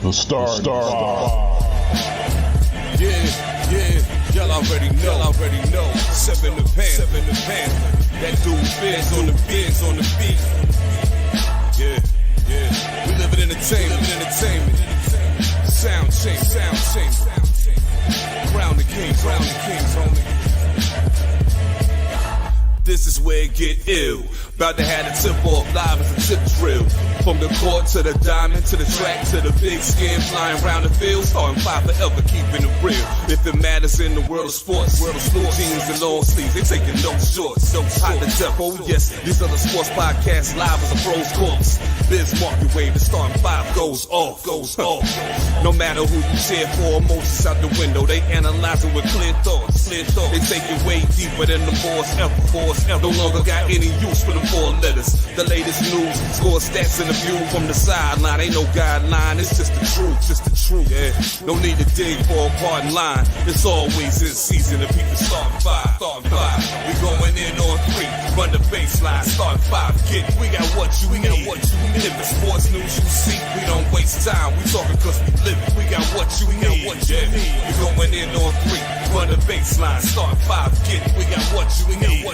The Star. Yeah, y'all already know. Seven the pan. That dude Biz on the beat. Yeah. We live in entertainment. Sound change. Crown the kings, homie. This is where it get ill. About to have the tip off live as a tip drill. From the court to the diamond, to the track, to the big skin, flying around the field, starting five forever, keeping it real. If it matters in the world of sports, jeans and long sleeves, they taking no shorts. Hot to death, oh yes, these other sports podcasts live as a pro's corpse. Biz market wave, the starting five goes off. No matter who you cheer for, emotions out the window, they analyzing with clear thoughts. They take it way deeper than the boys ever. No longer got any use for them four letters. The latest news, score stats and a view from the sideline. Ain't no guideline, it's just the truth. Yeah, no need to dig for a pardon line. It's always in season and people start five. We going in on three, run the baseline, start five. We got what you need. If it's sports news you see, we don't waste time. We talking cause we live it. We got what you need. We going in on three, run the baseline, start five. We got what you need.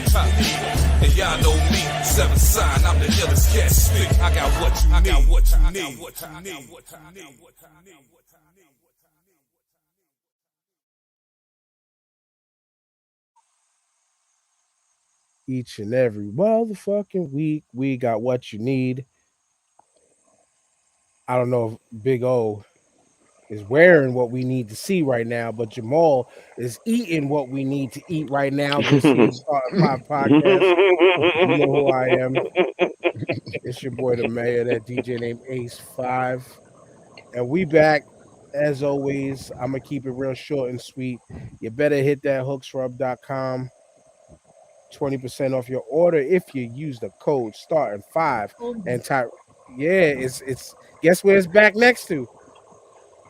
And y'all know me, seven sign, I'm the illest cat stick. I got what you need. Each and every motherfucking week, we got what you need. I don't know if Big O is wearing what we need to see right now, but Jamal is eating what we need to eat right now. This is my podcast. You know who I am. It's your boy, the mayor, that DJ named Ace5. And we back, as always. I'm going to keep it real short and sweet. You better hit that hooksrub.com. 20% off your order if you use the code starting 5 and type. Yeah, it's guess where it's back next to.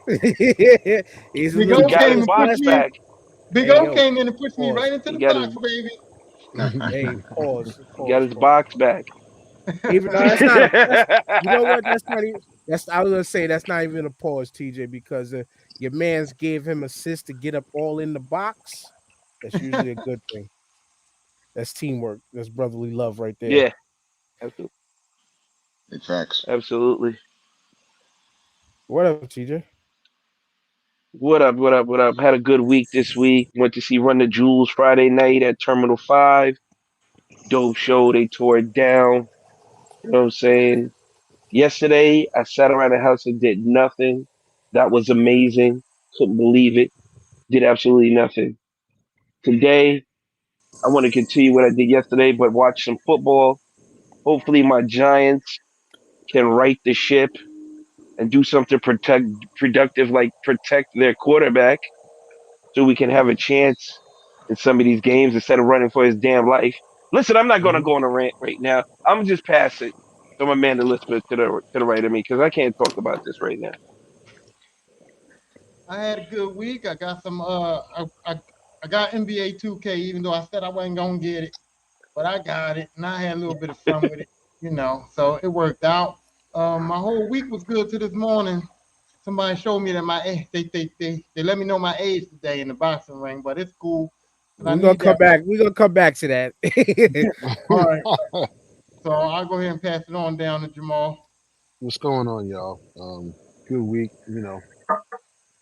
Big O came back. Big O came in and pushed me right into the box, baby. Hey, pause. He got his box back. Even though that's not. You know what? That's not even. I was gonna say that's not even a pause, TJ, because your man's gave him assist to get up all in the box. That's usually a good thing. That's teamwork. That's brotherly love right there. Yeah, absolutely. Facts. Absolutely. What up, TJ? What up? Had a good week this week. Went to see Run the Jewels Friday night at Terminal 5. Dope show. They tore it down. You know what I'm saying? Yesterday, I sat around the house and did nothing. That was amazing. Couldn't believe it. Did absolutely nothing. Today, I want to continue what I did yesterday, but watch some football. Hopefully, my Giants can right the ship and do something productive, like protect their quarterback, so we can have a chance in some of these games instead of running for his damn life. Listen, I'm not going to go on a rant right now. I'm just pass it to my man Elizabeth to the right of me because I can't talk about this right now. I had a good week. I got some. I got NBA 2K, even though I said I wasn't gonna get it, but I got it, and I had a little bit of fun with it, So it worked out. My whole week was good to this morning. Somebody showed me that my age. They let me know my age today in the boxing ring, but it's cool. We're gonna come back. We're gonna come back to that. All right. So I'll go ahead and pass it on down to Jamal. What's going on, y'all? Good week.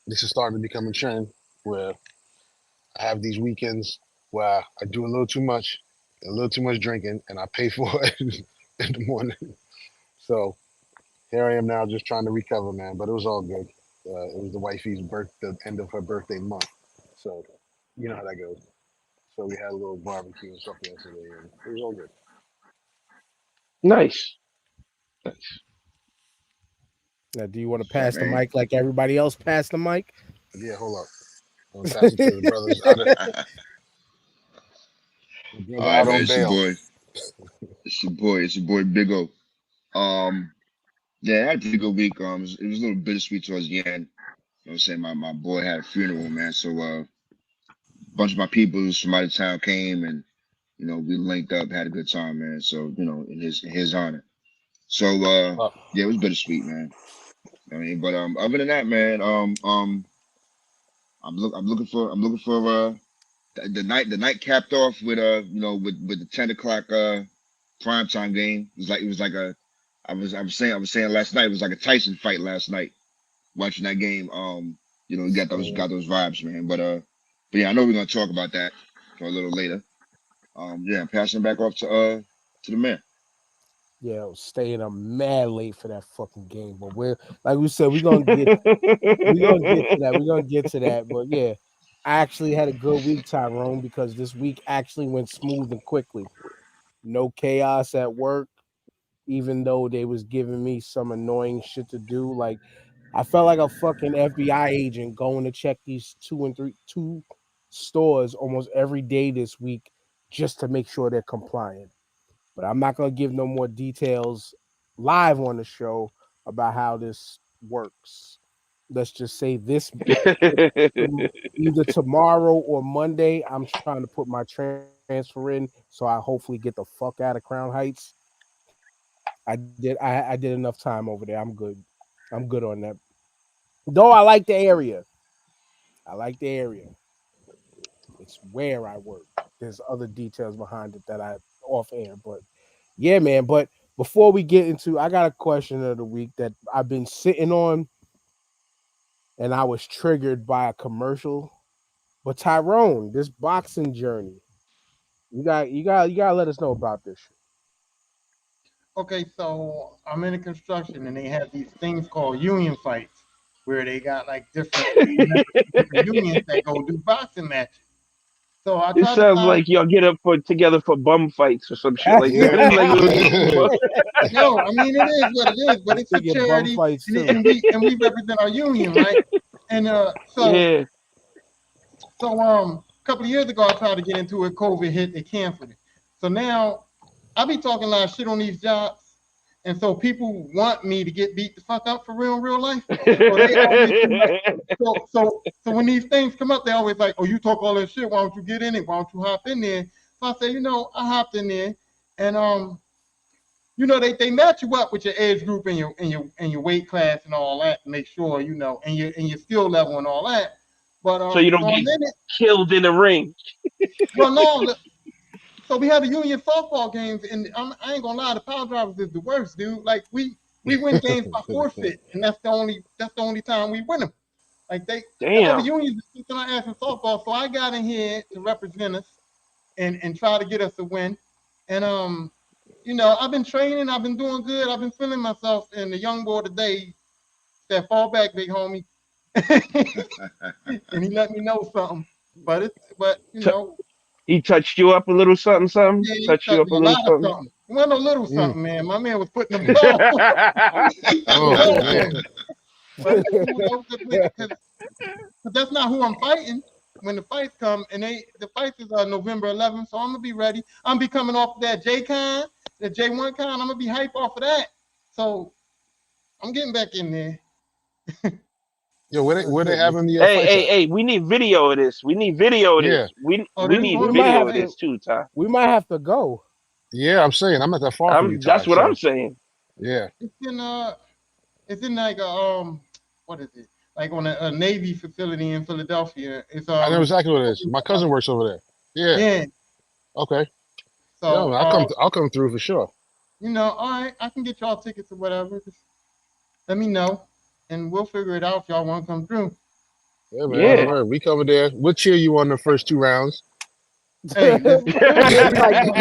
This is starting to become a trend where I have these weekends where I do a little too much drinking, and I pay for it in the morning. So here I am now, just trying to recover, man. But it was all good. It was the wifey's the end of her birthday month, so you know how that goes. So we had a little barbecue and stuff yesterday, and it was all good. Nice. Now, do you want to pass the mic like everybody else passed the mic? Yeah, hold up. I'm gonna pass it to the brothers. All right, man, it's your boy Big O. Yeah, I had a pretty good week. It was a little bittersweet towards the end. You know what I'm saying? My boy had a funeral, man. So a bunch of my people from out of town came, and we linked up, had a good time, man. So in his honor. So yeah, it was bittersweet, man. I mean, but other than that, man, I'm looking for the night capped off with with the 10 o'clock primetime game. It was like a I was saying last night it was like a Tyson fight last night. Watching that game, you got those vibes, man. But yeah, I know we're gonna talk about that for a little later. Yeah, I'm passing it back off to the man. Yeah, I was staying up mad late for that fucking game. But we're like we said, we're gonna get to that. We're gonna get to that. But yeah, I actually had a good week, Tyrone, because this week actually went smooth and quickly. No chaos at work, even though they was giving me some annoying shit to do. Like I felt like a fucking FBI agent going to check these two stores almost every day this week just to make sure they're compliant. But I'm not gonna give no more details live on the show about how this works. Let's just say this either tomorrow or Monday. I'm trying to put my transfer in, so I hopefully get the fuck out of Crown Heights. I did enough time over there. I'm good. I'm good on that. Though I like the area. I like the area. It's where I work. There's other details behind it that I off air, but yeah, man. But before we get into, I got a question of the week that I've been sitting on, and I was triggered by a commercial. But Tyrone, this boxing journey, you gotta let us know about this shit. Okay, so I'm in a construction and they have these things called union fights where they got like different members of different unions that go do boxing matches. So I It tried to sounds find, like y'all get up for together for bum fights or some shit That's like Yeah. that. Like, yo, I mean it is what it is, but I'm it's a thinking bum charity fights and, too. we represent our union, right? And yeah. a couple of years ago I tried to get into it, COVID hit, they canceled it. So now I be talking a lot of shit on these jobs, and so people want me to get beat the fuck up for real life. So they always be like, so when these things come up, they always like, oh, you talk all that shit. Why don't you get in it? Why don't you hop in there? So I say, I hopped in there, and they match you up with your age group and your weight class and all that to make sure and your skill level and all that. But So you don't so I'm get in it. killed in the ring. Well, no, so we had the union softball games, and I ain't gonna lie, the power drivers is the worst, dude. Like we win games by forfeit, and that's the only time we win them. Like the other Damn. unions are kicking our ass in softball, so I got in here to represent us and try to get us a win. And I've been training, I've been doing good, I've been feeling myself. And the young boy today said, "Fall back, big homie," and he let me know something. T- he touched you up a little something, something. Yeah, he Touched you taught up me a a little lot of something. something. It wasn't a little Mm. something, man. My man was putting the ball. He put the Oh ball man. on me. But it's cool though, because that's not who I'm fighting when the fights come. And the fights is November 11th, so I'm gonna be ready. I'm be coming off of that J-Con, the J1 Con. I'm gonna be hype off of that. So I'm getting back in there. Yo, where they Listen, having the Hey, fights hey, at? hey, we need video of this. We need video of Yeah, this. We Oh, we this is need we on might video. video have of Hey, to this too, Ty. we might have to go. yeah. I'm saying I'm not that far from you, Ty. That's what I'm So saying. yeah, it's in like what is it? Like on a Navy facility in Philadelphia. It's I know exactly what it is. My cousin works over there. Yeah. Yeah. Okay. Yeah, So man, I'll come through for sure. all right, I can get y'all tickets or whatever. Just let me know, and we'll figure it out if y'all want to come through. Yeah, man. Yeah. Uh, Word. We cover there. We'll cheer you on the first 2 rounds. hey, listen, We'll be like, hey,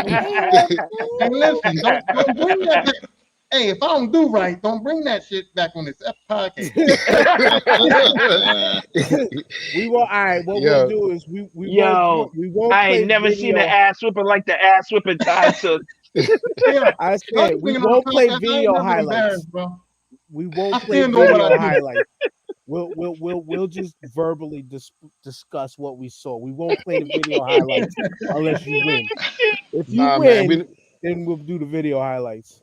listen, don't bring that back. Hey, if I don't do right, don't bring that shit back on this podcast. we will. All right, what we'll Yeah. do is Yo, we won't I ain't play never seen an video. ass whipping like the ass whipping Ty took. Yeah, I y'all said keep we bringing on won't the play podcast. I ain't video never highlights. embarrassed, bro. We I won't play stand on what I video do. highlights. We'll just verbally discuss what we saw. We won't play the video highlights unless you win. If you Nah, man. win, then we'll do the video highlights.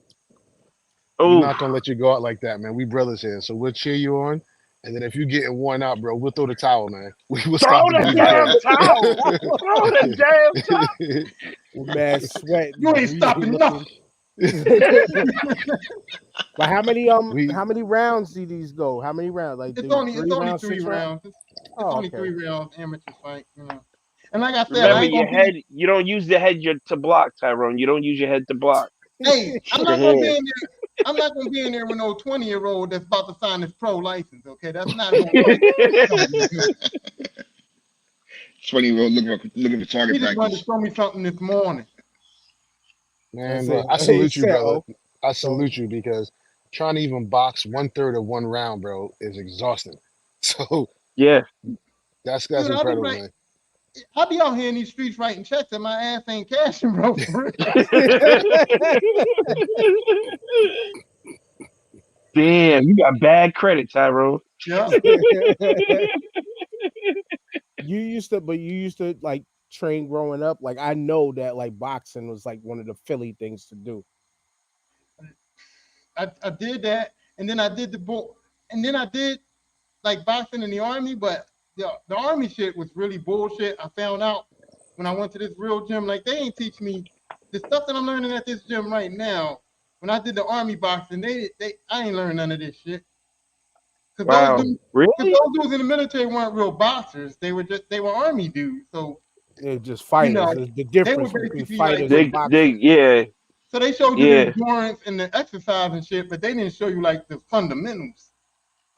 We're Oh, not gonna let you go out like that, man. We brothers here, so we'll cheer you on. And then if you getting worn out, bro, we'll throw the towel, man. We will stop throw the the beef damn towel! Throw the damn towel! there. We're mad sweating, You ain't greasy stopping looking. nothing. But we how many rounds do these go? How many rounds? Like It's do only it's three only rounds, three 6 rounds? rounds. It's Oh, only okay. 3 rounds amateur fight, you know. And like I said, I Remember ain't your gonna head. be. You don't use the head to block, Tyrone. You don't use your head to block. Hey, I'm It's the not gonna be hand. in there. I'm not gonna be in there with no 20-year-old that's about to sign his pro license. Okay, that's not gonna work. It's funny, bro. Looking for He target just wanted to practice. show me something this morning. That's man, it. bro, I He salute you, said, brother. "Oh, I so salute you because trying to even box 1/3 of one round, bro, is exhausting. So Yeah. that's Dude, I'll be incredible, right. man. I'll be out here in these streets writing checks and my ass ain't cashing, bro. For real. Damn, you got bad credit, Tyrone. Yeah. you used to like train growing up. Like I know that like boxing was like one of the Philly things to do. I did that, and then I did and then I did like boxing in the army, but the army shit was really bullshit. I found out when I went to this real gym, like they ain't teach me the stuff that I'm learning at this gym right now. When I did the army boxing, they I ain't learned none of this shit because Wow. Really? those dudes in the military weren't real boxers. They were army dudes. So They're just you fighters. know There's the they were difference between basically like fighters and boxers. Yeah, so they showed you the yeah. endurance and the exercise and shit, but they didn't show you like the fundamentals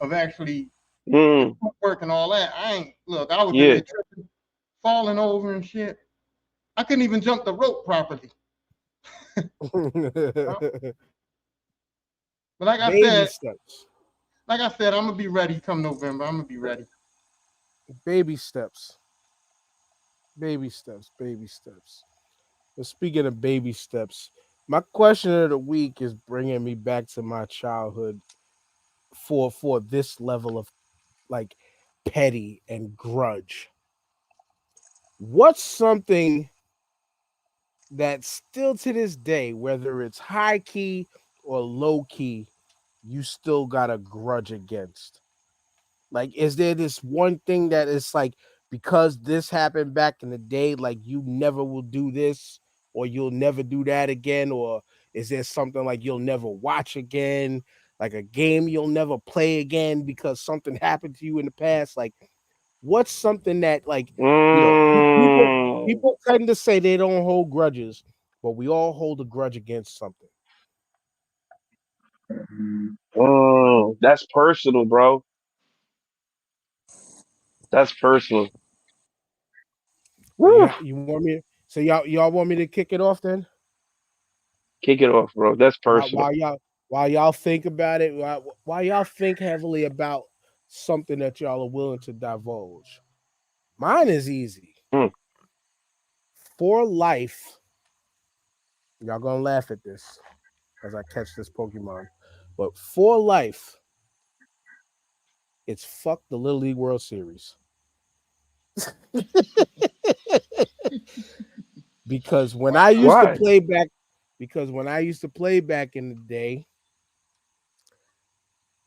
of actually the Mm, footwork and all that. I ain't look. I was in yeah. there tripping, falling over and shit. I couldn't even jump the rope properly. But Baby steps. I'm gonna be ready come November. I'm gonna be ready. Baby steps. Baby steps. Baby steps. But speaking of baby steps, my question of the week is bringing me back to my childhood for this level of like petty and grudge. What's something that still to this day, whether it's high key or low key, you still got a grudge against? Like, is there this one thing that is like because this happened back in the day, like you never will do this or you'll never do that again? Or is there something like you'll never watch again, like a game you'll never play again because something happened to you in the past? Like, what's something that like Mm, people tend to say they don't hold grudges, but we all hold a grudge against something. that's personal, bro. That's personal. So Woo. you want me? So y'all want me to kick it off then? Kick it off, bro. That's While, personal. while y'all think about it, while y'all think heavily about something that y'all are willing to divulge. Mine is easy. Mm, For life, y'all gonna laugh at this as I catch this Pokemon. But for life, it's fuck the Little League World Series. because when I Wow. used to why? play back, because when I used to play back in the day,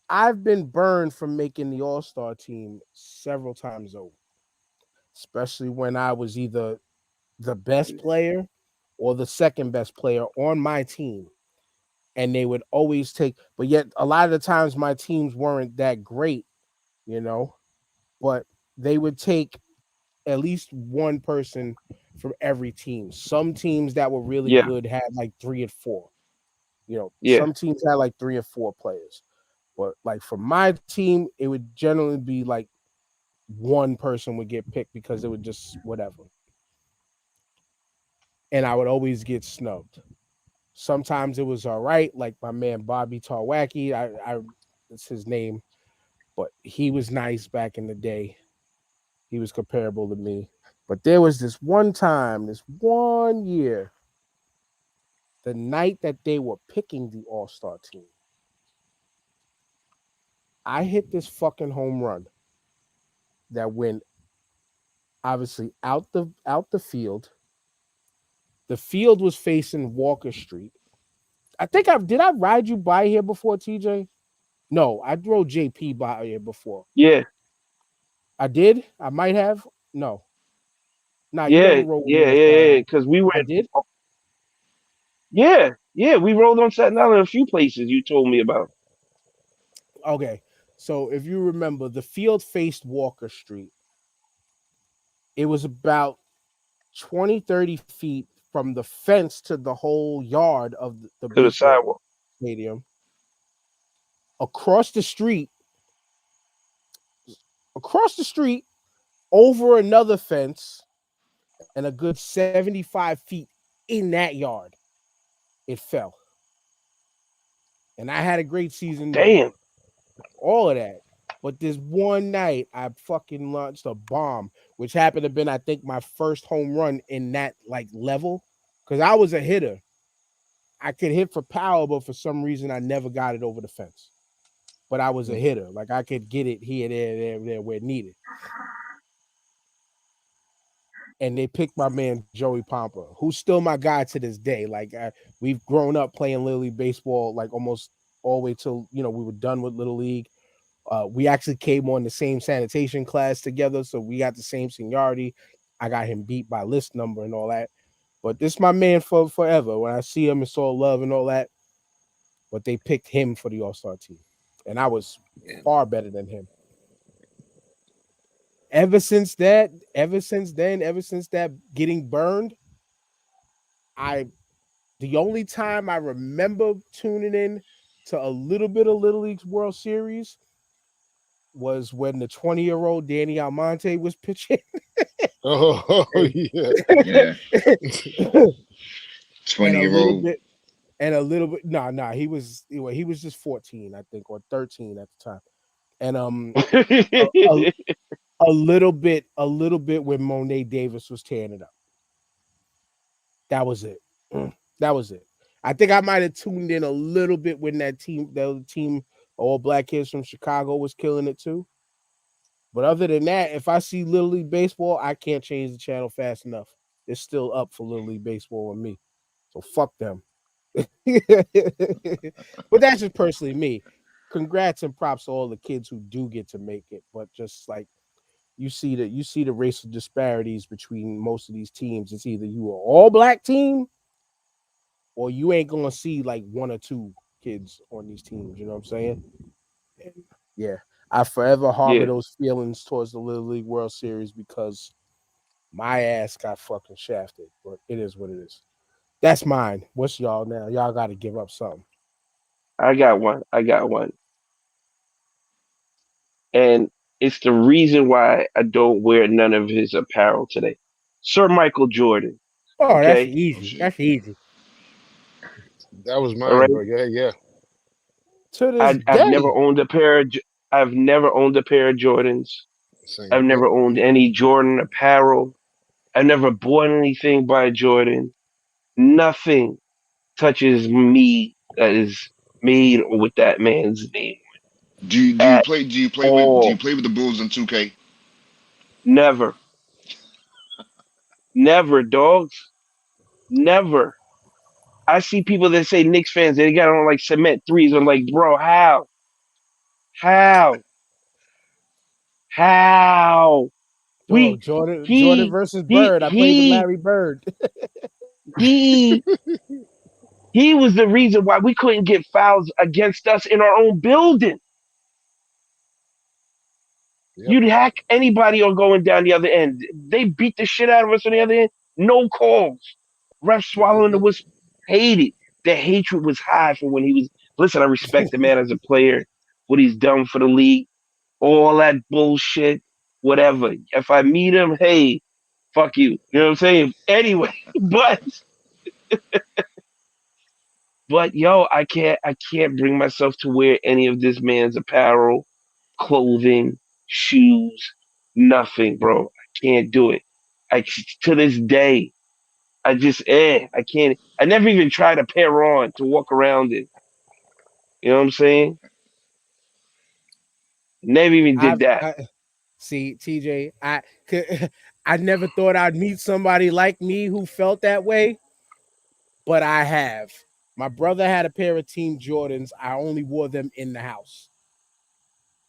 I've been burned from making the All Star team several times over, especially when I was either the best player or the second best player on my team. And they would always take, but yet a lot of the times my teams weren't that great, you know, but they would take at least one person from every team. Some teams that were really Yeah, good had like three and four. yeah. Some teams had like three or four players. But like for my team, it would generally be like one person would get picked because it would just whatever. And I would always get snubbed. Sometimes it was all right, like my man Bobby Tarwacki. I That's his name, but he was nice back in the day. He was comparable to me. But there was this one time, this one year, the night that they were picking the All Star team, I hit this fucking home run that went obviously out the field. The field was facing Walker Street. I think I ride you by here before, TJ? No, I drove JP by here before. Yeah, I did. I might have. No, nah, you yeah, never rode with me yeah, on yeah, Staten yeah. Island. Because we I went. did. Yeah, Yeah, we rolled on Staten Island a few places you told me about. Okay. So if you remember, the field faced Walker Street. It was about 20, 30 feet from the fence to the whole yard of the To the baseball sidewalk. stadium. Across the street, across the street, over another fence, and a good 75 feet in that yard, it fell. And I had a great season, Damn. all of that. But this one night, I fucking launched a bomb, which happened to have been, I think, my first home run in that like level. Because I was a hitter. I could hit for power, but for some reason I never got it over the fence. But I was a hitter. Like I could get it here, there, where needed. And they picked my man Joey Pompa, who's still my guy to this day. Like we've grown up playing Little League baseball, like almost all the way till we were done with Little League. We actually came on the same sanitation class together, so we got the same seniority. I got him beat by list number and all that. But this my man for forever. When I see him, it's all love and all that. But they picked him for the All Star team, and I was Yeah. far better than him. Ever since that getting burned, I the only time I remember tuning in to a little bit of Little League's World Series was when the 20-year-old Danny Almonte was pitching. Oh, and, yeah. Yeah, and 20 a year little old. bit he was just 14, I think, or 13 at the time. And a, a, a little bit when Monet Davis was tearing it up. That was it. That was it. I think I might have tuned in a little bit when the other team, all black kids from Chicago, was killing it too. But other than that, if I see Little League baseball, I can't change the channel fast enough. It's still up for Little League baseball with me. So fuck them. But that's just personally me. Congrats and props to all the kids who do get to make it. But just like you see the racial disparities between most of these teams. It's either you are all black team or you ain't gonna see like one or two kids on these teams. You know what I'm saying? And yeah, I forever harbor Yeah, those feelings towards the Little League World Series because my ass got fucking shafted. But it is what it is. That's mine. What's y'all now? Y'all got to give up something. I got one. I got one. And it's the reason why I don't wear none of his apparel today. Sir Michael Jordan. Oh, that's Okay. Oh easy. shit. That's easy. That was All mine, right. but yeah, yeah. To this I've never day. owned a pair of. I've never owned a pair of Jordans. Same. I've Yep. never owned any Jordan apparel. I've never bought anything by Jordan. Nothing touches me that is made with that man's name at Do you all. play with the Bulls in 2K? Never. Never, dogs. Never. I see people that say Knicks fans, they got on like cement threes. I'm like, bro, how? How? How? Oh, We Jordan he versus he Bird. I played with he Larry Bird. he he was the reason why we couldn't get fouls against us in our own building. Yep. You'd hack anybody on going down the other end. They beat the shit out of us on the other end. No calls. Refs swallowing the Mm-mm-mm. whistle. Hated. The hatred was high for when he was. Listen, I respect the man as a player, what he's done for the league, all that bullshit, whatever. If I meet him, hey, fuck you. You know what I'm saying? Anyway, but yo, I can't bring myself to wear any of this man's apparel, clothing, shoes, nothing, bro. I can't do it. I to this day, I can't. I never even tried a pair on to walk around in. You know what I'm saying? Never even did that. I see TJ. I never thought I'd meet somebody like me who felt that way, but I have. My brother had a pair of Team Jordans. I only wore them in the house.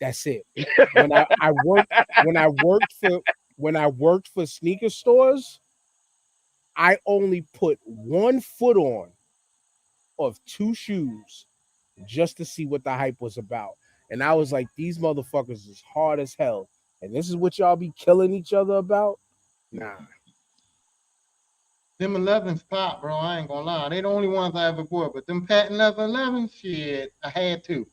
That's it. When I worked when I worked for sneaker stores, I only put one foot of 2 shoes just to see what the hype was about. And I was like, these motherfuckers is hard as hell. And this is what y'all be killing each other about? Nah. Them 11s pop, bro. I ain't gonna lie. They the only ones I ever bought. But them patent leather 11s, shit, I had to.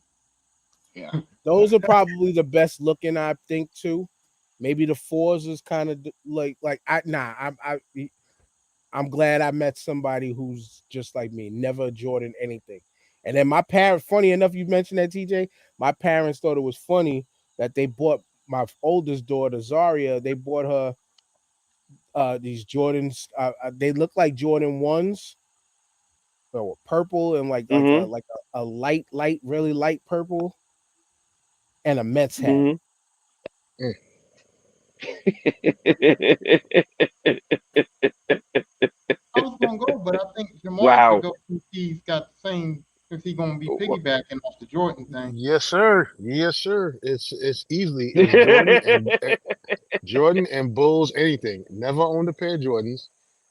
Yeah. Those are probably the best looking, I think, too. Maybe the fours is kind of like I nah. I'm glad I met somebody who's just like me, never Jordan anything. And then my parents, funny enough, you mentioned that, TJ. My parents thought it was funny that they bought my oldest daughter, Zaria, they bought her these Jordans. They look like Jordan ones, but were purple and Mm-hmm. a light, really light purple, and a Mets hat. Mm-hmm. Mm. I was gonna go, but I think Jamal should Wow. go since he's got the same since he's gonna be Well, piggybacking off the Jordan thing. yes, sir. Yes, sir. It's easily it was Jordan and Jordan and Bulls anything. Never owned a pair of Jordans.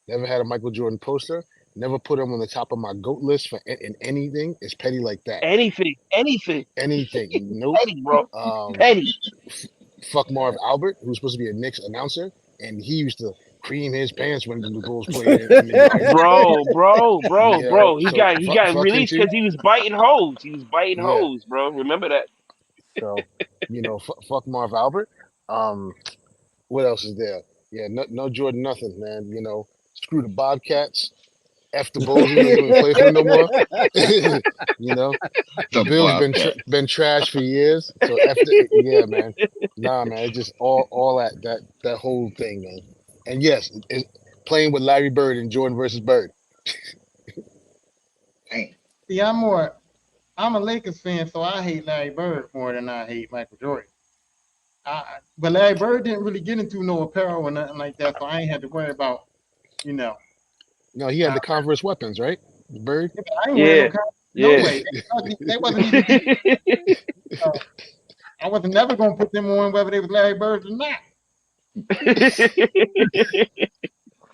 Never had a Michael Jordan poster. Never put him on the top of my goat list for in anything. It's petty like that. Anything. Anything. Nope. Petty, bro. Um, Petty. fuck Marv Albert, who was supposed to be a Knicks announcer, and he used to cream his pants when the Bulls played in the garden. Bro. He So got fuck him released too. because he was biting hoes. He was biting Yeah. hoes, bro. Remember that? So fuck Marv Albert. Um, what else is there? Yeah, no Jordan, nothing, man. Screw the Bobcats. F the Bulls. We don't even play for them no more. you know, the The Bills Bobcat. been trash for years. So yeah, man. Nah, man. It's just all that whole thing, man. And yes, playing with Larry Bird and Jordan versus Bird. Damn. See, I'm a Lakers fan, so I hate Larry Bird more than I hate Michael Jordan. But Larry Bird didn't really get into no apparel or nothing like that, so I ain't had to worry about, you know. No, he had Uh, the Converse weapons, right? Bird. I ain't wearing no Yeah. kind. No Yeah. way. They wasn't even decent. Uh, I wasn't never gonna put them on whether they was Larry Bird or not.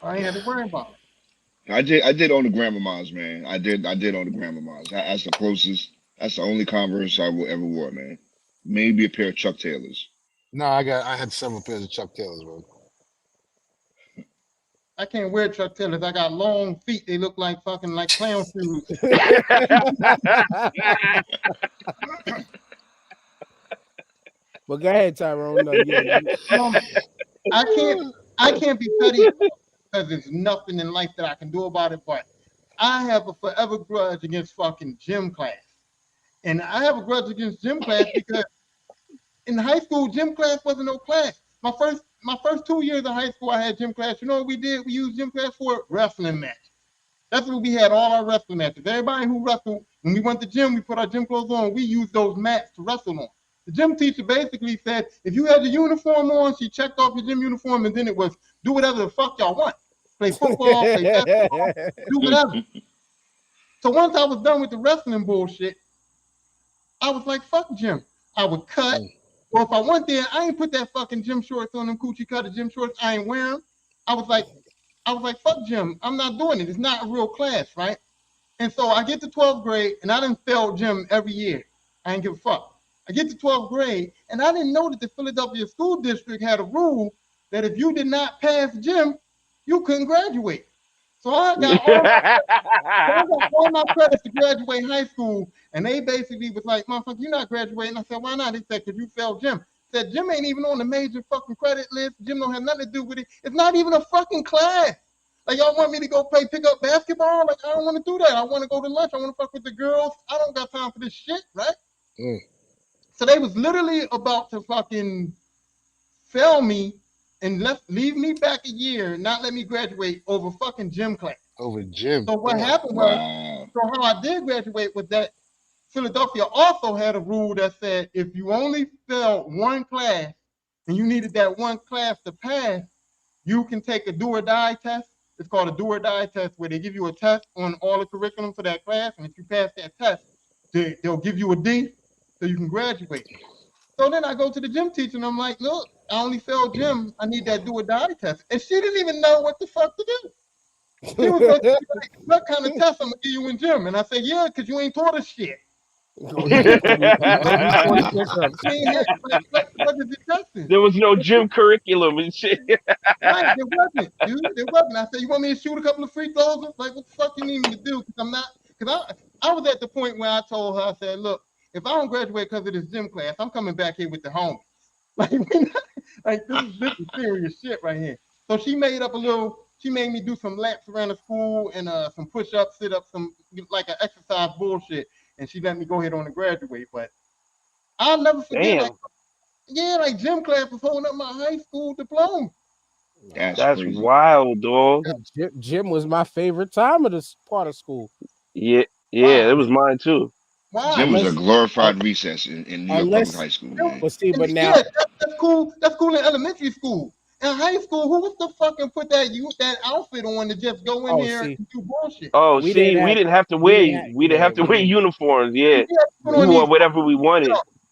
I ain't had to worry about it. I did own the grandmamas, man. I did own the grandmamas. That's the closest. That's the only Converse I will ever wore, man. Maybe a pair of Chuck Taylors. No, I had several pairs of Chuck Taylors, man. I can't wear Chuck Taylors. I got long feet. They look like fucking like clown shoes. But go ahead, Tyrone. No, Um, I can't I can't be petty because there's nothing in life that I can do about it. But I have a forever grudge against fucking gym class, and I have a grudge against gym class because in high school gym class wasn't no class. My first 2 years of high school, I had gym class. You know what we did? We used gym class for wrestling matches. That's what we had all our wrestling matches. Everybody who wrestled, when we went to gym, we put our gym clothes on. We used those mats to wrestle on. The gym teacher basically said, if you had the uniform on, she checked off your gym uniform, and then it was do whatever the fuck y'all want. Play football, play basketball, do whatever. So once I was done with the wrestling bullshit, I was like, fuck gym. I would cut. Mm, Or if I went there, I ain't put that fucking gym shorts on them coochie cutter gym shorts. I ain't wear them. I was like, fuck gym. I'm not doing it. It's not a real class, right? And so I get to 12th grade, and I didn't fail gym every year. I ain't give a fuck. I get to 12th grade, and I didn't know that the Philadelphia School District had a rule that if you did not pass gym, you couldn't graduate. So I got all my credits to graduate high school, and they basically was like, motherfucker, you're not graduating. I said, why not? They said, because you failed gym. I said, gym ain't even on the major fucking credit list. Gym don't have nothing to do with it. It's not even a fucking class. Like, y'all want me to go pick up basketball? Like, I don't want to do that. I want to go to lunch. I want to fuck with the girls. I don't got time for this shit, right? mm. So they was literally about to fucking fail me and leave me back a year, not let me graduate over fucking gym class. Over Jim. So what Damn. happened was, Wow. so how I did graduate was that Philadelphia also had a rule that said if you only failed one class and you needed that one class to pass, you can take a do or die test. It's called a do or die test where they give you a test on all the curriculum for that class. And if you pass that test, they'll give you a D so you can graduate. So then I go to the gym teacher and I'm like, look, I only failed gym. I need that do or die test. And she didn't even know what the fuck to do. She was like, what kind of test I'm gonna give you in gym? And I said, yeah, because you ain't taught us shit. Oh, you just threw me, you Like, threw me 40 push-ups. we ain't had, like, what is the testing? There was no gym curriculum and shit. Right, there wasn't, dude. There wasn't. I said, you want me to shoot a couple of free throws? Like, what the fuck you need me to do? Because I'm not, because I was at the point where I told her, I said, look, if I don't graduate because of this gym class, I'm coming back here with the homies. Like, like this is serious shit right here. So she made up a little. She made me do some laps around the school and some push-ups, sit-ups, some like an exercise bullshit, and she let me go ahead on and graduate. But I'll never forget, like, Damn, yeah, like gym class was holding up my high school diploma. Nah, That's that's crazy. wild, dog. gym was my favorite time of this part of school. Yeah, yeah, Why? it was mine too. Why? Gym was a Unless, un- glorified recess in New York Public unless, High School, It was- man. but see, and but yeah, now, that's cool. That's cool in elementary school. In high school, who was the fucking put that outfit on to just go in oh, there see, and do bullshit? Oh, we see, didn't have, we didn't yeah, have to we wear didn't, uniforms. Yeah, We had to put we on wore these whatever we wanted.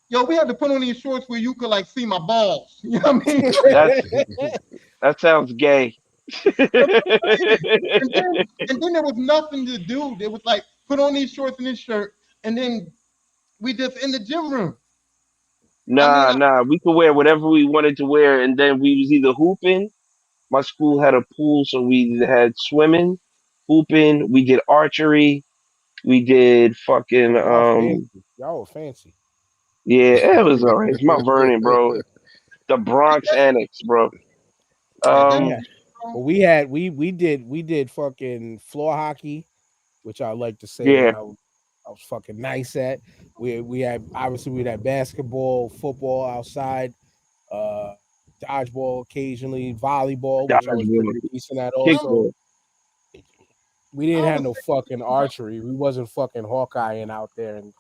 yo, we had to put on these shorts where you could like see my balls. You know what I mean? That's that sounds gay. And then there was nothing to do. There was like put on these shorts and this shirt, and then we just in the gym room. I mean, Nah, nah, we could wear whatever we wanted to wear, and then we was either hooping. My school had a pool, so we either had swimming, hooping. We did archery. We did fucking oh, y'all fancy. Y'all were fancy. yeah, it was alright. It's Mount Vernon, bro. The Bronx Annex, bro. at that Yeah. Um, But bro, we did fucking floor hockey, which I like to say yeah, I was fucking nice at. We had obviously we had basketball, football outside, uh dodgeball occasionally, volleyball, which I was dodgeball, pretty decent at I also. kickball. We didn't I have was no fucking 16, bro. archery. We wasn't fucking Hawkeyeing out there in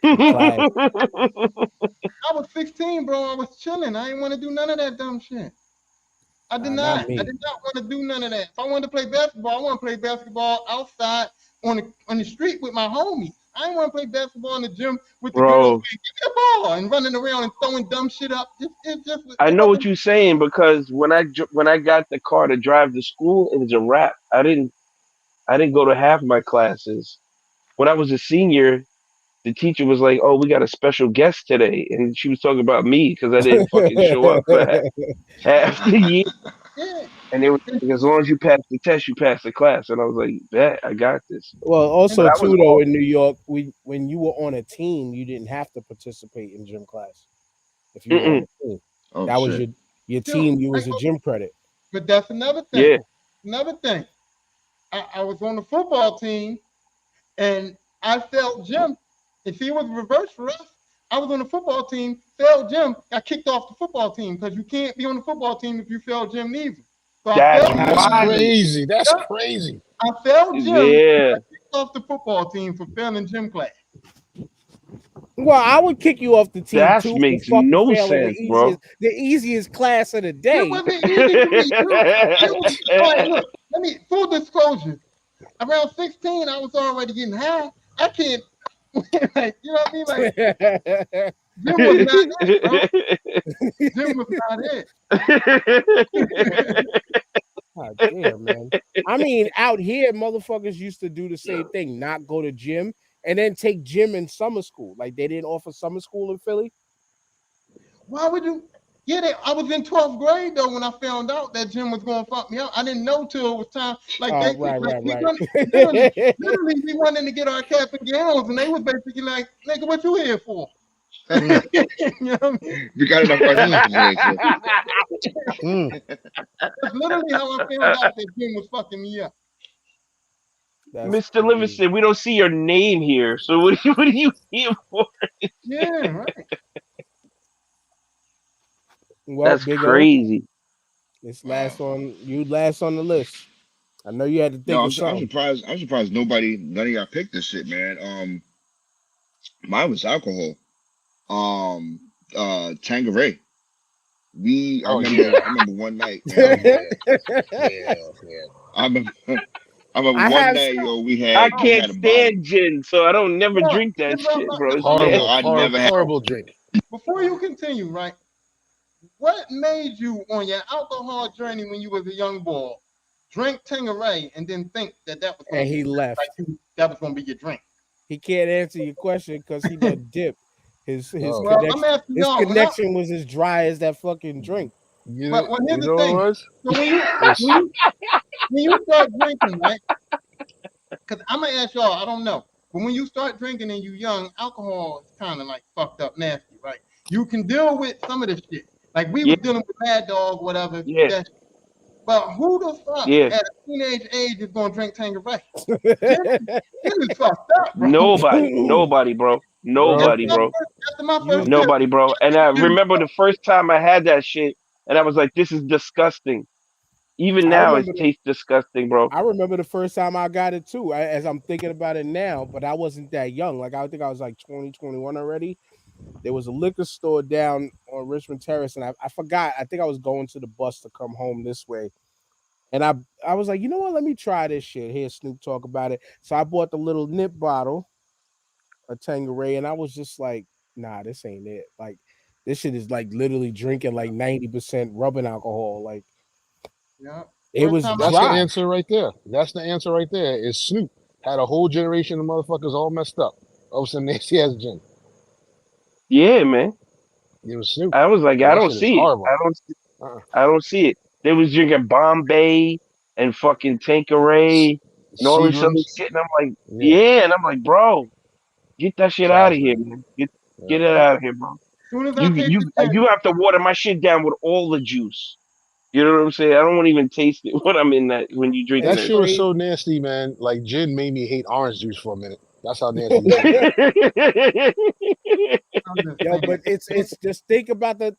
class. I was 16, bro. I was chilling. I didn't want to do none of that dumb shit. I did Nah, not not. I me. did not want to do none of that. If I wanted to play basketball, I want to play basketball outside on the street with my homies. I didn't want to play basketball in the gym with the girls Bro, playing get the ball and running around and throwing dumb shit up. It just I it know what wasn't. you're saying because when I got the car to drive to school, it was a wrap. I didn't go to half my classes. When I was a senior, the teacher was like, "Oh, we got a special guest today," and she was talking about me because I didn't fucking show up for half the year. Yeah. And they were And, like, "As long as you pass the test, you pass the class." And I was like, "Bet, I got this." Well, and But also I was too though off. in New York, we when you were on a team, you didn't have to participate in gym class if you were on Mm-mm. a team. Oh That was shit. your too. team. You was a gym credit. But that's another thing. Yeah, Another thing. I was on the football team and I failed gym. And see, it was reversed for us. I was on the football team, failed gym, got kicked off the football team because you can't be on the football team if you failed gym neither. So I that's failed. That's wild. crazy. That's crazy. I failed gym, Yeah, got kicked off the football team for failing gym class. Well, I would kick you off the team that too for makes fucking no failing sense, bro. the easiest class of the It day. wasn't easy for me, dude. It was all right. Look, let me full disclosure. Around 16, I was already getting high. I can't, like, you know what I mean? Like, gym was not it, bro. Gym was not it. God damn, man. I mean, out here, motherfuckers used to do the same thing, not go to gym and then take gym in summer school. Like they didn't offer summer school in Philly. Why would you? Yeah, I was in 12th grade though when I found out that gym was gonna fuck me up. I didn't know till it was time. Like Oh, they right, like right, we right. run literally we went in to get our cap and gowns, and they was basically like, "Nigga, what you here for?" Mm, You know what I mean? We got enough other mm, shit to say, so mm. That's literally how I found out that gym was fucking me up. That's Mr. crazy. Livingston, we don't see your name here, so what are you here for? Yeah, right. Well, That's Big O, crazy. it's last on the list. I know you had to think no, of I'm something. surprised. I'm surprised none of y'all picked this shit, man. Mine was alcohol. Tangeray. Oh yeah. I remember one night, Oh man. yeah. Yeah. Yeah. I remember, I remember I one have night, yo, I Oh, we can't had a bottle. stand gin, so I don't never look, drink that shit, bro. It's Yo, Horrible. nasty. I Horrible. never had. Horrible drink. before you continue, right? What made you on your alcohol journey when you was a young boy? drink Tangeray and then think that that was And gonna he be left. that was gonna be your drink. He can't answer your question because he done dip. His Oh, Well, I'm connection asking his y'all when I connection was as dry as that fucking drink. but when here's you the know what it thing. was? So when you It was when you when you start drinking, right? Because I'm gonna ask y'all, I don't know. But when you start drinking and you young, alcohol is kind of like fucked up nasty, right? You can deal with some of this shit. Like we Yeah, was dealing with Mad Dog, whatever. yeah, But who the fuck yeah. at a teenage age is gonna drink Tanqueray? Jim, Jim is fucked up, bro. Nobody, nobody, bro. bro. Nobody, bro. After my first you beer, Nobody, bro. And I remember the first time I had that shit, and I was like, "This is disgusting." Even I now, it remember the tastes disgusting, bro. I remember the first time I got it too. As I'm thinking about it now, but I wasn't that young. Like I think I was like 20, 21 already. There was a liquor store down on Richmond Terrace, and I forgot. I think I was going to the bus to come home this way, and I was like, you know what? Let me try this shit. Hear Snoop talk about it. So I bought the little nip bottle of Tangeray, and I was just like, nah, this ain't it. Like this shit is like literally drinking like 90% rubbing alcohol. Like yeah. it First was time I That's the dry. answer right there. That's the answer right there. Is Snoop had a whole generation of motherfuckers all messed up. Oh, some nasty ass gin. Yeah, man. It was Snoop, I was like, and I that don't shit is see it. horrible. Uh-uh. I don't see it. They was drinking Bombay and fucking S- Tanqueray and all this other Seagrams. shit, and I'm like, Yeah, yeah, and I'm like, bro, get that shit out trash, of here, man. man. Yeah. Get it out of here, bro. as soon as I You tasted gin, you have to water my shit down with all the juice. You know what I'm saying? I don't want to even taste it when I'm in that when you drinking It's That that shit was crazy. so nasty, man. Like gin made me hate orange juice for a minute. That's how nasty the shit was. shit. I'm just Yo, saying. but it's just think about the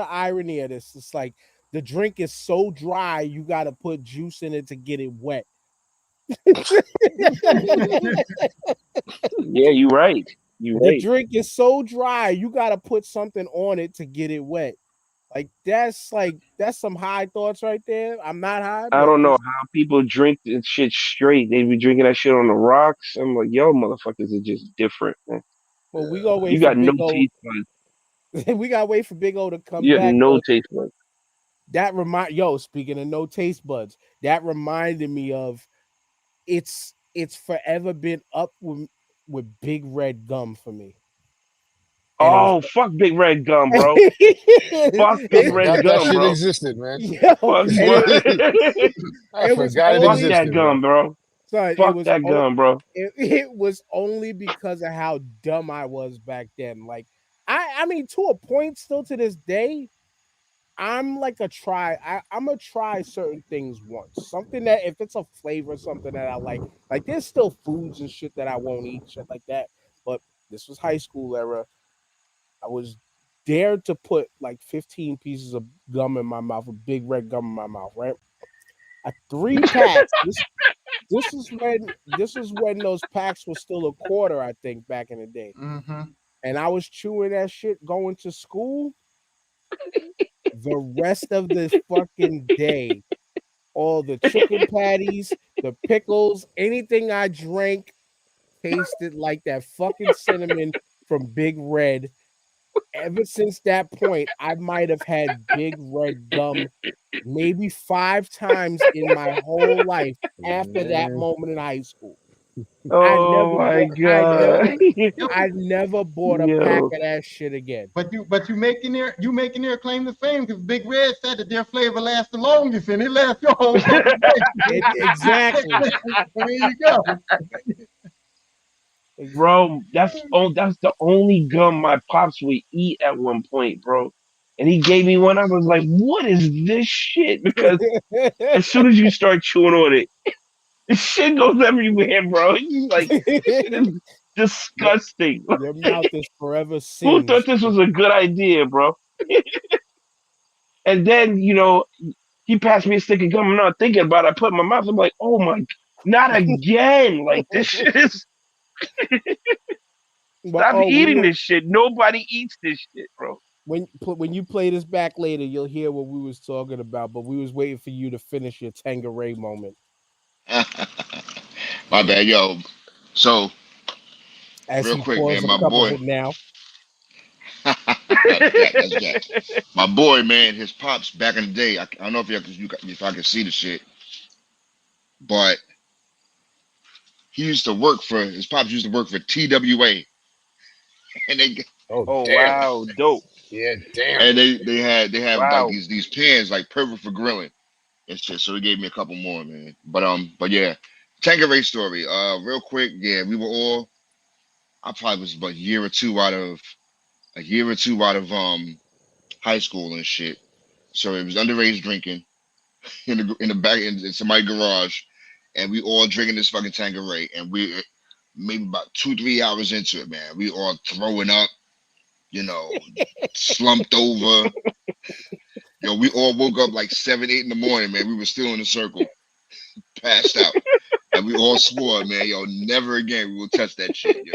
irony of this. It's like the drink is so dry, you got to put juice in it to get it wet. Yeah, you right. You The right. drink is so dry, you got to put something on it to get it wet. Like that's some high thoughts right there. I'm not high, I but don't know it's how people drink this shit straight. They be drinking that shit on the rocks. I'm like, yo, motherfuckers are just different, man. well, we gonna wait You for got no Big O. taste buds. We gotta wait for Big O to come You got back. no But taste buds. speaking of no taste buds, that reminded me of it's forever been up with Big Red Gum for me, and it was Oh, fuck Big Red Gum, bro. Fuck I Big it, Red forgot that Gum, shit bro. existed, man. yo, Fuck, and bro. I it was forgot it Fuck only that existed, bro. gum, bro. son, Fuck that gum, bro. it was only because of how dumb I was back then. Like I mean to a point, still to this day, I'm like I'm gonna try certain things once. Something that if it's a flavor, something that I like there's still foods and shit that I won't eat, shit like that. But this was high school era. I was dared to put like 15 pieces of gum in my mouth, a big red gum in my mouth, right? A 3 packs. This is when those packs were still a quarter, I think, back in the day. Mm-hmm. And I was chewing that shit going to school the rest of the fucking day. All the chicken patties, the pickles, anything I drank tasted like that fucking cinnamon from Big Red. Ever since that point, I might have had Big Red gum maybe 5 times in my whole life after that Man, moment in high school. I Oh never my bought I never god. Yo, I never bought a pack Yo. of that shit again. but you making their claim to fame because Big Red said that their flavor lasts the longest and it lasts your whole fucking day. Exactly. There you go. Bro, that's the only gum my pops would eat at one point, bro. And he gave me one. I was like, "What is this shit?" Because as soon as you start chewing on it, this shit goes everywhere, bro. It's like this shit is your, disgusting. your mouth is forever Who thought singed. this was a good idea, bro? And then he passed me a stick of gum. I'm not thinking about it. I put it in my mouth. I'm like, "Oh my, not again!" Like this shit is. But Stop oh, we eating were this shit. Nobody eats this shit, bro. when you play this back later, you'll hear what we was talking about. But we was waiting for you to finish your Tangeray moment My bad, yo. So as real he quick, pours man, a my cup of boy. it now. That's Jack. My boy, man, his pops back in the day. I don't know if if I can see the shit. but he used to work for his pops used to work for TWA, and Oh Oh damn. wow, dope. Yeah, damn. they have like Wow. these pans like perfect for grilling and shit. So he gave me a couple more, man. But yeah, Tanqueray story. Real quick, yeah, we were all. I probably was about a year or two out of high school and shit. So it was underage drinking in the back in somebody's garage, and we all drinking this fucking Tanqueray, and we maybe about 2 3 hours into it, man, we all throwing up, you know, slumped over. Yo, we all woke up like 7 8 in the morning, man. We were still in a circle, passed out, and we all swore, man, yo, never again we will touch that shit, yo.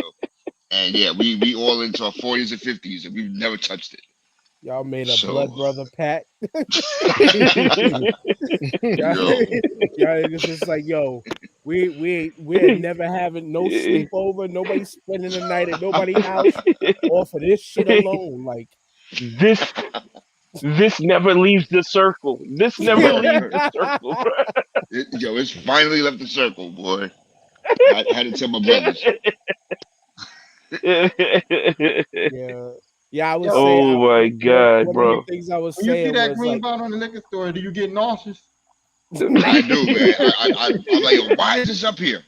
And yeah, we all into our 40s and 50s, and we've never touched it. Y'all made a So, blood brother pact. Y'all, yo, y'all niggas just like, yo, we're never having no sleepover, nobody spending the night at nobody's house, all for this shit alone. Like, this this never leaves the circle. This never leaves the word. circle. It's finally left the circle, boy. I had to tell my brothers. yeah, yeah. I would Yo, say, Oh my god, one of the bro. things I was when you see saying that was green like, bottle in the liquor store, do you get nauseous? I do, man. I'm like, yo, why is this up here?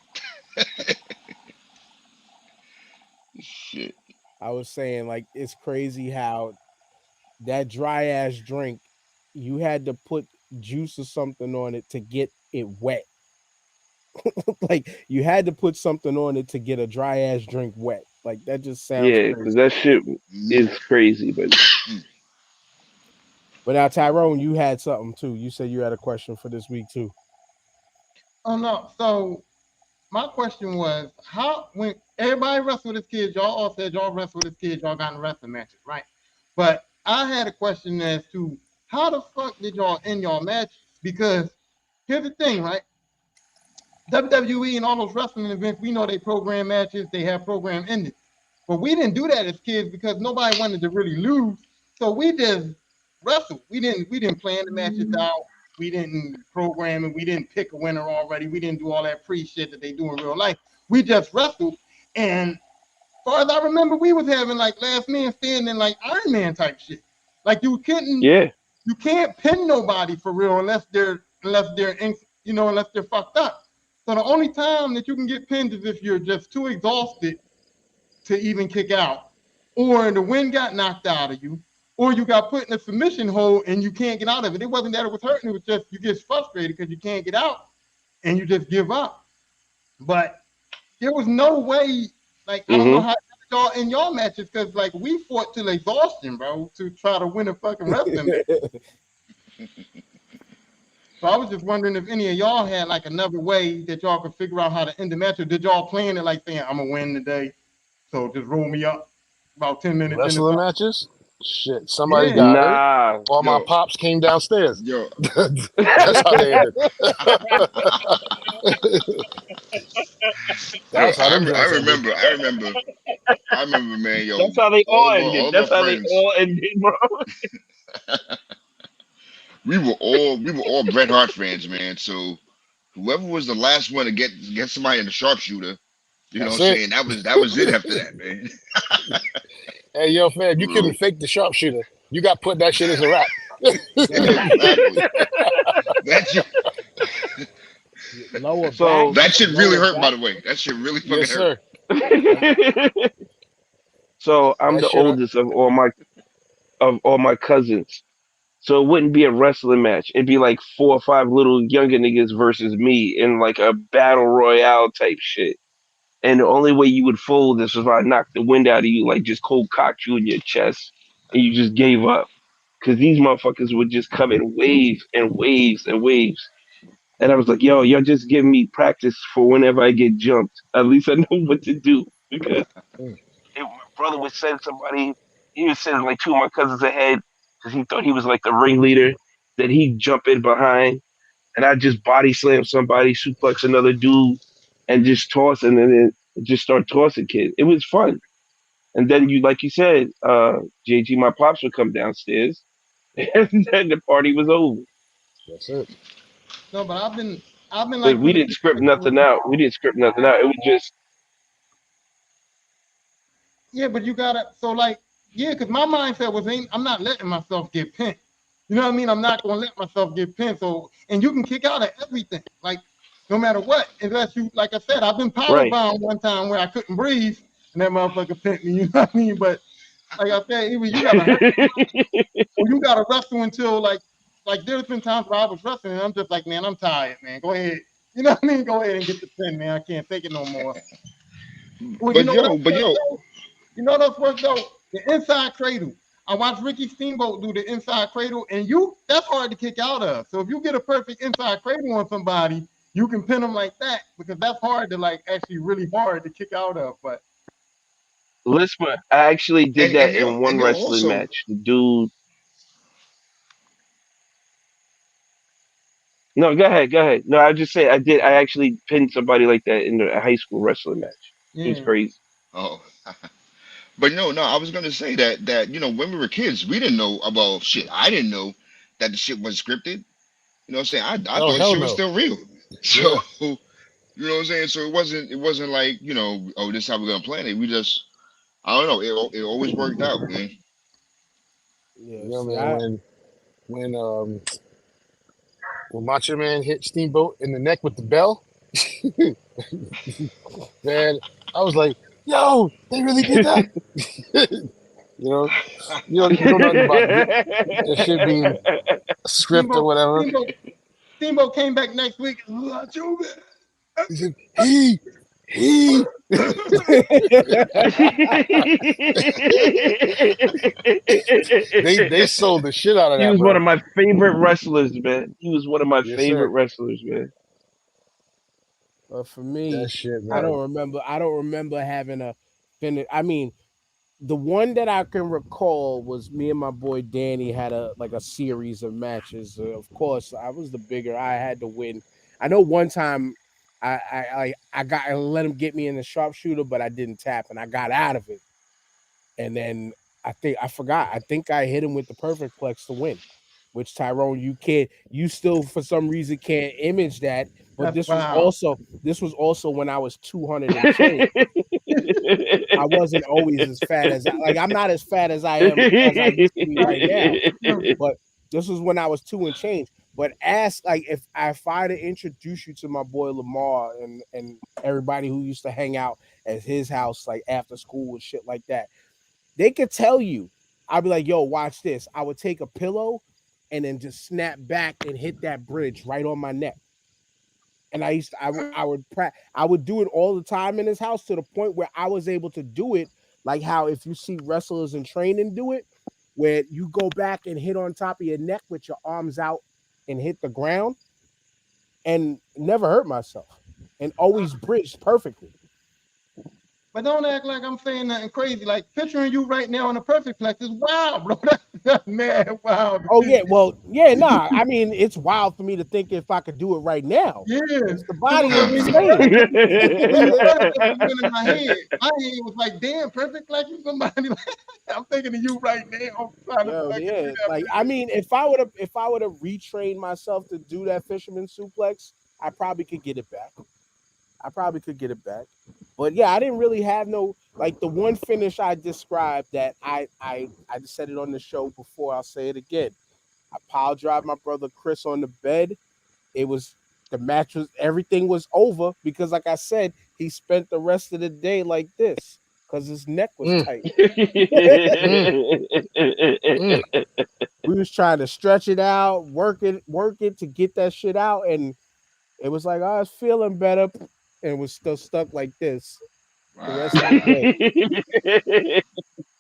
Shit. I was saying, like, it's crazy how that dry ass drink, you had to put juice or something on it to get it wet. Like, you had to put something on it to get a dry ass drink wet. Like, that just sounds Yeah, because crazy. that shit Mm, is crazy, but mm. But now, Tyrone, you had something too. You said you had a question for this week too. Oh no. So my question was, how when everybody wrestled with his kids, y'all all said y'all wrestled with his kids, y'all got in wrestling matches, right? But I had a question as to how the fuck did y'all end y'all matches? Because here's the thing, right? WWE and all those wrestling events, we know they program matches, they have program endings. But we didn't do that as kids because nobody wanted to really lose. So we just wrestled. We didn't plan the matches out. We didn't program it. We didn't pick a winner already. We didn't do all that pre shit that they do in real life. We just wrestled. And as far as I remember, we was having like last man standing like Iron Man type shit. Like yeah. you can't pin nobody for real unless they're fucked up. So the only time that you can get pinned is if you're just too exhausted to even kick out, or the wind got knocked out of you, or you got put in a submission hold and you can't get out of it. It wasn't that it was hurting; it was just you get frustrated because you can't get out and you just give up. But there was no way. Like I don't know Hmm. how y'all in y'all matches because like we fought till exhaustion, bro, to try to win a fucking wrestling match. So I was just wondering if any of y'all had like another way that y'all could figure out how to end the match, or did y'all plan it like saying I'm gonna win today, so just roll me up about 10 minutes into Wrestling something. matches? Shit, somebody Yeah. got hurt. Nah. Or my Yo, pops came downstairs. yo. That's how they ended. Yo, That's how them I joints ended. remember, man. Yo, That's how they all all ended. of our That's how they friends, all ended, bro. we were all Bret Hart fans, man. So whoever was the last one to get somebody in the sharpshooter, you know what That's I'm it. saying? That was it after that, man. Hey, yo, fam, you couldn't Bro, fake the sharpshooter. You got put that shit as a wrap. exactly. That shit, Lower back, So that shit really lower hurt. By back. the way, that shit really fucking Yes, hurt. sir. That, so I'm that the shit. oldest of all my cousins. So it wouldn't be a wrestling match. It'd be like four or five little younger niggas versus me in like a battle royale type shit. And the only way you would fold is if I knocked the wind out of you, like just cold cocked you in your chest, and you just gave up. Because these motherfuckers would just come in waves and waves and waves. And I was like, yo, y'all just give me practice for whenever I get jumped. At least I know what to do. Because Mm, if my brother would send somebody, he would send like two of my cousins ahead because he thought he was like the ringleader. Then he'd jump in behind and I'd just body slam somebody, suplex another dude, and just toss and then just start tossing kids. It was fun. And then you, like you said, JG, my pops would come downstairs, and then the party was over. that's it. No, but I've been But like we pretty didn't script consistent. nothing out. We didn't script nothing out. It was just Yeah, but you gotta so like yeah, because my mindset was ain't I'm not letting myself get pinned. You know what I mean? I'm not gonna let myself get pinned. So and you can kick out of everything, like no matter what, unless you like I said, I've been power right. bound one time where I couldn't breathe and that motherfucker pinned me. You know what I mean? But like I said, either you gotta hurt or you gotta wrestle until like there's been times where I was wrestling and I'm just like, man, I'm tired, man. Go ahead. You know what I mean? Go ahead and get the pin, man. I can't take it no more. Well, you But know what yo, else but worked yo, though? You know what else worked though? The inside cradle. I watched Ricky Steamboat do the inside cradle, and that's hard to kick out of. So if you get a perfect inside cradle on somebody, you can pin them like that because that's hard to like actually really hard to kick out of. But Listen, I actually did that in one and yo wrestling also, match. The dude. No, go ahead, go ahead. No, I just say I did. I actually pinned somebody like that in a high school wrestling match. It was yeah, crazy. oh, but no, I was gonna say that when we were kids, we didn't know. Well, shit, I didn't know that the shit was scripted. You know what I'm saying? I Oh thought hell shit was no. still real. So Yeah. you know what I'm saying? So it wasn't like, oh, this is how we're gonna plan it. We just, I don't know. It always worked out, man. Yeah, Yeah, see, man. When when Macho Man hit Steamboat in the neck with the bell, man, I was like, yo, they really did that. you know, you know nothing about the shit being a script or whatever. Steamboat, Steamboat came back next week. Macho He said, he. They sold the shit out of He that, was one bro. of my favorite wrestlers, man. He was one of my Yes, favorite sir. wrestlers, man. but for That me, shit, I man. don't remember. I don't remember having a finish. I mean, the one that I can recall was me and my boy Danny had a series of matches. Of course, I was the bigger. I had to win. I know one time I got I let him get me in the sharpshooter, but I didn't tap and I got out of it. And then I think I forgot. I think I hit him with the perfect plex to win. Which Tyrone, you still for some reason can't image that. But That's wow. this was also when I was 200 and change. I wasn't always as fat as I'm not as fat as I used to be right now. But this was when I was two and change. But ask like if I to introduce you to my boy Lamar and everybody who used to hang out at his house like after school and shit like that, they could tell you. I'd be like, yo, watch this. I would take a pillow and then just snap back and hit that bridge right on my neck. And I would do it all the time in his house to the point where I was able to do it like how if you see wrestlers in training do it, where you go back and hit on top of your neck with your arms out and hit the ground and never hurt myself and always bridged perfectly. But don't act like I'm saying nothing crazy. Like picturing you right now in a perfect plex is wild, bro. That's mad wild to Oh think. yeah, well, yeah, nah. I mean, it's wild for me to think if I could do it right now. Yeah, It's the because body ain't the when you same. when you first said it went in my head was like, damn, perfect like you somebody. Like, I'm thinking of you right now, trying to Yo, like do yeah. that Like I perfect. mean, if I would have retrained myself to do that fisherman suplex, I probably could get it back. I probably could get it back. But yeah, I didn't really have no like the one finish I described that I said it on the show before. I'll say it again. I pile drive my brother Chris on the bed. It was the match was everything was over because like I said, he spent the rest of the day like this because his neck was Mm, tight. mm, mm. We was trying to stretch it out, work it to get that shit out, and it was like I was feeling better, and it was still stuck like this the rest of the Wow. day.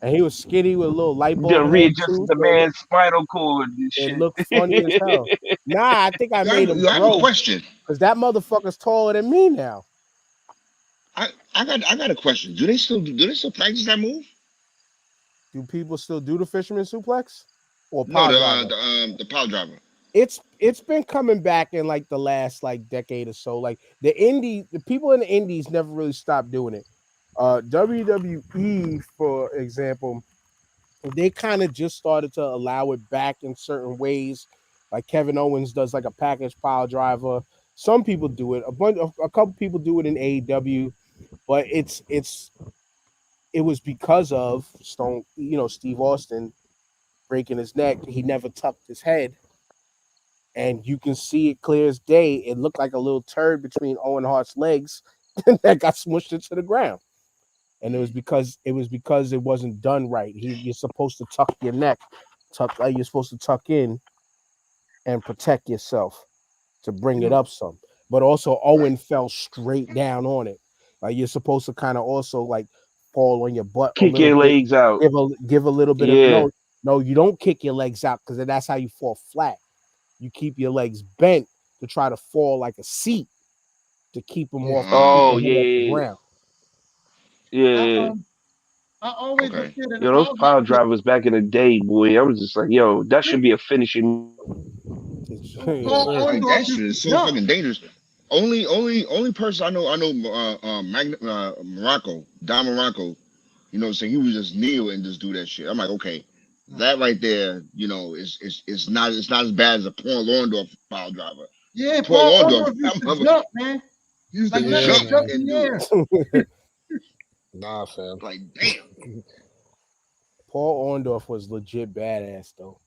And he was skinny with a little light bulb Done head readjusted too, the so man's spinal cord and it shit. looked funny as hell. Nah, I think I made him I have a grow question. because that motherfucker's taller than me now. I got a question. Do they still practice that move? Do people still do the fisherman suplex or No, pile the driver? pile driver. It's been coming back in like the last like decade or so. Like the people in the indies never really stopped doing it. WWE, for example, they kind of just started to allow it back in certain ways. Like Kevin Owens does like a package pile driver. Some people do it. A couple people do it in AEW, but it was because of Steve Austin breaking his neck. He never tucked his head, and you can see it clear as day. It looked like a little turd between Owen Hart's legs that got smushed into the ground. And Mm. it was because it wasn't done right. You're supposed to tuck your neck, you're supposed to tuck in and protect yourself to bring it You up some. But also Right. Owen fell straight down on it. Like you're supposed to kind of also like fall on your butt a Kick little your bit, legs out. give a little bit of Yeah. no, you don't kick your legs out because that's how you fall flat. You keep your legs bent to try to fall like a seat to keep Oh Ah, your head off the yeah, ground. yeah, I yeah. Yeah. I always was okay. scared of the Yo, those power pile driver. drivers back in the day, boy. I was just like, yo, that should be a finishing move. Yeah. Paul Yes, sir. Like Orndorff that used shit to is so jump. fucking dangerous. Only person I know, Morocco, Don Morocco. You know, what I'm saying he would just kneel and just do that shit. I'm like, okay, that right there, is not as bad as a Paul Orndorff pile driver. Yeah, Paul Paul Orndorff, Orndorff that used to mother jump, man. used to Like that Yeah, bitch jump jump man. in and the do it. air. Nah, fam. Like, damn. Paul Orndorff was legit badass though.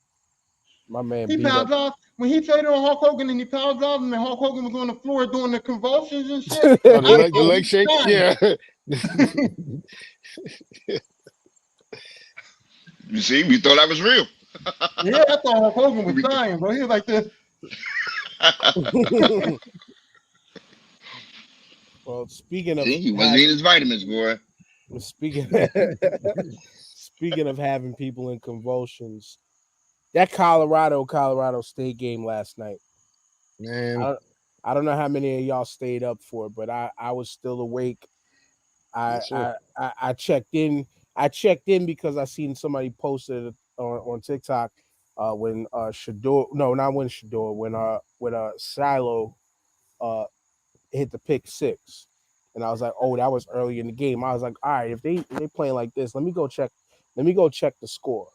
My man He beat power up. drive when he traded on Hulk Hogan and he power drive him and Hulk Hogan was on the floor doing the convulsions and shit. Oh, I the thought leg he shake. was Yeah. You see, we thought that was real. dying. Yeah, I thought Hulk Hogan was We th- dying, bro. He was like this. Well, speaking of See, he wasn't eating having his vitamins, boy. speaking speaking of having people in convulsions, that Colorado State game last night. I Man, don't I don't know how many of y'all stayed up for it, but I was still awake. I yes, sir. I I checked in. I checked in because I seen somebody posted it on TikTok when Shador no not when Shador when Shiloh uh hit the pick six. And I was like, oh, that was early in the game. I was like, all right, if they playing like this, let me go check the score.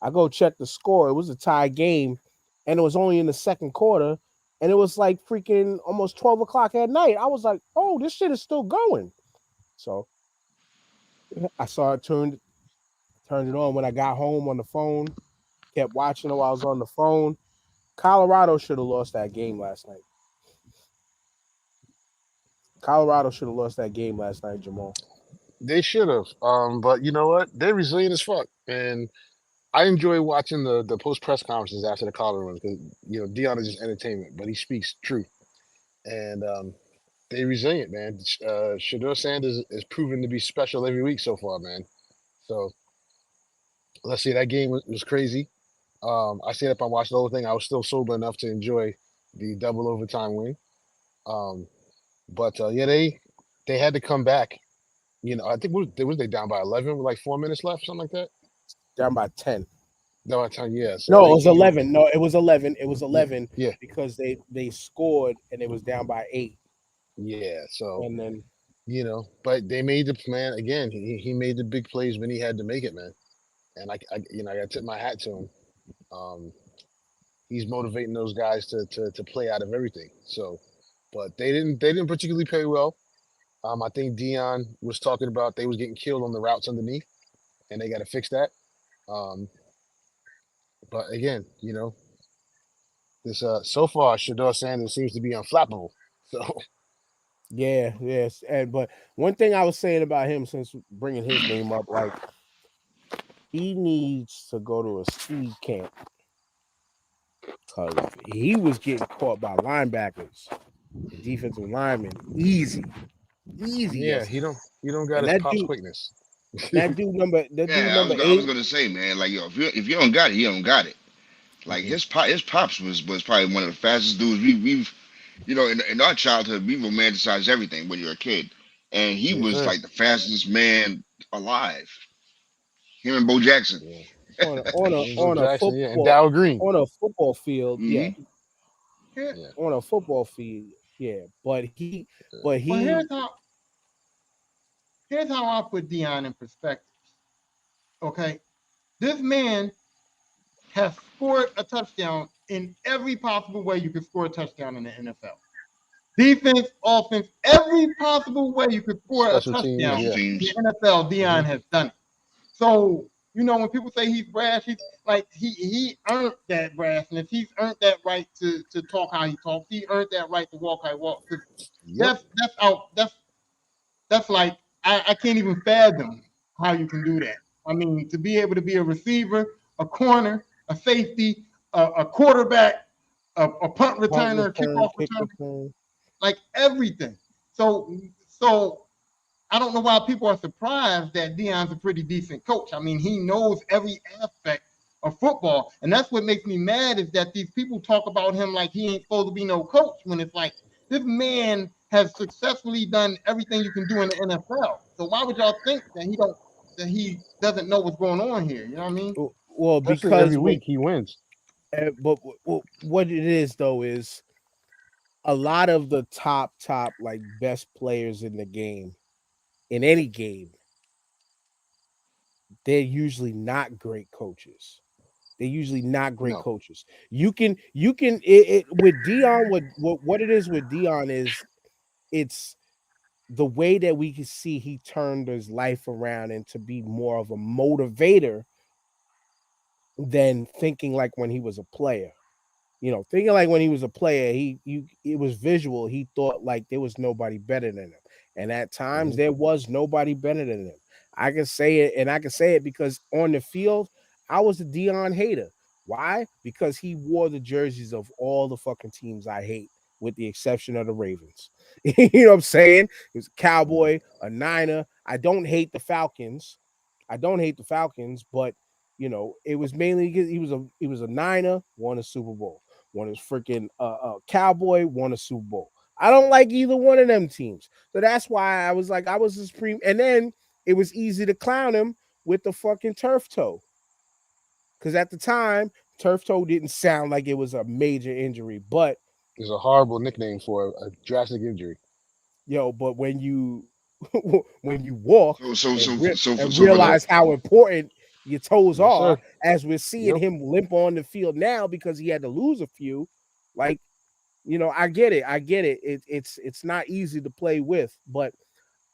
I go check the score. It was a tie game, and it was only in the second quarter, and it was like freaking almost 12 o'clock at night. I was like, oh, this shit is still going. So I saw it turned it on when I got home on the phone, kept watching it while I was on the phone. Colorado should have lost that game last night. Colorado should have lost that game last night, Jamal. They should have. But you know what? They're resilient as fuck, and I enjoy watching the post press conferences after the Colorado runs because Dion is just entertainment, but he speaks truth, and they resilient, man. Shador Sanders is proven to be special every week so far, man. So let's see, that game was crazy. I stayed up and watched the whole thing. I was still sober enough to enjoy the double overtime win. Um, but yeah, they had to come back. I think was they down by 11 with like 4 minutes left, something like that. Down by 10. Down by 10, yeah. So No, it they was came, 11. No, it was 11. It was yeah, 11 yeah, because they scored and it was down by 8. yeah. So And then but they made the plan again. He made the big plays when he had to make it, man. And I got to tip my hat to him. Um, he's motivating those guys to play out of everything. So, but they didn't particularly play well. I think Dion was talking about they was getting killed on the routes underneath, and they got to fix that. Um, but again, this so far Shador Sanders seems to be unflappable. So yeah, yes. And but one thing I was saying about him since bringing his name up, like he needs to go to a speed camp because he was getting caught by linebackers and defensive linemen easy yeah, yesterday. he don't got And his pops quickness. that dude Yeah, number I was 8. gonna say, man, like yo, if you don't got it, you don't got it. Like Mm-mm. his pops was probably one of the fastest dudes we've in our childhood we romanticized everything when you're a kid, and he Yes, was sir. like the fastest man alive. Him and Bo Jackson. Yeah, on a Bo on a Jackson, yeah, and Dow Green. football field, yeah, Hmm. Here, Yeah, on a football field, yeah. But well, he here's how I put Dion in perspective. Okay, this man has scored a touchdown in every possible way you could score a touchdown in the NFL. Defense, offense, every possible way you could score a Special teams, touchdown Special yeah. in teams. the NFL, Hmm. Dion has done it. So, when people say he's brash, he's like he earned that brashness. He's earned that right to talk how he talks. He earned that right to walk how he walks. Because Yep. that's out. That's like I can't even fathom how you can do that. I mean, to be able to be a receiver, a corner, a safety, a quarterback, a punt Punt returner, a return, kickoff kick returner, return. like everything. So I don't know why people are surprised that Dion's a pretty decent coach. I mean, he knows every aspect of football, and that's what makes me mad is that these people talk about him like he ain't supposed to be no coach when it's like this man has successfully done everything you can do in the NFL. So why would y'all think that he doesn't know what's going on here? You know what I mean? Well, Especially every because week he wins. what it is though is a lot of the top like best players in the game in any game, they're usually not great coaches. They're usually not great No. coaches. You can with Dion. What it is with Dion is it's the way that we can see he turned his life around and to be more of a motivator than thinking like when he was a player. Thinking like when he was a player, it was visual. He thought like there was nobody better than him. And at times Hmm. there was nobody better than him. I can say it, and I can say it because on the field, I was a Dion hater. Why? Because he wore the jerseys of all the fucking teams I hate, with the exception of the Ravens. You know what I'm saying? He was a cowboy, a Niner. I don't hate the Falcons. I don't hate the Falcons, but it was mainly because he was a Niner, won a Super Bowl. One is freaking Cowboy, won a Super Bowl. I don't like either one of them teams. So that's why I was like, I was supreme. And then it was easy to clown him with the fucking turf toe. Because at the time, turf toe didn't sound like it was a major injury. But It's a horrible nickname for a drastic injury. but when you when you walk and So for the realize how important your toes Yes, sir. are, as we're seeing Yep. him limp on the field now because he had to lose a few, like I get it. I get it. It's not easy to play with, but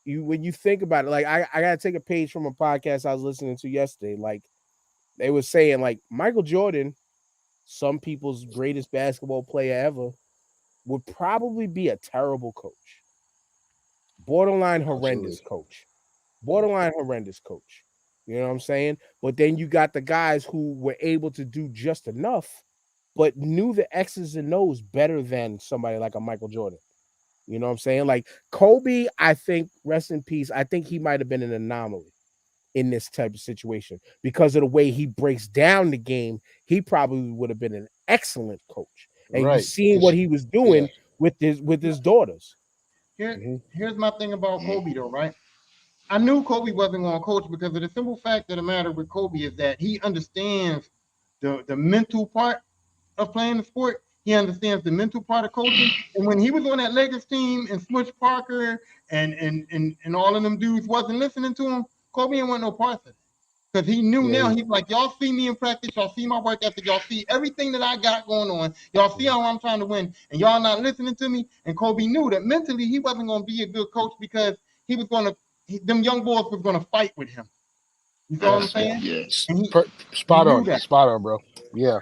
when you think about it, like I gotta take a page from a podcast I was listening to yesterday. Like they were saying, like Michael Jordan, some people's greatest basketball player ever, would probably be a terrible coach, borderline Absolutely. horrendous coach, borderline horrendous coach. You know what I'm saying? But then you got the guys who were able to do just enough, but knew the X's and O's better than somebody like a Michael Jordan. You know what I'm saying? Like Kobe, I think, rest in peace, I think he might have been an anomaly in this type of situation because of the way he breaks down the game. He probably would have been an excellent coach. And you Right. seen what Because he was yeah. doing with his daughters. Hmm. Here's my thing about mm, Kobe though, right? I knew Kobe wasn't going to coach because of the simple fact of the matter with Kobe is that he understands the mental part of playing the sport. He understands the mental part of coaching. And when he was on that Lakers team and Smush Parker and all of them dudes wasn't listening to him, Kobe ain't want no parts of it. Because he knew Yeah. now, he's like, y'all see me in practice, y'all see my work ethic, y'all see everything that I got going on, y'all see how I'm trying to win, and y'all not listening to me. And Kobe knew that mentally he wasn't going to be a good coach because he was going to, them young boys was going to fight with him. You see what I'm That's saying? yeah. And he spot knew on. that. Spot on, bro. Yeah.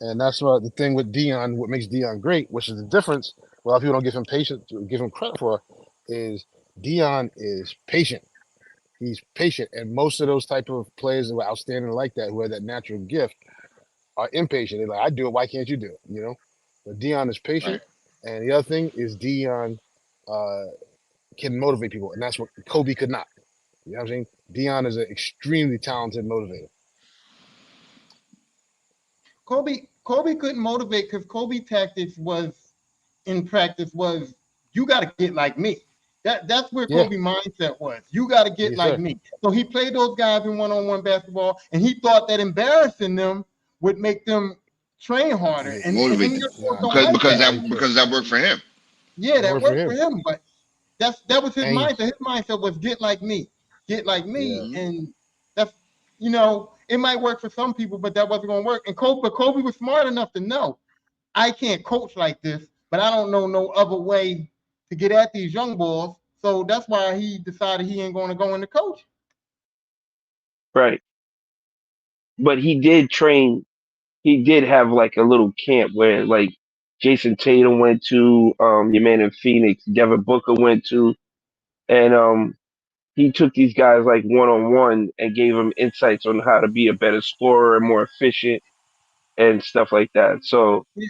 And that's what the thing with Dion, what makes Dion great, which is the difference. A lot of people don't give him patience, give him credit for, is Dion is patient. He's patient, and most of those type of players who are outstanding like that, who have that natural gift, are impatient. They're like, "I do it. Why can't you do it?" But Dion is patient, Right. and the other thing is Dion uh, can motivate people, and that's what Kobe could not. You know what I'm saying? Dion is an extremely talented motivator. Kobe couldn't motivate because Kobe tactics was in practice was you got to get like me. That's where Yeah. Kobe mindset was. You got to get Yes, like sir. me. So he played those guys in one-on-one basketball, and he thought that embarrassing them would make them train harder. Yeah. And them Motivate them young boys Nah, don't because like because that. nah, you that can't. because that worked for him. Yeah, It that worked for worked for him, him, but that was his and mindset. His mindset was get like me, yeah, Hmm. and that's it might work for some people, but that wasn't gonna work. And Kobe was smart enough to know I can't coach like this, but I don't know no other way to get at these young boys. So that's why he decided he ain't going to go into coaching. right. But he did train. He did have like a little camp where like Jason Tatum went to, your man in Phoenix, Devin Booker went to, and he took these guys like one on one and gave them insights on how to be a better scorer and more efficient and stuff like that. So Yeah.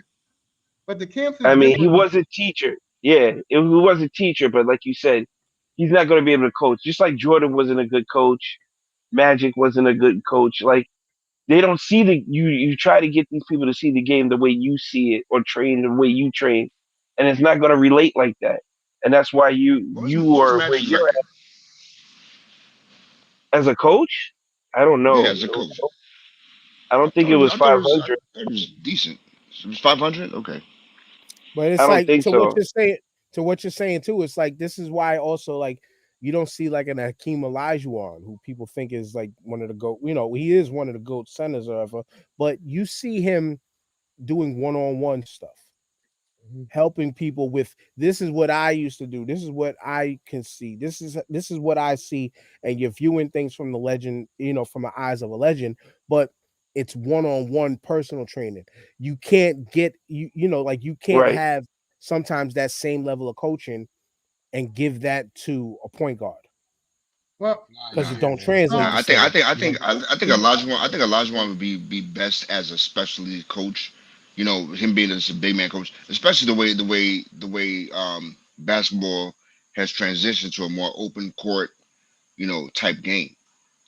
But the camps is I mean, he different. was a teacher. Yeah, he was a teacher, but like you said, he's not going to be able to coach. Just like Jordan wasn't a good coach, Magic wasn't a good coach. Like they don't see the you. You try to get these people to see the game the way you see it or train the way you train, and it's not going to relate like that. And that's why you What was are where Magic's you're record? at as a coach. I don't Yeah, know. as a coach. I don't think it was I thought it was 500. decent. It was 500. Okay. But I it's don't like think so. to what you're saying too. It's like this is why also like you don't see like an Hakeem Olajuwon who people think is like one of the goat. You know, he is one of the goat centers or whatever. But you see him doing one-on-one stuff, Mhm. helping people with this is what I used to do. This is what I can see. This is what I see. And you're viewing things from the legend, you know, from the eyes of a legend, but it's one-on-one personal training. You can't get you know, like you can't Right. have sometimes that same level of coaching and give that to a point guard Well, Nah, you because it Nah, can't, don't man. translate nah. the I think I same. think I You know? think I think Olajuwon. I think Olajuwon would be best as a specialty coach. You know, him being as a big man coach, especially the way basketball has transitioned to a more open court, type game.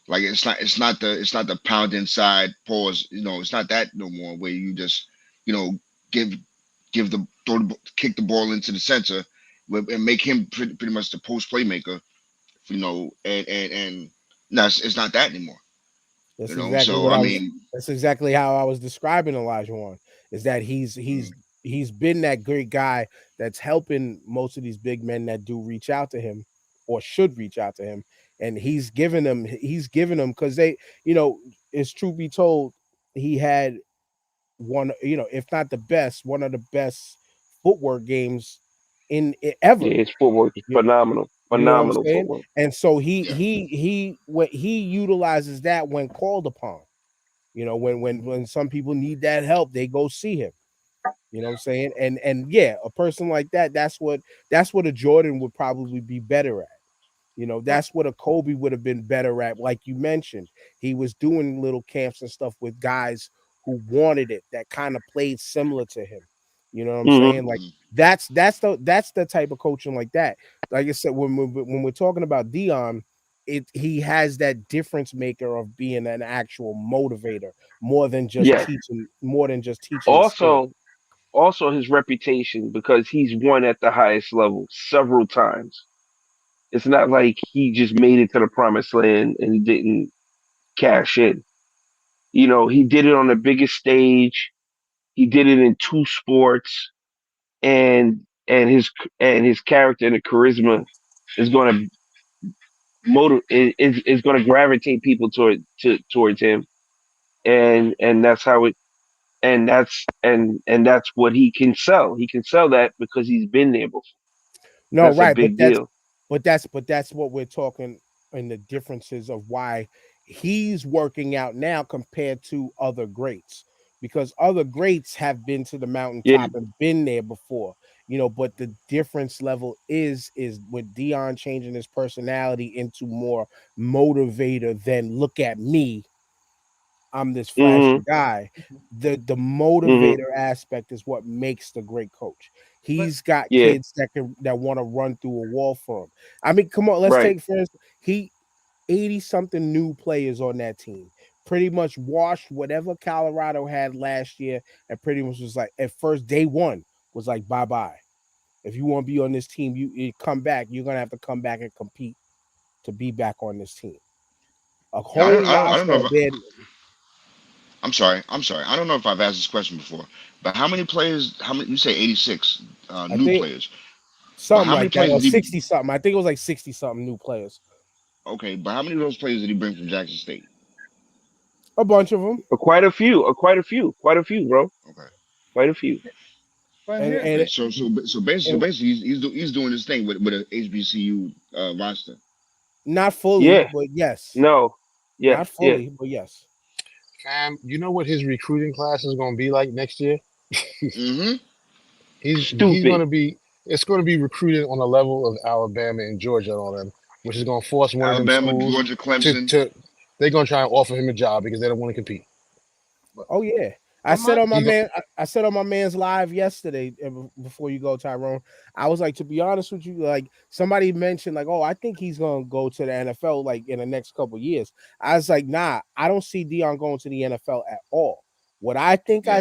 Like it's not the pound inside pause. It's not that no more where you just you know give kick the ball into the center and make him pretty much the post playmaker. And no, it's not that anymore. That's exactly So what I I was. mean, That's exactly how I was describing Elijah Wan. Is that mm, he's been that great guy that's helping most of these big men that do reach out to him or should reach out to him, and he's given them because they you know it's truth be told he had one if not the best one of the best footwork games ever. Yeah, his footwork is You, phenomenal. you know what I'm Phenomenal saying? footwork. And so he yeah, he he what he utilizes that when called upon. You know, when some people need that help, they go see him. You know what I'm saying? And yeah, a person like that, that's what a Jordan would probably be better at. You know, right. that's what a Kobe would have been better at. Like you mentioned, he was doing little camps and stuff with guys who wanted it, that kind of played similar to him. You know what I'm Hmm. saying? Like Mm, that's the type of coaching like that. Like I said, when we're talking about Dion, he has that difference maker of being an actual motivator Yes. more than just teaching the skill. Also, also his reputation because he's won at the highest level several times. It's not like he just made it to the promised land and he didn't cash in. He did it on the biggest stage. He did it in two sports, and his character and the charisma is going to is going to gravitate people towards him, and that's how it and that's what he can sell. He can sell that because he's been there before. No, That's a right, big deal. but that's what we're talking in the differences of why he's working out now compared to other greats. Because other greats have been to the Yeah. mountaintop and been there before, but the difference level is with Dion changing his personality into more motivator than look at me, I'm this flashy Hmm. guy. The Hmm. motivator aspect is what makes the great coach. but He's got Yeah. kids that want to run through a wall for him. I mean, come on, let's Right. take for instance, he 80 something new players on that team. Pretty much washed whatever Colorado had last year, and pretty much was like at first day one was like bye bye. If you want to be on this team, you come back. You're gonna have to come back and compete to be back on this team. A Yeah, whole I don't know roster if of bad. I'm sorry. I don't know if I've asked this question before, but how many players? How many? You say 86 I new think players, but something how many like that, players or did he? 60 something. I think it was like 60 something new players. Okay, but how many of those players did he bring from Jackson State? A bunch of them. Quite a few. Quite a few. Quite a few, bro. Okay. Quite a few. But and here, and, So and basically, he's doing this thing with a HBCU roster. not fully, Yeah. but yes, No. Yeah. not Yeah. fully, but yes. Fam, you know what his recruiting class is going to be like next year? Mm-hmm. He's going Stupid. to be. It's going to be recruited on the level of Alabama and Georgia and all them, which is going to force one of them Alabama, schools Georgia, to Clemson. to. They're going to try and offer him a job because they don't want to compete. but, Oh yeah. I but said my on my He go, man, I said on my man's live yesterday before you go, Tyrone. I was like, to be honest with you, like somebody mentioned, like, oh, I think he's gonna go to the NFL like in the next couple years. I was like, nah, I don't see Dion going to the NFL at all. Yeah,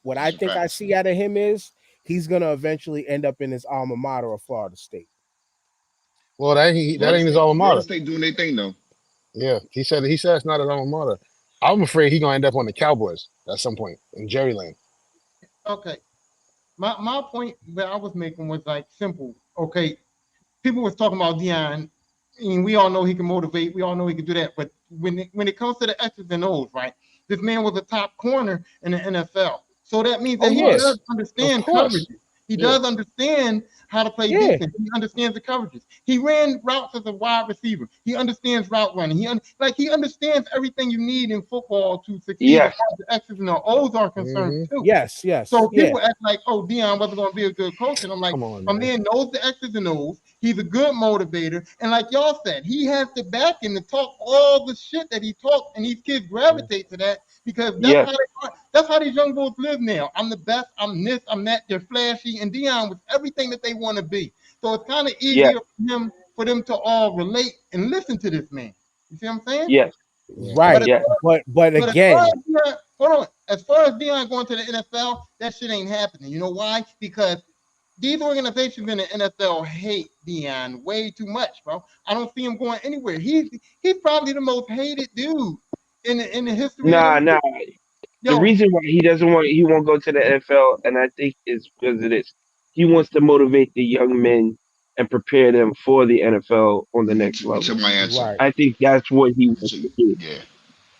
What I that's a think I fact. see out of him is he's gonna eventually end up in his alma mater of Florida State. well, that ain't his alma Florida mater. State doing their thing though. Yeah, he said it's not his alma mater. I'm afraid he's gonna end up on the Cowboys at some point in Jerry Lane. okay. My point that I was making was like simple. Okay, people was talking about Dion, and we all know he can motivate. We all know he can do that. But when it comes to the X's and O's, right? This man was a top corner in the NFL, so that means Oh that he yeah, Course, does of understand course. coverages. He Yeah. does understand how to play yeah, defense. He understands the coverages. He ran routes as a wide receiver. He understands route running. He understands everything you need in football to succeed as Yes. far as the X's and the O's are concerned Hmm. too. yes, yes, So yeah. people act like, oh, Dion wasn't going to be a good coach. And I'm like, Come on, my man. man knows the X's and O's. He's a good motivator. And like y'all said, he has the backing to talk all the shit that he talks. And these kids Yeah. gravitate to that because Yes. that's how these young boys live now. I'm the best. I'm this. I'm that. They're flashy. And Dion was everything that they want to be. So it's kind of Yes. easier for them to all relate and listen to this man. You see what I'm saying? Yes. Yeah. But Right, Yes. but as far again, as Dion, hold on, as far as Dion going to the NFL, that shit ain't happening. You know why? Because these organizations in the NFL hate Dion way too much, bro. I don't see him going anywhere. He's probably the most hated dude in the history of the Nah. Nah. league. The Yo, reason why he won't go to the NFL, and I think is because of this. He wants to motivate the young men and prepare them for the NFL on the next You took level. my answer. right, I think that's what he You wants took, to do. yeah,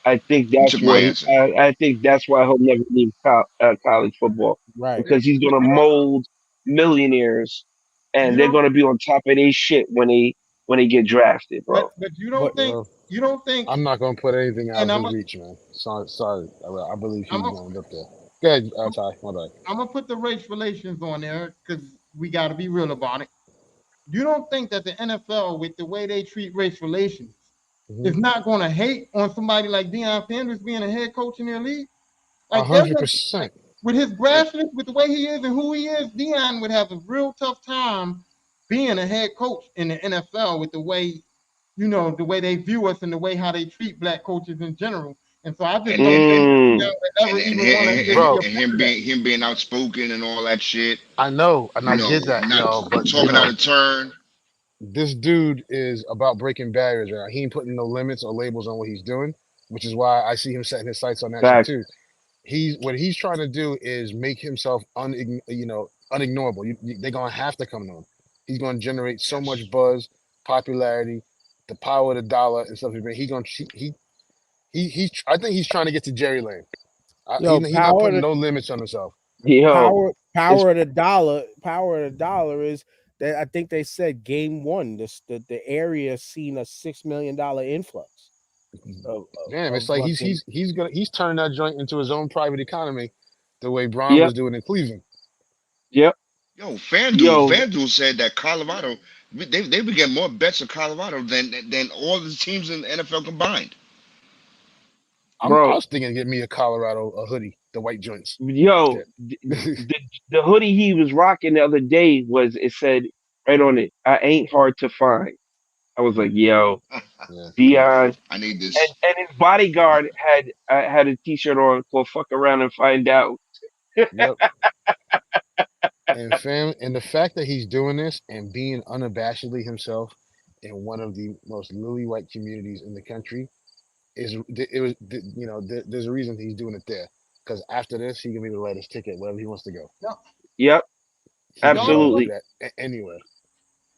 I think you that's took my what answer. I think that's why he'll never leave college football right. because he's gonna mold millionaires, and you they're don't, gonna be on top of their shit when they get drafted, bro. but But Well, you don't think, I'm not gonna put anything out and of his reach, man. Sorry. I believe I'm he's a, gonna end up there. Go ahead, Ty. My bad. I'm gonna put the race relations on there because we got to be real about it. You don't think that the NFL, with the way they treat race relations, Hmm. is not going to hate on somebody like Deion Sanders being a head coach in their league? A Like they're hundred gonna, percent. with his Yeah, brashness, with the way he is and who he is, Deion would have a real tough time being a head coach in the NFL with the way, the way they view us and the way how they treat black coaches in general. And so I just and don't and think and Deion Mm, would ever even want to be Bro, a part him of that. being outspoken and all that shit. I know, and You I know, get that, not y'all, but talking out of turn. this dude is about breaking barriers. Right? He ain't putting no limits or labels on what he's doing, which is why I see him setting his sights on that shit facts. too. What he's trying to do is make himself unignorable. They're gonna have to come to him. He's gonna generate so Yes. much buzz, popularity, the power of the dollar and stuff. He gonna he I think he's trying to get to Jerry Lane. yo, He's not putting no limits on himself. Yo, it's power of the dollar is that I think they said game one, the area seen a $6 million influx Damn, it's of like fucking he's turning that joint into his own private economy, the way Braun yep, was doing in Cleveland. yep, Yo, yo, FanDuel said that Colorado, they would get more bets of Colorado than all the teams in the NFL combined. I bro, was thinking of getting me a Colorado a hoodie, the white joints. yo, Shit. the hoodie he was rocking the other day was it said right on it, I ain't hard to find. I was like, yo, Yeah. Dion, I need this. and his bodyguard had a T-shirt on for fuck around and find out. Yep. And the fact that he's doing this and being unabashedly himself in one of the most lily white communities in the country there's a reason he's doing it there. Because after this, he can be able to write his ticket wherever he wants to go. Y'all, Yep, He can y'all don't go want do absolutely, that anywhere.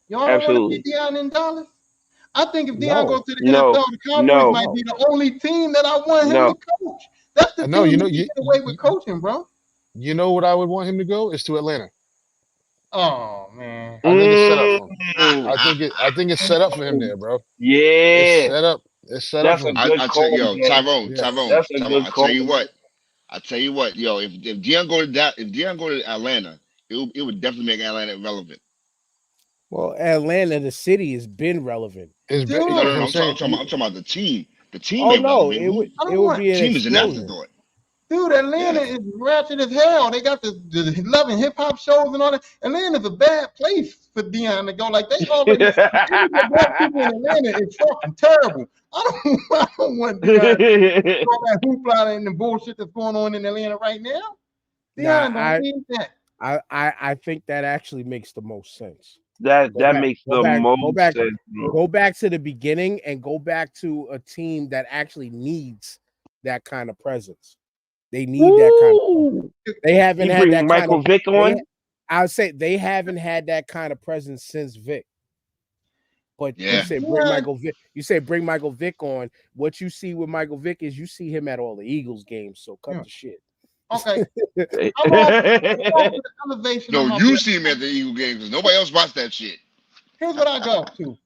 y'all don't want to see absolutely. Deion in Dallas. I think if Deion goes no, to the No, NFL, the Cowboys no, might no. be the only team that I want him to no. coach. That's the I know team he can get away with coaching, bro. You know what I would want him to go is to Atlanta. Oh man. I think it's set up for him. Mm. I think it's set up for him there, bro. It's Yeah, set up. It's set up that's for a him. good I tell call, yo, Dan. Yeah. Tyrone. Good call. I tell you what, yo, if Dion go to if Dion go to Atlanta, it would definitely make Atlanta relevant. Well, Atlanta, the city, has been relevant. No, Dude, no, That's no. what I'm saying. I'm talking about the team. The team Oh ain't no, relevant. Who I it don't would want be an team is an explosion. afterthought. dude, Atlanta Yeah, is ratchet as hell. They got the love and hip hop shows and all that. Atlanta's a bad place for Dion to go. Like they already the image of black people in Atlanta is fucking terrible. I don't want Dion all that hoopla and the bullshit that's going on in Atlanta right now. Nah, Dion don't need that. I think that actually makes the most sense. that Go that back, makes go the back, go most back, sense, bro. go back to the beginning and go back to a team that actually needs that kind of presence. They need that kind of presence. Woo! They haven't You had bring that kind of Michael Vick they on? I would say they haven't had that kind of presence since Vic. But you yeah, say bring Dion, Michael Vick, you say bring Michael Vick on. What you see with Michael Vick is you see him at all the Eagles games. So cut yeah. the shit. Okay, I'm all for the elevation of no, my you black. see him at the Eagle game because nobody else watched that shit. Here's what I go to.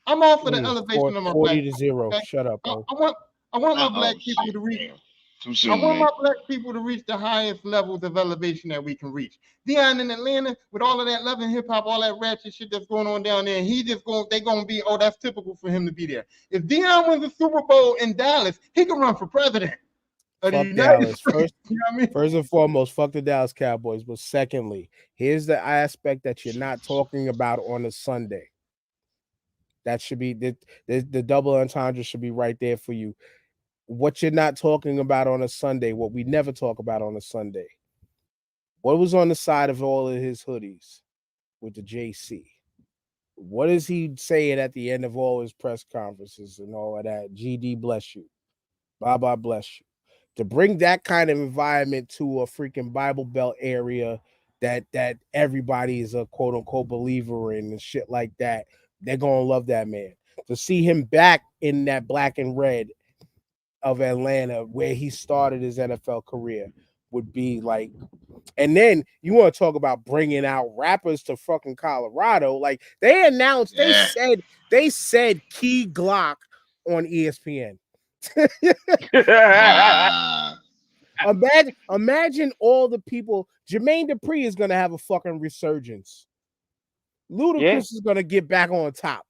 I'm all for the Mm, elevation of my black 40-0. people. Okay, Shut up, I, oh. I want I want my Oh black people shit, to reach. damn, too I soon, want man. my black people to reach the highest levels of elevation that we can reach. Dion in Atlanta, with all of that love and hip hop, all that ratchet shit that's going on down there, and he just going, they gonna be, oh, that's typical for him to be there. If Dion wins the Super Bowl in Dallas, he can run for president of the Fuck United Dallas. States. You know what I mean? First and foremost, fuck the Dallas Cowboys. But secondly, here's the aspect that you're not talking about on a Sunday. That should be the double entendre should be right there for you. What you're not talking about on a Sunday, what we never talk about on a Sunday. What was on the side of all of his hoodies with the JC? What is he saying at the end of all his press conferences and all of that? GD bless you. Blah blah bless you. To bring that kind of environment to a freaking Bible Belt area that everybody is a quote unquote believer in and shit like that, they're gonna love that man. To see him back in that black and red of Atlanta where he started his NFL career would be like. And then you want to talk about bringing out rappers to fucking Colorado. Like they announced, Yeah, they said Key Glock on ESPN. nah, Imagine all the people. Jermaine Dupri is gonna have a fucking resurgence. yeah, Ludacris is gonna get back on top.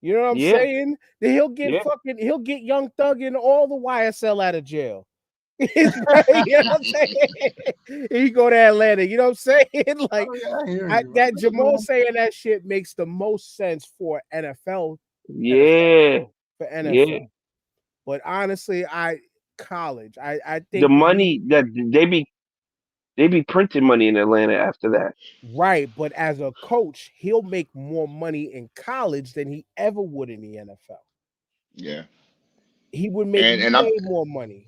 You know what I'm yeah, saying? Then yeah. he'll get Young Thug and all the YSL out of jail. You know what I'm saying? He go to Atlanta. You know what I'm saying? Like Oh yeah, I hear you. that Jamal saying that shit makes the most sense for NFL Yeah, for yeah. NFL. But honestly, college. I The think he money that they be printing money in Atlanta after that. right, but as a coach, he'll make more money in college than he ever would in the NFL. yeah, He would make and way more money.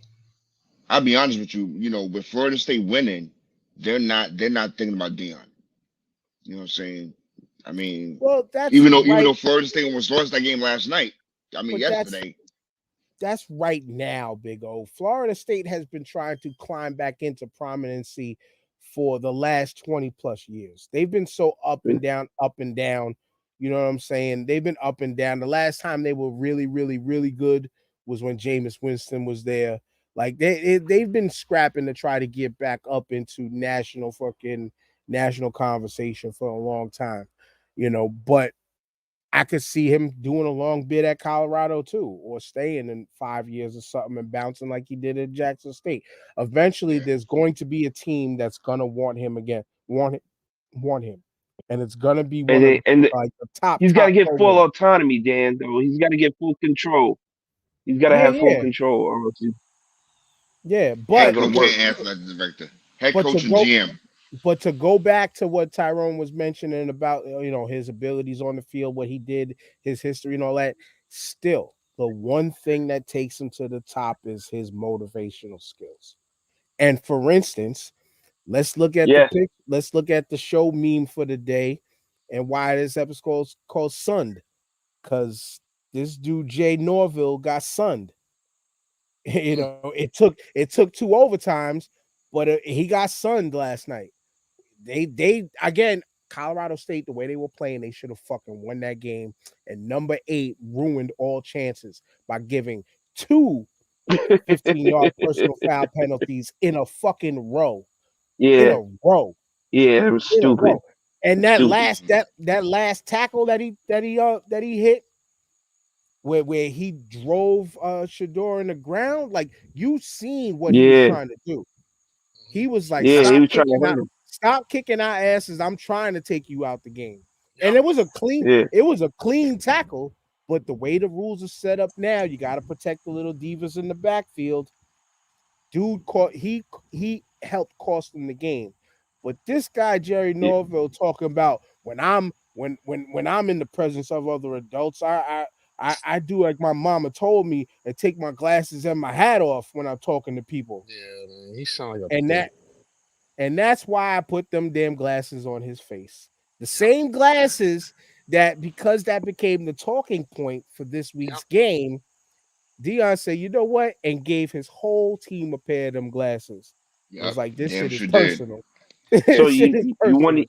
I'll be honest with you. You know, with Florida State winning, they're not thinking about Dion. You know what I'm saying? I mean, Well, that's even right, though Florida State almost lost that game last night, I mean but yesterday, that's right now, Big O. Florida State has been trying to climb back into prominency for the last 20 plus years. They've been so up and down, up and down. You know what I'm saying? They've been up and down. The last time they were really, really, really good was when Jameis Winston was there. Like they've been scrapping to try to get back up into national conversation for a long time, but I could see him doing a long bid at Colorado too, or staying in 5 years or something and bouncing like he did at Jackson State. Eventually, yeah, there's going to be a team that's gonna want him again, want him, and it's gonna be And one of they, and like the top he's got to top get full programs. autonomy, Dan. Though he's got to get full control. He's got to Yeah, have full yeah, control, or else it's yeah. not head But gonna coach work. and athletic director, head but to coach and go GM. but to go back to what Tyrone was mentioning about his abilities on the field, what he did, his history and all that, still the one thing that takes him to the top is his motivational skills. And for instance, Yeah, let's look at the show meme for the day and why this episode called Sunned. Because this dude Jay Norvell got sunned. It took two overtimes, but he got sunned last night. They again, Colorado State, the way they were playing, they should have fucking won that game. And number 8 ruined all chances by giving 2 15-yard personal foul penalties in a fucking row. In Yeah, a row. yeah, it was In a stupid. row. And that Stupid. last that last tackle that he hit where he drove Shador in the ground, like you seen what he was Yeah, trying to do. He was like, yeah, he was trying to hurt him. stop kicking our asses. I'm trying to take you out the game. And Yep. Yeah, it was a clean tackle, but the way the rules are set up now, you got to protect the little divas in the backfield. Dude he helped cost him the game. But this guy, Jerry yeah, Norvell, talking about when I'm in the presence of other adults, I do like my mama told me and take my glasses and my hat off when I'm talking to people. Yeah, man. He sound like a And pimp. that's why I put them damn glasses on his face. The Yep. same glasses that, because that became the talking point for this Yep. week's game, Dion said, you know what? And gave his whole team a pair of them glasses. It was Yep. like, this Damn shit is sure did. personal. so This shit is you want personal. to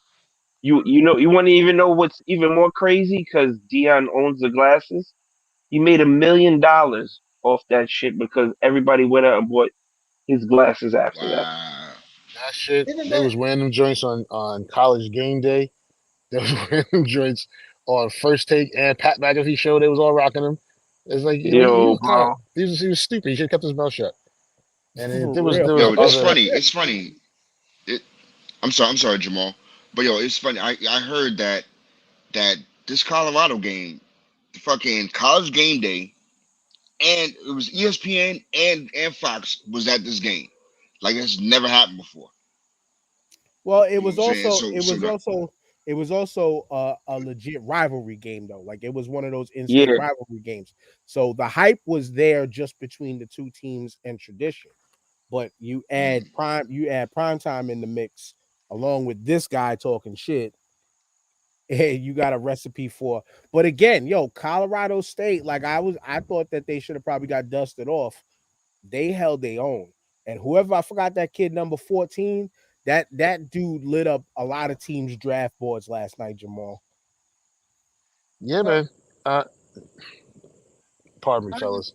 you want to even know what's even more crazy? Because Dion owns the glasses. He made $1 million off that shit because everybody went out and bought his glasses after that. Wow. That shit. Isn't They that was wearing them joints on college game day. They was wearing them joints on first take and Pat McAfee show. They was all rocking them. It's like he Yo, was clown. bro. He was stupid. He should have kept his mouth shut. And For there real. was Yo, it's other. funny. It's funny. It, I'm sorry, Jamal. But yo, it's funny. I heard that this Colorado game, the fucking college game day, and it was ESPN and Fox was at this game. Like it's never happened before. Well, it You know what was I'm saying? also So it so was the, also it was also a legit rivalry game though. Like it was one of those in-state Yeah, rivalry games. So the hype was there just between the two teams and tradition. But mm, you add prime time in the mix along with this guy talking shit, and you got a recipe for. But again, yo, Colorado State, like I thought that they should have probably got dusted off. They held their own. And whoever, I forgot that kid number 14, that dude lit up a lot of teams' draft boards last night, Jamal. Yeah, so man. Uh, pardon me, I just, fellas.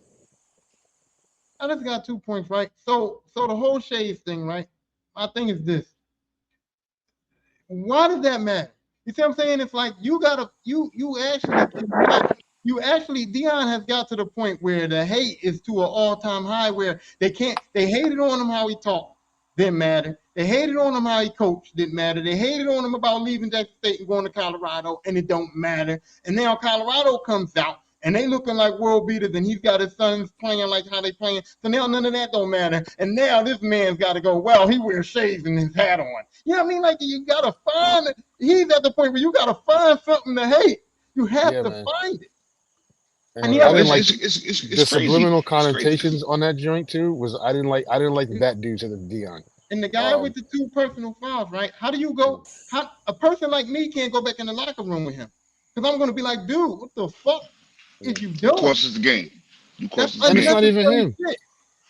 I just got 2 points, right? So the whole shades thing, right? My thing is this. Why does that matter? You see what I'm saying? It's like you actually cannot you actually Dion has got to the point where the hate is to an all-time high where they hated on him how he talked, didn't matter. They hated on him how he coached, didn't matter. They hated on him about leaving Texas State and going to Colorado, and it don't matter. And now Colorado comes out and they looking like world beaters, and he's got his sons playing like how they playing. So now none of that don't matter. And now this man's got to go. Well, he wears shades and his hat on. You know what I mean? Like you gotta find. He's at the point where you gotta find something to hate. You have Yeah, to man. find it. And And yeah, I yo, didn't but like it's the crazy. subliminal It's crazy connotations because on that joint too. Was I didn't like that dude to the Dion. and the guy with Um, the 2 personal fouls, right? How do you go? How a person like me can't go back in the locker room with him? Because I'm gonna be like, dude, what the fuck yeah. is you you doing? cost us the game. You That's cost us the And it's game. not even unnecessary him. shit.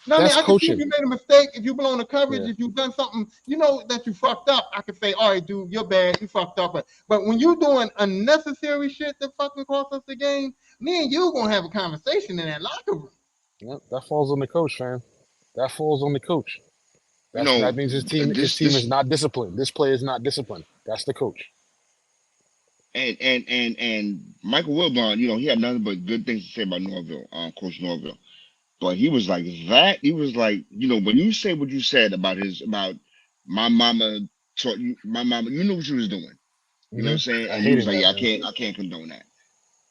No, I mean, That's I can see if coaching. you made a mistake, if you blown the coverage, Yeah. if you've done something, you know that you fucked up. I could say, all right, dude, you're bad, you fucked up. But when you doing unnecessary shit that fucking cost us the game, me and you gonna have a conversation in that locker room. Yep, that falls on the coach, fam. That falls on the coach. You know That means his this team is this not disciplined. This player is not disciplined. That's the coach. and Michael Wilbon, you know, he had nothing but good things to say about Norville, Coach Norville. But he was like that. He was like, you know, when you say what you said about my mama taught you, my mama, you knew what she was doing. You know what I'm saying? I And he was hated like, that, yeah, man. I can't condone that.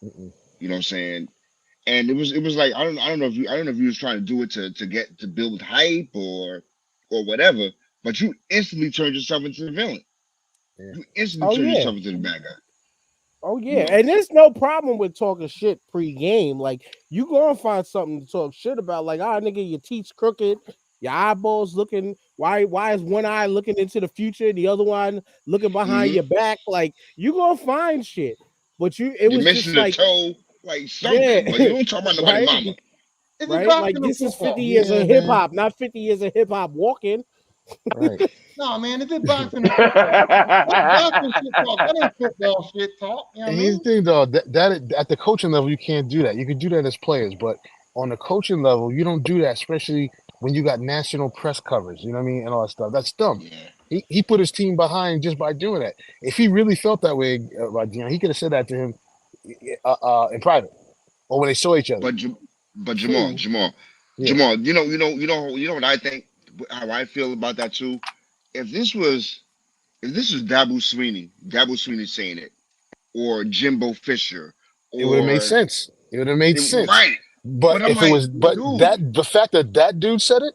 Mm-mm. You know what I'm saying? And it was like I don't know if you I don't know if you was trying to do it to build hype or whatever, but you instantly turned yourself into the villain. Yeah. You instantly Oh turned yeah. yourself into the bad guy. Oh You yeah. know? And there's no problem with talking shit pre-game. Like you gonna find something to talk shit about. Like, ah, nigga, your teeth's crooked, your eyeballs looking. Why is one eye looking into the future, the other one looking behind Hmm. your back? Like you gonna find shit. But it You was just mentioned a like, toe, like yeah, something, but you don't talk about nobody right, mama. Is he right. Like boxing or this is 50 football? years Yeah, of hip man. hop, not 50 years of hip hop walking. Right. No, man, is it boxing or football? That's boxing shit talk. That ain't football shit talk. You know what And I here's mean? the thing, though, that at the coaching level, you can't do that. You can do that as players, but on the coaching level, you don't do that, especially when you got national press coverage. You know what I mean, and all that stuff. That's dumb. Yeah. He put his team behind just by doing that. If he really felt that way about Dion, he could have said that to him in private or when they saw each other. But but Jamal, True. Jamal, Yeah, Jamal, you know what I think, how I feel about that too. If this was if this was Dabu Sweeney saying it, or Jimbo Fisher, it would have made or sense. It would have made sense. right. But But I'm if it like, was, but dude, that the fact that that dude said it,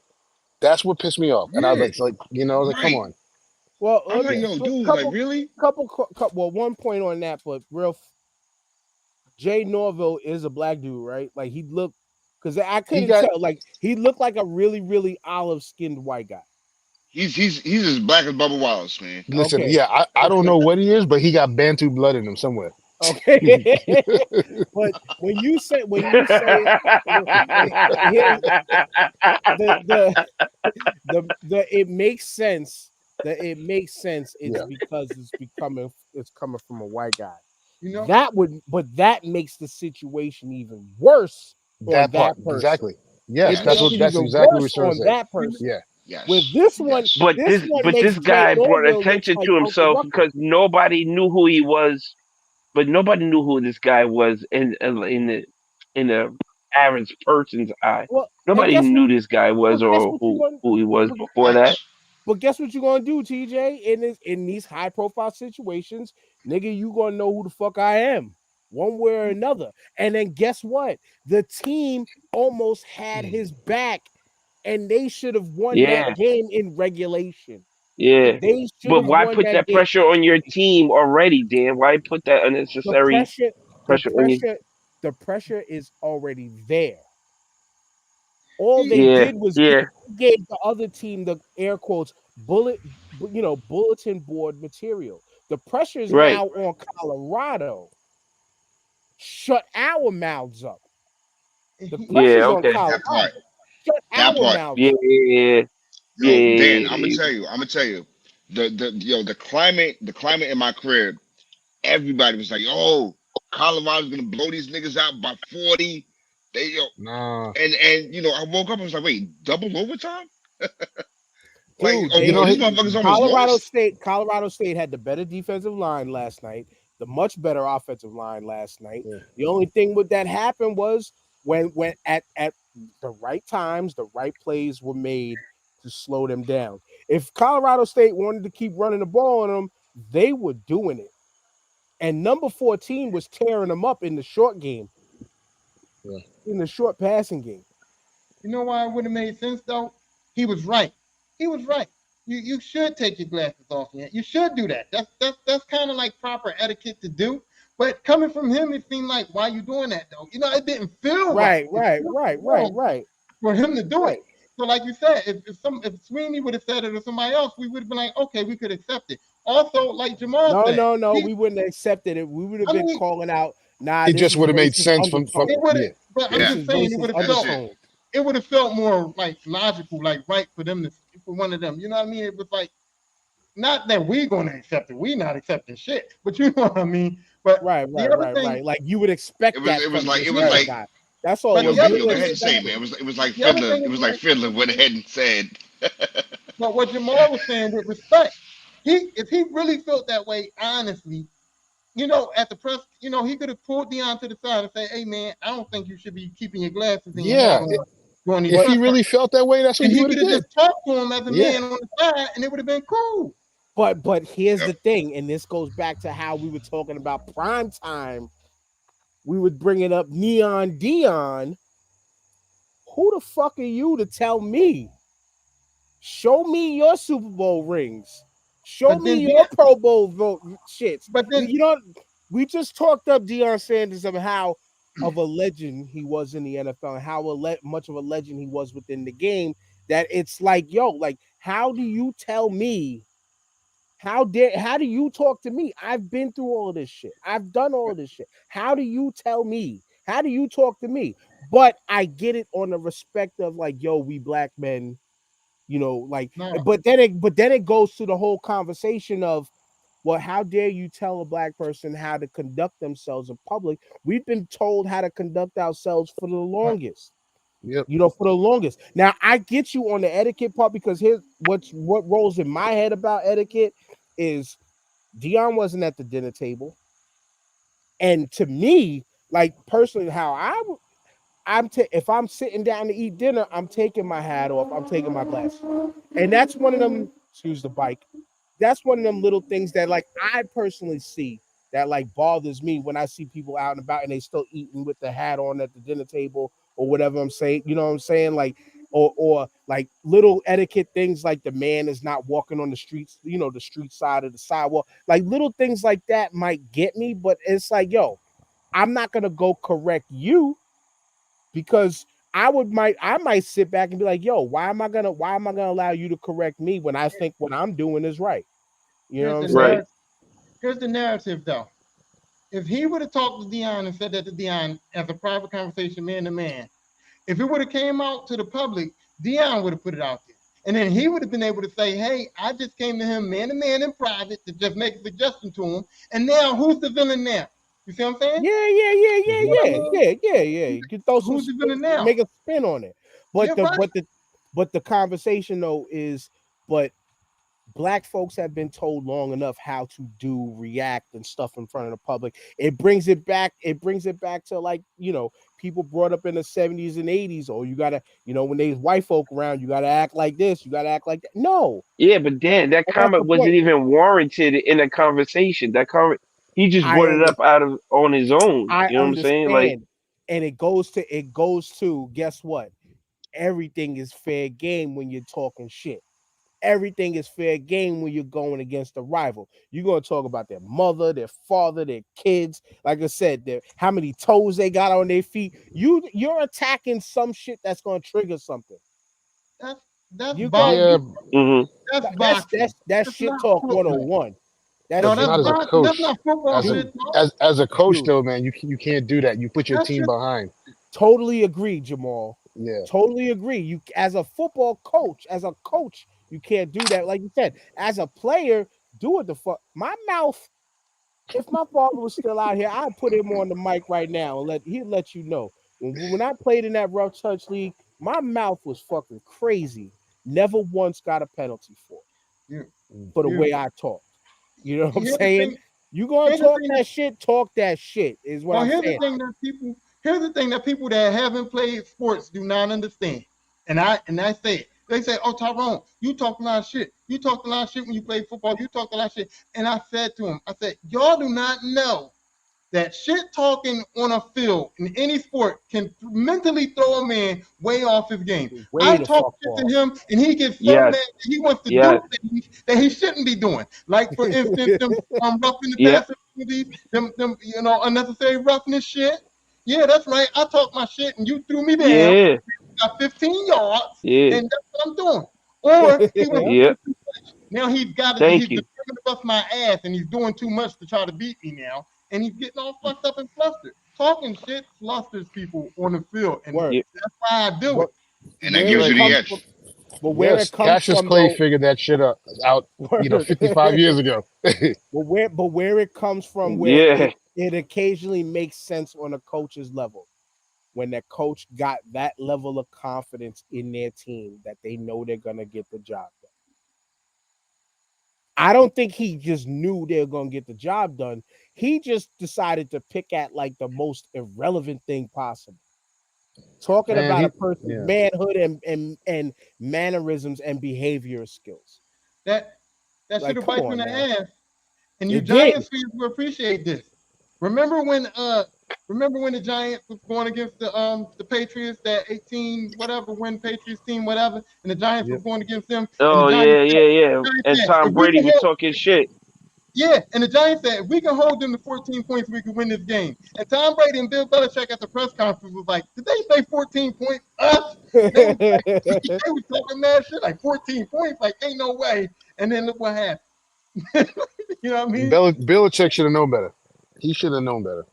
that's what pissed me off. And I was yeah, like, I was like, come right. on, Well, I'm like, yeah. yo, so dude, like really? well, one point on that, but Jay Norville is a black dude, right? Like he looked, because I He couldn't got tell. Like he looked like a really, really olive skinned white guy. He's as black as Bubba Wallace, man. listen. Okay, Yeah, I don't okay, know what he is, but he got Bantu blood in him somewhere. okay. But when you say here the it makes sense. That it makes sense. It's Yeah, because it's coming from a white guy. You know, That makes the situation even worse on that part that person. exactly. Yes, It you makes know, it that's even exactly what we're worse trying to on say. that you know, person. Yeah, With Yes, this one, yes. this one but makes this Jay guy brought Norville looks attention like to Uncle himself Ruckus. because nobody knew who he was. But nobody knew who this guy was in the average person's eye. Well, and Nobody knew this guy was guess or what you going who he was but, before that. Facts. but guess what you're gonna do, TJ? In these high profile situations, nigga, you gonna know who the fuck I am, one way or another. And then guess what? The team almost had his back, and they should have won that Yeah, game in regulation. yeah. They should But have why won put that that game. pressure on your team already, Dan? Why put that The unnecessary pressure, the pressure on you? pressure, the pressure is already there. All he, they Yeah, did was yeah, gave the other team the air quotes bulletin board material. The pressure is right. now on Colorado. Shut our mouths up. The he, Yeah, pressure's on okay. That part. Colorado. Shut That our part. Yeah, mouths up. yeah, yeah, Yo, Dan, yeah, I'm gonna yeah. tell you. I'm gonna tell you. The climate in my crib. Everybody was like, "Oh, Colorado's gonna blow these niggas out by 40." They yo, nah. and I woke up. I was like, "Wait, double overtime? Like, Dude, You know, these motherfuckers almost Colorado lost." State, Colorado State had the better defensive line last night, the much better offensive line last night. yeah, The only thing with that happened was when at the right times, the right plays were made to slow them down. If Colorado State wanted to keep running the ball on them, they were doing it. And number 14 was tearing them up in the short game, yeah. in the short passing game. you know why it would have made sense though? He was right. He was right. You should take your glasses off. You should do that. That's kind of like proper etiquette to do. But coming from him, it seemed like, why you doing that though? It didn't feel right. Right, It right, felt right, right, wrong right, for him to do right. it. So, like you said, if Sweeney would have said it or somebody else, we would have been like, okay, we could accept it. Also, like Jamal No, said, no, no. We wouldn't have accepted it. We would have I been mean, calling out, nah, It this just is would have made racist sense from it undertone. would have, yeah, but I'm This Yeah, just is saying, racist that's it. undertone. it would have felt more like logical, like right for them to for one of them. You know what I mean? It was like not that we're going to accept it. We're not accepting shit, but you know what I mean. But Right, the right, other right, thing, right. Like you would It expect was that it was from like this it was yeah. other like guy. That's all But yo you the other yo really go thing ahead is and say that it, man. expected. It was like the other Fiddler. thing It is was like like, Fiddler went ahead and said, but what Jamal was saying with respect, if he really felt that way, honestly, at the press, he could have pulled Dion to the side and say, "Hey, man, I don't think you should be keeping your glasses and your hat yeah. on during these If But he press really conferences." felt that way, that's what And he he would could have have did. just talked to him as a Yeah, man on the side, and it would have been cool. but here's "Yep, the thing, and this goes back to how we were talking about prime time. We would bring it up Neon Dion. Who the fuck are you to tell me? Show me your Super Bowl rings. Show But me then, your Pro Bowl vote shits. but then, You know, we just talked up Deion Sanders of how of a legend he was in the NFL and how much of a legend he was within the game. That it's like, yo, like, how do you tell me? How do you talk to me? I've been through all of this shit. I've done all of this shit. How do you tell me? How do you talk to me? But I get it on the respect of like, yo, we black men Like, No, but then it goes to the whole conversation of, well, how dare you tell a black person how to conduct themselves in public? We've been told how to conduct ourselves for the right. longest. Yep. For the longest. Now I get you on the etiquette part, because here's what rolls in my head about etiquette is Dion wasn't at the dinner table, and to me, like personally, how if I'm sitting down to eat dinner, I'm taking my hat off, I'm taking my glasses, and that's one of them. Excuse the bike. That's one of them little things that, like, I personally see that, like, bothers me when I see people out and about and they still eating with the hat on at the dinner table or whatever I'm saying. You know what I'm saying? Like, or like little etiquette things, like the man is not walking on the streets, the street side of the sidewalk. Like little things like that might get me, but it's like, yo, I'm not gonna go correct you, because I might sit back and be like, yo, why am I gonna allow you to correct me when I think what I'm doing is right? You know Here's what I'm the saying? Right. narrative. Here's the narrative, though. If he would have talked to Dion and said that to Dion as a private conversation, man to man, if it would have came out to the public, Dion would have put it out there. And then he would have been able to say, hey, I just came to him man to man in private to just make a suggestion to him. And now who's the villain now? You see what I'm saying? Yeah, yeah, yeah, yeah, You know what I yeah, mean? yeah, yeah, yeah. You can throw some Who's the villain make now? a spin on it. But Yeah, the right. but the but the conversation though is, but black folks have been told long enough how to react and stuff in front of the public. It brings it back to, like, people brought up in the 70s and 80s. Or you gotta, when there's white folk around, you gotta act like this, you gotta act like that. No, Yeah, but Dan, that and that's the comment wasn't point. even warranted in a conversation. That comment, he just I brought it under, up out of on his own. I You know what I'm saying? Like, understand. And it goes to guess what? Everything is fair game when you're talking shit. Everything is fair game when you're going against a rival. You're going to talk about their mother, their father, their kids. Like I said, how many toes they got on their feet. You're attacking some shit that's going to trigger something. That's that's You going Yeah, boxing. you hmm That's that's boxing. that's That's shit not talk football. 101. That's No, but shit that's not as a talk. boxing. That's coach. not football As a Dude, shit, bro. as a coach dude. though, man, you can't do that. You put your That's team just behind. Totally agree, Jamal. Yeah. Totally agree. You, as a football coach, you can't do that. Like you said, as a player, do it the fuck. My mouth, if my father was still out here, I'd put him on the mic right now and he'd let you know. When I played in that rough touch league, my mouth was fucking crazy. Never once got a penalty you. for the You. way I talked. You know what I'm Here's the saying? thing. You gonna Here's the talk thing. that shit, talk that shit is what Well, I'm here's the saying. thing that people. Here's the thing that people that haven't played sports do not understand. And I say it. They say, "Oh, Tyrone, you talk a lot of shit. You talk a lot of shit when you play football. You talk a lot of shit." And I said to him, I said, "Y'all do not know that shit talking on a field in any sport can mentally throw a man way off his game. Way I the talk fuck shit to off. him, and he gets so mad yes, that he wants to do yes, things that he shouldn't be doing. Like, for instance, them roughing the yep, passer penalties, them unnecessary roughness shit. Yeah, that's right. I talk my shit, and you threw me down. yeah, Got 15 yards, yeah, and that's what I'm doing. Or he wants to yep. do too much. Now he's Thank you. determined to bust my ass, and he's doing too much to try to beat me now, and he's getting all fucked up and flustered. Talking shit flusters people on the field, and Word. Yep. that's why I do But it. And that where gives it you the comes from, edge. where it Yes, comes Cassius from Clay though, figured that shit out, word. 55 years ago. But where it comes from, where Yeah, it occasionally makes sense on a coach's level, when that coach got that level of confidence in their team that they know they're gonna get the job done. I don't think he just knew they were gonna get the job done. He just decided to pick at, like, the most irrelevant thing possible, talking Man, about a he person's yeah. manhood and mannerisms and behavior skills. That that should Like, have come bite you in on the now. ass. And you It did. Giants fans will appreciate this. Remember when uh remember when the Giants was going against the Patriots, that 18 whatever win Patriots team whatever, and the Giants was Yep. going against them, and oh yeah, yeah, yeah. The Giants And said Tom if we Brady can was hold talking shit. yeah, and the Giants said if we can hold them to 14 points, we can win this game. And Tom Brady and Bill Belichick at the press conference was like, "Did they say 14 points? Us?" And they was like, they was talking mad shit like 14 points, like ain't no way. And then look what happened. You know what I mean? Belichick should have known better. He should have known better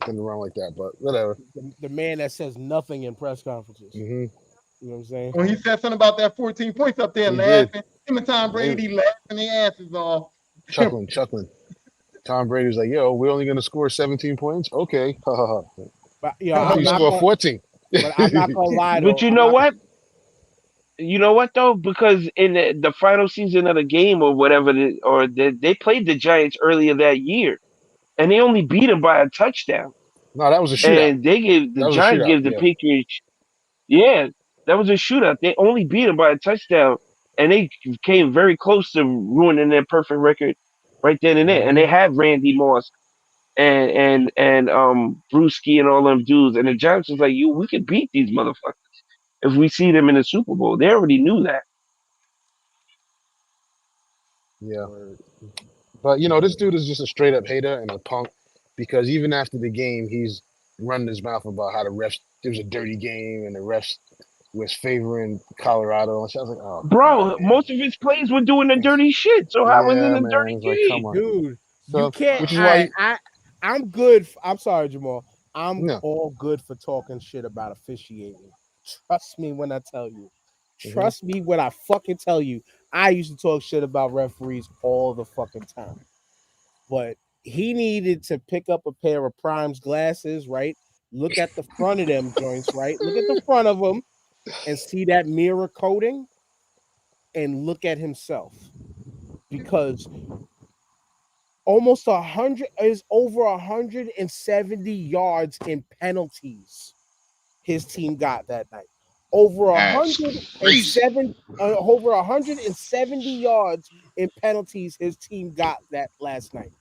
than around like that, but whatever. the man that says nothing in press conferences. Hmm You know what I'm saying? When he said something about that 14 points up there He did. laughing, him and Tom They Brady laughing their asses off. chuckling. Tom Brady was like, "Yo, we're only gonna score 17 points. Okay, ha ha ha. But yo, Until I'm you not score gonna. 14." But I'm not gonna lie But though. you I'm know not. what? You know what though? Because in the final season of the game or whatever, they played the Giants earlier that year, and they only beat them by a touchdown. No, that was a shootout. And they gave the That was a Giants shootout. gave the Yeah. Patriots, yeah, that was a shootout. They only beat them by a touchdown, and they came very close to ruining their perfect record right then and there. And Hmm. they had Randy Moss and Brewski and all them dudes, and the Giants was like, "You, we could beat these motherfuckers if we see them in the Super Bowl." They already knew that. Yeah. Word. But this dude is just a straight up hater and a punk because even after the game, he's running his mouth about how the refs it was a dirty game and the refs was favoring Colorado. And so I was like, oh god, Bro, man. most of his plays were doing the dirty shit. So how was it Yeah, a man. dirty It's like, come game? on. Dude, you So, can't. which is why, I'm good. I'm sorry, Jamal. I'm no. all good for talking shit about officiating. Trust me when I tell you. Hmm. Trust me when I fucking tell you. I used to talk shit about referees all the fucking time. But he needed to pick up a pair of Prime's glasses, right? Look at the front of them joints, right? Look at the front of them and see that mirror coating and look at himself because almost 100 is over 170 yards in penalties his team got that night. Over That's crazy. 170 yards in penalties his team got that last night.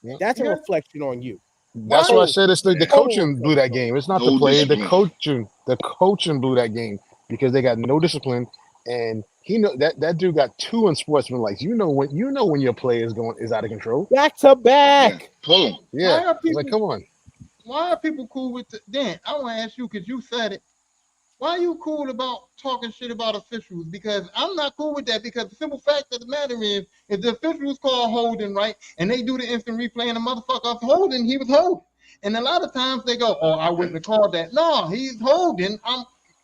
Yeah. That's a Yeah. reflection on you. That's Why? why I Total, said it's the Yeah. total coaching blew reflection that on game. you. It's not the No play. discipline. The coaching blew that game because they got no discipline, and that dude got too unsportsmanlike. When your play is out of control. Back to Yeah. back. Pull him. Yeah, Why are it's like, people? come on. Why are people cool with the? Dan, I want to ask you because you said it. Why are you cool about talking shit about officials? Because I'm not cool with that. Because the simple fact of the matter is, if the officials call holding right, and they do the instant replay, and the motherfucker holding, he was holding. And a lot of times they go, "Oh, I Yeah. wouldn't have called that." No, he's holding.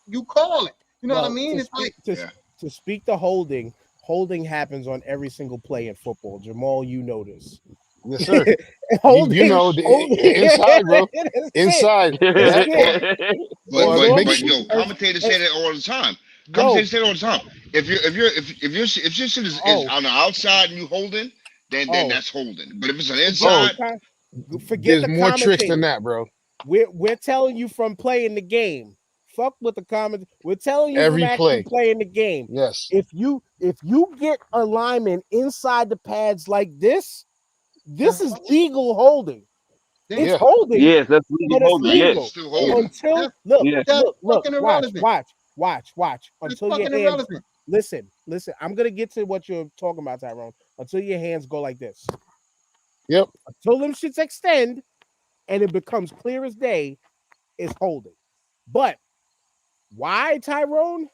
You call it. You know what I Well, mean? It's like Yeah. to speak to holding, holding happens on every single play in football. Jamal, you know this. Yes, sir. You holding, know holding. inside, bro. That's it. Inside That's that it. But but As boy but long make as but sure. you, yo, commentators as say that all the time. yo, Commentators say it all the time. If your shit is oh, on the outside and you holding, then oh, that's holding. But if it's on the forget the Oh, inside, forget there's the more tricks than commentators. that, bro. We're telling you from playing the game. Fuck with the comments. We're telling you from Every actually play. playing the game. Yes. If you get a lineman inside the pads like this that's is legal holding. It's Yeah. holding, Yes, that's legal but it's holding. right, Yes, it's legal still yes, holding. until that's look, yes. look, look, fucking watch, irrelevant. watch, watch, watch That's until your fucking hands. irrelevant. Listen. I'm gonna get to what you're talking about, Tyrone. Until your hands go like this, Yep. until them shits extend, and it becomes clear as day, is holding. But why, Tyrone?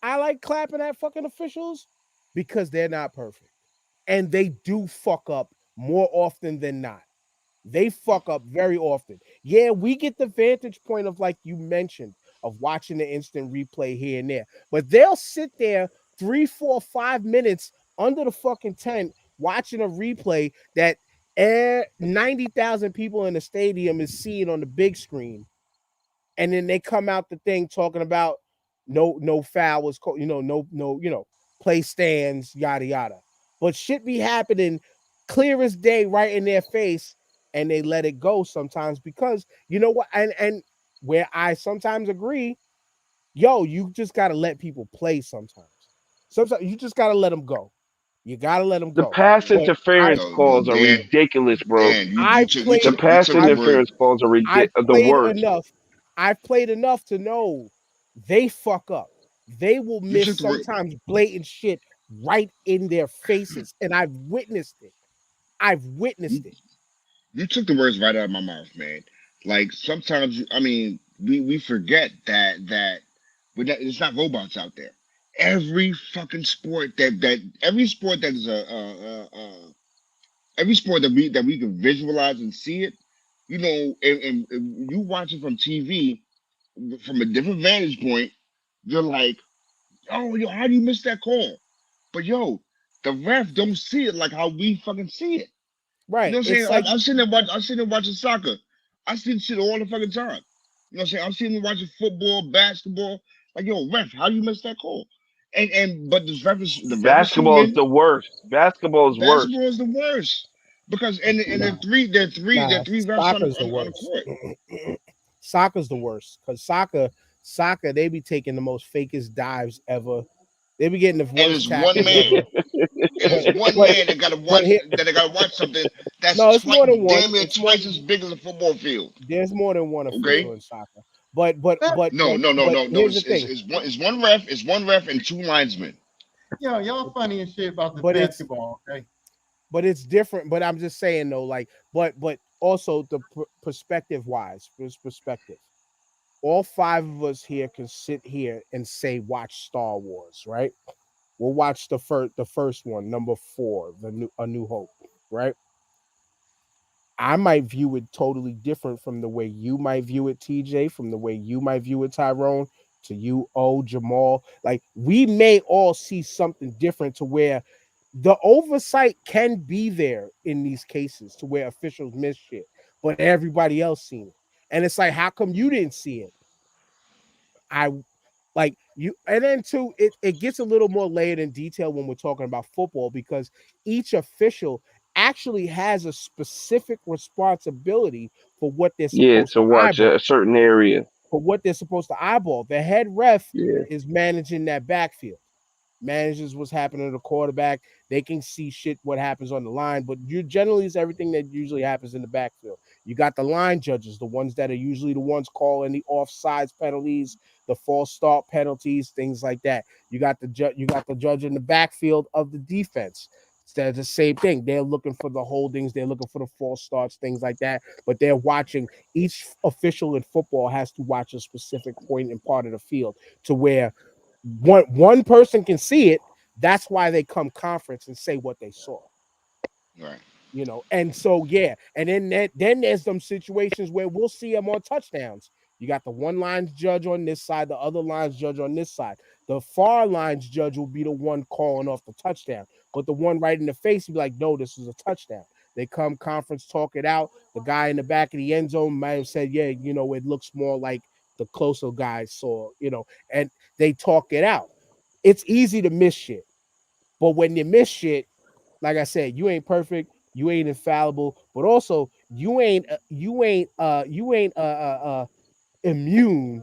I like clapping at fucking officials because they're not perfect. And they do fuck up more often than not. They fuck up very often. Yeah, we get the vantage point of, like you mentioned, of watching the instant replay here and there. But they'll sit there 3, 4, 5 minutes under the fucking tent watching a replay that 90,000 people in the stadium is seeing on the big screen, and then they come out the thing talking about no foul was called, no, play stands, yada yada. But shit be happening clear as day right in their face, and they let it go sometimes because you know what, and where I sometimes agree, yo, you just gotta let people play sometimes. Sometimes you just gotta let them go. You gotta let them The go. pass But I interference Yo, calls are Dan, ridiculous, bro. Dan, I The played you pass took the I word. interference calls are I've the played worst. enough. I've played enough to know they fuck up. They will You miss took the word. sometimes blatant shit right in their faces. And I've witnessed it. I've You, witnessed it. you took the words right out of my mouth, man. Like sometimes, I mean, we forget that it's not robots out there. Every fucking sport that every sport that is every sport that we can visualize and see it, and you watch it from TV from a different vantage point. you're like, oh, yo, how do you miss that call? But yo, the ref don't see it like how we fucking see it. You know Right. what I'm saying? It's like I'm sitting there I'm sitting there watching soccer. I see the shit all the fucking time. You know what I'm saying? I'm sitting there watching football, basketball. Like, yo, ref, how do you miss that call? And but the ref is Basketball is human. the worst. Basketball is worse. Basketball is the worst. Because and nah, there are nah. three refs Soccer's the on the worst. court. Soccer's the worst because soccer, they be taking the most fakest dives ever. They be getting the And worst it's one tackles man. ever. And it's But one but man that gotta but watch here, that they gotta watch something that's no, it's more than one. damn near It's more. twice as big as a football field. There's more than one Okay? official in soccer. But but That, but No, but no, no, but no, no. here's the thing. It's one ref and two linesmen. y'all funny and shit about this But it's basketball, okay? but it's different. But I'm just saying though, like, but also the perspective wise, perspective. All five of us here can sit here and say watch Star Wars, right? We'll watch the first one, number 4, A New Hope, right? I might view it totally different from the way you might view it, TJ, from the way you might view it, Tyrone, to you, Jamal. Like we may all see something different to where the oversight can be there in these cases to where officials miss shit, but everybody else seen it. And it's like, how come you didn't see it? I like you, and then too, it gets a little more layered in detail when we're talking about football because each official actually has a specific responsibility for what they're Yeah, supposed to to watch a eyeball. certain area. For what they're supposed to eyeball. The head ref Yeah. is managing that backfield, manages what's happening to the quarterback. They can see shit what happens on the line, but you generally it's everything that usually happens in the backfield. You got the line judges, the ones that are usually the ones calling the offsides penalties, the false start penalties, things like that. You got the judge in the backfield of the defense. It's the same thing. They're looking for the holdings, they're looking for the false starts, things like that. But they're watching. Each official in football has to watch a specific point and part of the field to where one person can see it. That's why they come conference and say what they saw. Right. And so yeah, and then there's some situations where we'll see them on touchdowns. You got the one lines judge on this side, the other lines judge on this side. The far lines judge will be the one calling off the touchdown, but the one right in the face will be like, no, this is a touchdown. They come conference, talk it out. The guy in the back of the end zone might have said, yeah, it looks more like the closer guys saw, and they talk it out. It's easy to miss shit, but when you miss shit, like I said, you ain't perfect, you ain't infallible, but also you ain't immune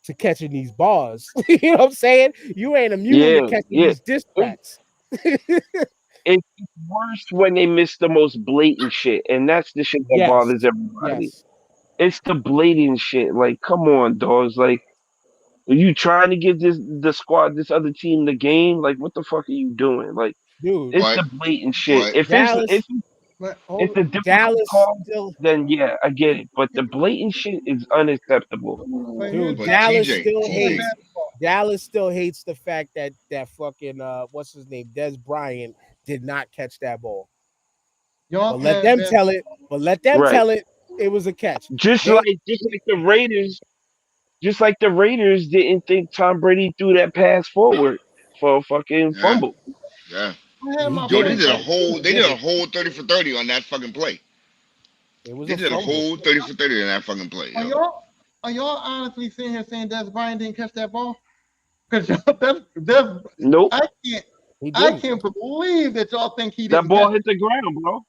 to catching these bars. You know what I'm saying? You ain't immune to Yeah, catching yeah. these diss It, tracks. it's worse when they miss the most blatant shit, and that's the shit that Yes, bothers everybody. yes, It's the blatant shit. Like, come on, dogs. Like, are you trying to give this other team the game? Like, what the fuck are you doing? Like, dude. it's But the blatant shit. but Dallas, But It's hold a difficult Dallas call, still, then yeah, I get it. But the blatant shit is unacceptable. but here's dude. the but thing. Dallas TJ still Playing TJ hates. basketball. Dallas still hates the fact that fucking what's his name, Des Bryant did not catch that ball. Y'all But let playing them tell basketball. it. But let them Right. tell it. It was a catch. Just They like just like the Raiders, just like the Raiders didn't think Tom Brady threw that pass forward for a fucking yeah, fumble. yeah. I had he my Yo, boy didn't. He they did a didn't. whole 30 for 30 on that fucking play. It was They a did a fumble. whole 30 for 30 on that fucking play, Are yo. y'all are y'all honestly sitting here saying Des Bryant didn't catch that ball? Because that's Nope. I can't He I didn't. can't believe that y'all think he That didn't ball catch hit it. the ground, bro.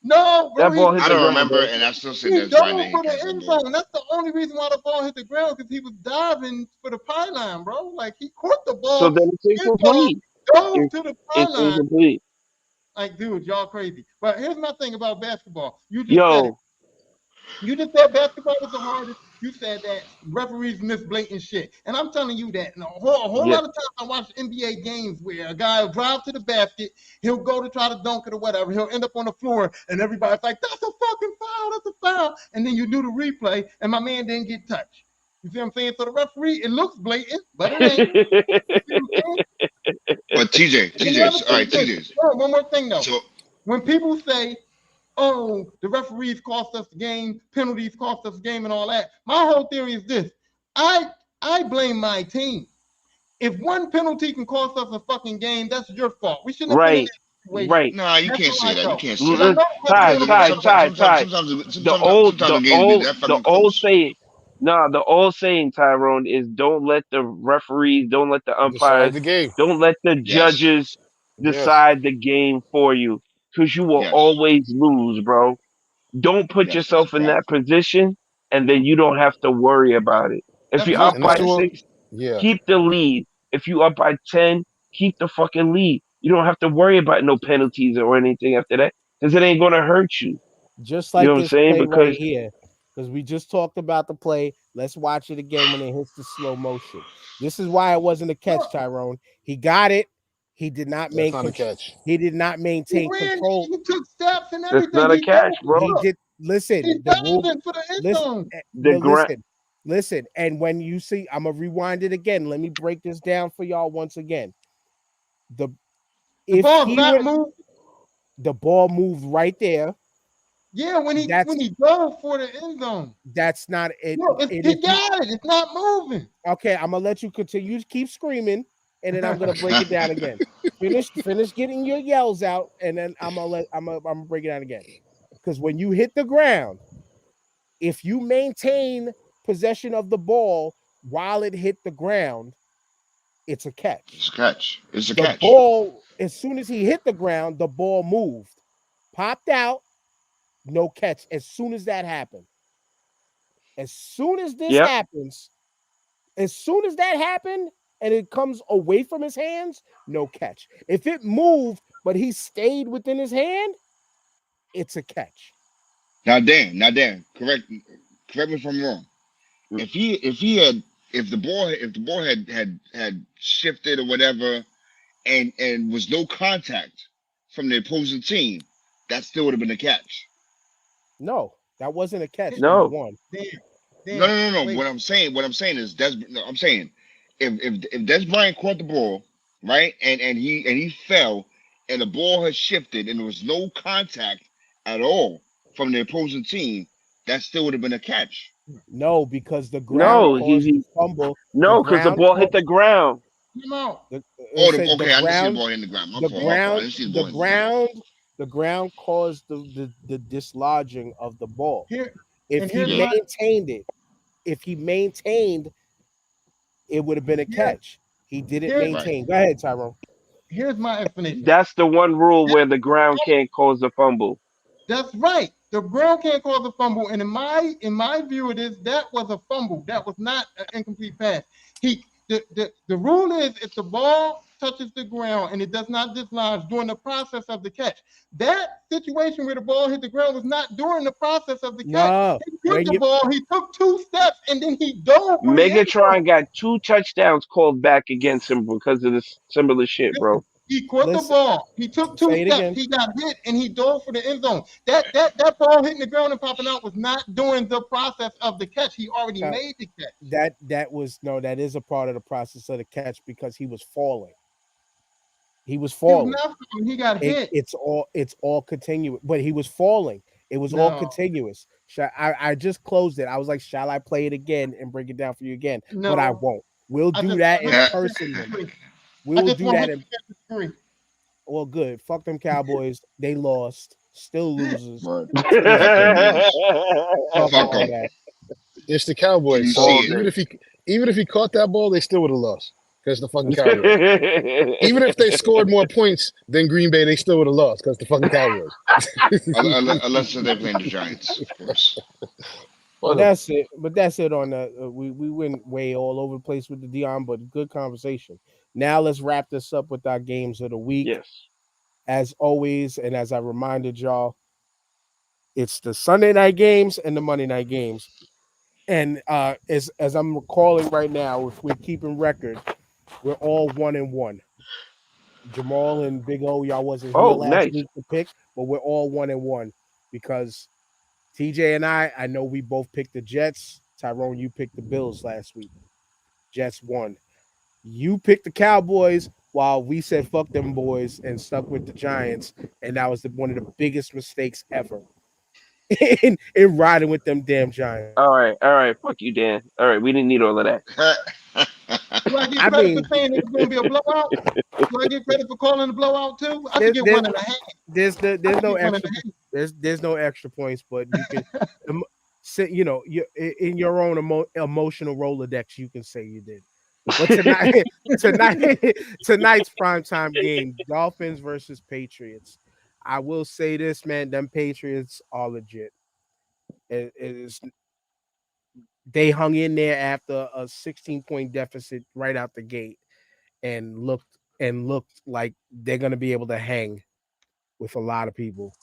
No, bro, That he ball hit I the don't ground, remember, bro. and I still say he Des Bryant dove didn't for catch the that end ball. zone. That's the only reason why the ball hit the ground because he was diving for the pylon, bro. Like he caught the So ball, then it's his ball incomplete. dove It, to the it's pylon. incomplete. Like, dude, y'all crazy. But here's my thing about basketball. You just said it. Yo, You just said basketball was the hardest. You said that referees miss blatant shit. And I'm telling you that. And a whole yeah. lot of times I watch NBA games where a guy will drive to the basket, he'll go to try to dunk it or whatever, he'll end up on the floor, and everybody's like, that's a fucking foul, that's a foul. And then you do the replay, and my man didn't get touched. You see what I'm saying? So the referee, it looks blatant, but it ain't. You see what I'm saying? But And then the other All thing right, is this. TJ's. Oh, one more thing though. So, When people say, oh, the referees cost us the game, penalties cost us the game, and all that. My whole theory is this: I blame my team. If one penalty can cost us a fucking game, that's your fault. We shouldn't have been in Right, that situation. right. Nah, you That's can't how say I that. You felt can't say because I that Mm-mm. know it could have Ty, been a Ty, because penalty. Ty, Ty. sometimes the games be that The fucking old close. saying, nah, the old saying, Tyrone, is don't let the referees, don't let the Decide umpires, the game. don't let the Yes, judges Yes. decide the game for you, because you will yes, always lose, bro. Don't put yes. That's a yourself in fact. that position, and then you don't have to worry about it. If That's you're your up And that's by the fault. one. six, Yeah. keep the lead. If you up by 10, keep the fucking lead. You don't have to worry about no penalties or anything after that, because it ain't gonna hurt you. Just You know like what I'm this saying? play right Because here, because we just talked about the play. Let's watch it again when it hits the slow motion. This is why it wasn't a catch, Look, Tyrone. He got it. He did not That's make not a control. catch. He did not he maintain ran, control. he took steps and that's everything. not a He catch, dove. bro. He Look, did. he Listen, the dived rule. into the end Listen, zone. The but ground. listen. And when you see, I'm gonna rewind it again. Let me break this down for y'all once again. The The if ball's he not would, moved. the ball moved right there. Yeah, That's when he dove for the end zone. that's not it. Look, And he if you got it. It's not moving. okay, I'm gonna let you continue to keep screaming, and then I'm gonna break it down again. Finish getting your yells out, and then I'm gonna break it down again. Because when you hit the ground, if you maintain possession of the ball while it hit the ground, it's a catch. It's a catch. It's a The catch. ball, as soon as he hit the ground, the ball moved, popped out, no catch. As soon as that happened, as soon as this Yep. happens, as soon as that happened and it comes away from his hands, no catch. If it moved, but he stayed within his hand, it's a catch. Now Dan, correct me if I'm wrong. If he had if the ball had shifted or whatever and was no contact from the opposing team, that still would have been a catch. No, that wasn't a catch, number No. one. Dan, No, Dan, no, no, no. wait. What I'm saying is no, I'm saying if Des Bryant caught the ball, right, and he fell, and the ball had shifted, and there was no contact at all from the opposing team, that still would have been a catch. No, because the ground No. caused the fumble. The No, because the ground ball hit caused the ground. Time out. Oh, said okay, I didn't see the ball hitting the ground. My fault, my fault. I didn't see the ball hitting the ground. the ground caused the dislodging of the ball. Here If and he here's Yeah, my maintained it, if he maintained, it would have been a here catch. He didn't here right. maintain. Go ahead, Tyrone. here's my explanation. That's the one rule where the ground can't cause a fumble. That's right. The ground can't cause a fumble, and in my view of this, that was a fumble. That was not an incomplete pass. The rule is if the ball touches the ground and it does not dislodge during the process of the catch. That situation where the ball hit the ground was not during the process of the catch. No, He hit when the you ball, he took 2 steps, and then he dove for the end zone. Megatron got 2 touchdowns called back against him because of this similar shit, bro. Listen, he caught the listen, ball. He took two say it steps. again. He got hit and he dove for the end zone. That ball hitting the ground and popping out was not during the process of the catch. He already Ty- made the catch. that was no, that is a part of the process of the catch because he was falling. He was He was falling. not falling. He got hit. It's all continuous, but he was falling. It was all No, continuous. I just closed it. I was like, shall I play it again and break it down for you again? But I no. won't. We'll I do just that in 100% Yeah, person then. disagree. We I will just do that 100% in disagree. well good. Fuck them Cowboys. They lost. Still losers. but Still fuck them losers. boys. Fuck Fuck all them. that. It's the Till Cowboys. you So see All it. day. even if he caught that ball, they still would have lost because the fucking Cowboys. Even if they scored more points than Green Bay, they still would have lost because the fucking Cowboys. Unless they're playing the Giants, of course. But Fuck 'em. that's it. But that's it on that. We went way all over the place with the Dion, but good conversation. Now let's wrap this up with our games of the week. Yes. As always, and as I reminded y'all, it's the Sunday night games and the Monday night games. And as I'm recalling right now, if we're keeping record, we're all 1-1. Jamal and Big O, y'all wasn't here Oh, last nice. week to pick, but we're all 1-1 because TJ and I know we both picked the Jets. Tyrone, you picked the Bills last week. Jets won. You picked the Cowboys while we said fuck them boys and stuck with the Giants, and that was one of the biggest mistakes ever in riding with them damn Giants. All right. All right. Fuck you, Dan. All right. We didn't need all of that. Do I get I credit for mean, saying it was going to be a blowout? Do I get credit for calling the blowout too? I should there, get there, 1.5. I there's should no get one and extra a there's no extra points, but you can you know, in your own emotional Rolodex, you can say you did. But tonight, tonight, tonight's primetime game, Dolphins versus Patriots. I will say this, man, them Patriots are legit. It is they hung in there after a 16-point deficit right out the gate and looked like they're gonna be able to hang with a lot of people.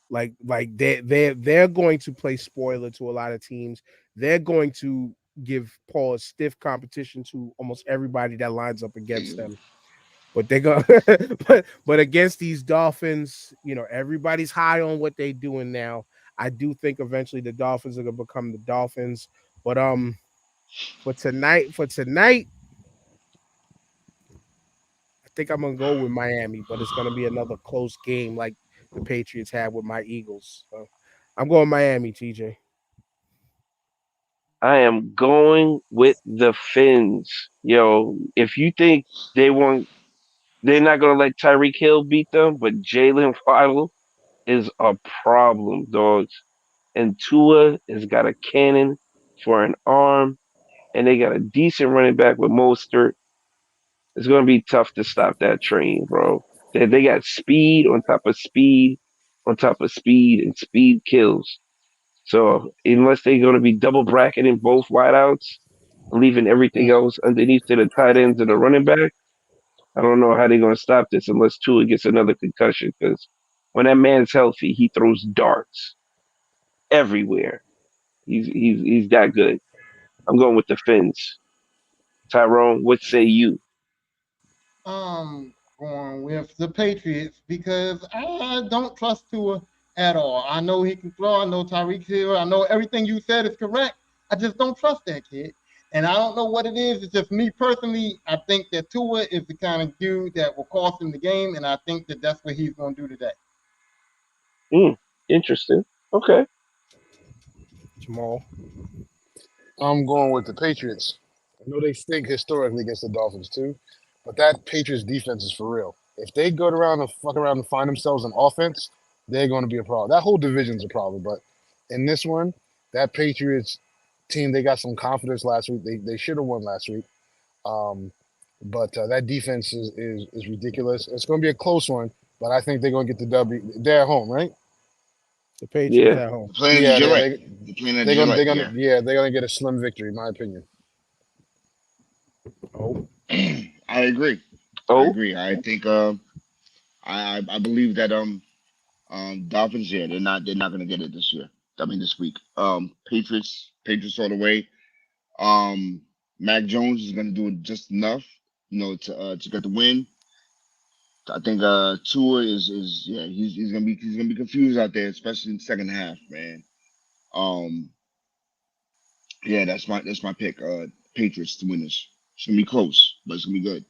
Like they're going to play spoiler to a lot of teams. They're going to give Paul a stiff competition to almost everybody that lines up against them. But they're gonna but against these Dolphins, you know, everybody's high on what they're doing now. I do think eventually the Dolphins are gonna become the Dolphins. But for tonight, I think I'm gonna go with Miami, but it's gonna be another close game like the Patriots had with my Eagles. So I'm going Miami, TJ. I am going with the Finns. Yo, if you think they won't, they're not gonna let Tyreek Hill beat them, but Jalen Waddle is a problem, dogs. And Tua has got a cannon for an arm, and they got a decent running back with Mostert. It's gonna be tough to stop that train, bro. They got speed on top of speed on top of speed, and speed kills. So unless they're gonna be double bracketing both wideouts, leaving everything Mm. else underneath to the tight ends and the running back, I don't know how they're gonna stop this unless Tua gets another concussion. Because when that man's healthy, he throws darts everywhere. He's that good. I'm going with the Finns. Tyrone, what say you? Going with the Patriots because I don't trust Tua at all. I know he can throw. I know Tyreek Hill. I know everything you said is correct. I just don't trust that kid. And I don't know what it is. It's just me personally. I think that Tua is the kind of dude that will cost him the game, and I think that that's what he's going to do today. Hmm, interesting. Okay. Jamal. I'm going with the Patriots. I know they stink historically against the Dolphins too, but that Patriots defense is for real. If they go around and fuck around and find themselves an offense, they're going to be a problem. That whole division's a problem, but in this one, that Patriots team, they got some confidence last week. They should have won last week. Um, but that defense is ridiculous. It's going to be a close one, but I think they're going to get the W. They're at home, right? The Patriots Yeah. at home. The playing Yeah, Detroit. they The playing in they're gonna Detroit. Yeah. they're gonna get a slim victory, in my opinion. Oh, I agree. I Oh, agree. I think I believe that Dolphins, yeah, they're not gonna get it this year. I mean this week. Patriots all the way. Um Mac Jones is gonna do just enough, to get the win. I think Tua is yeah, he's gonna be confused out there, especially in the second half, man. Um yeah, that's my pick. Patriots to win this. It's gonna be close, but it's gonna be good.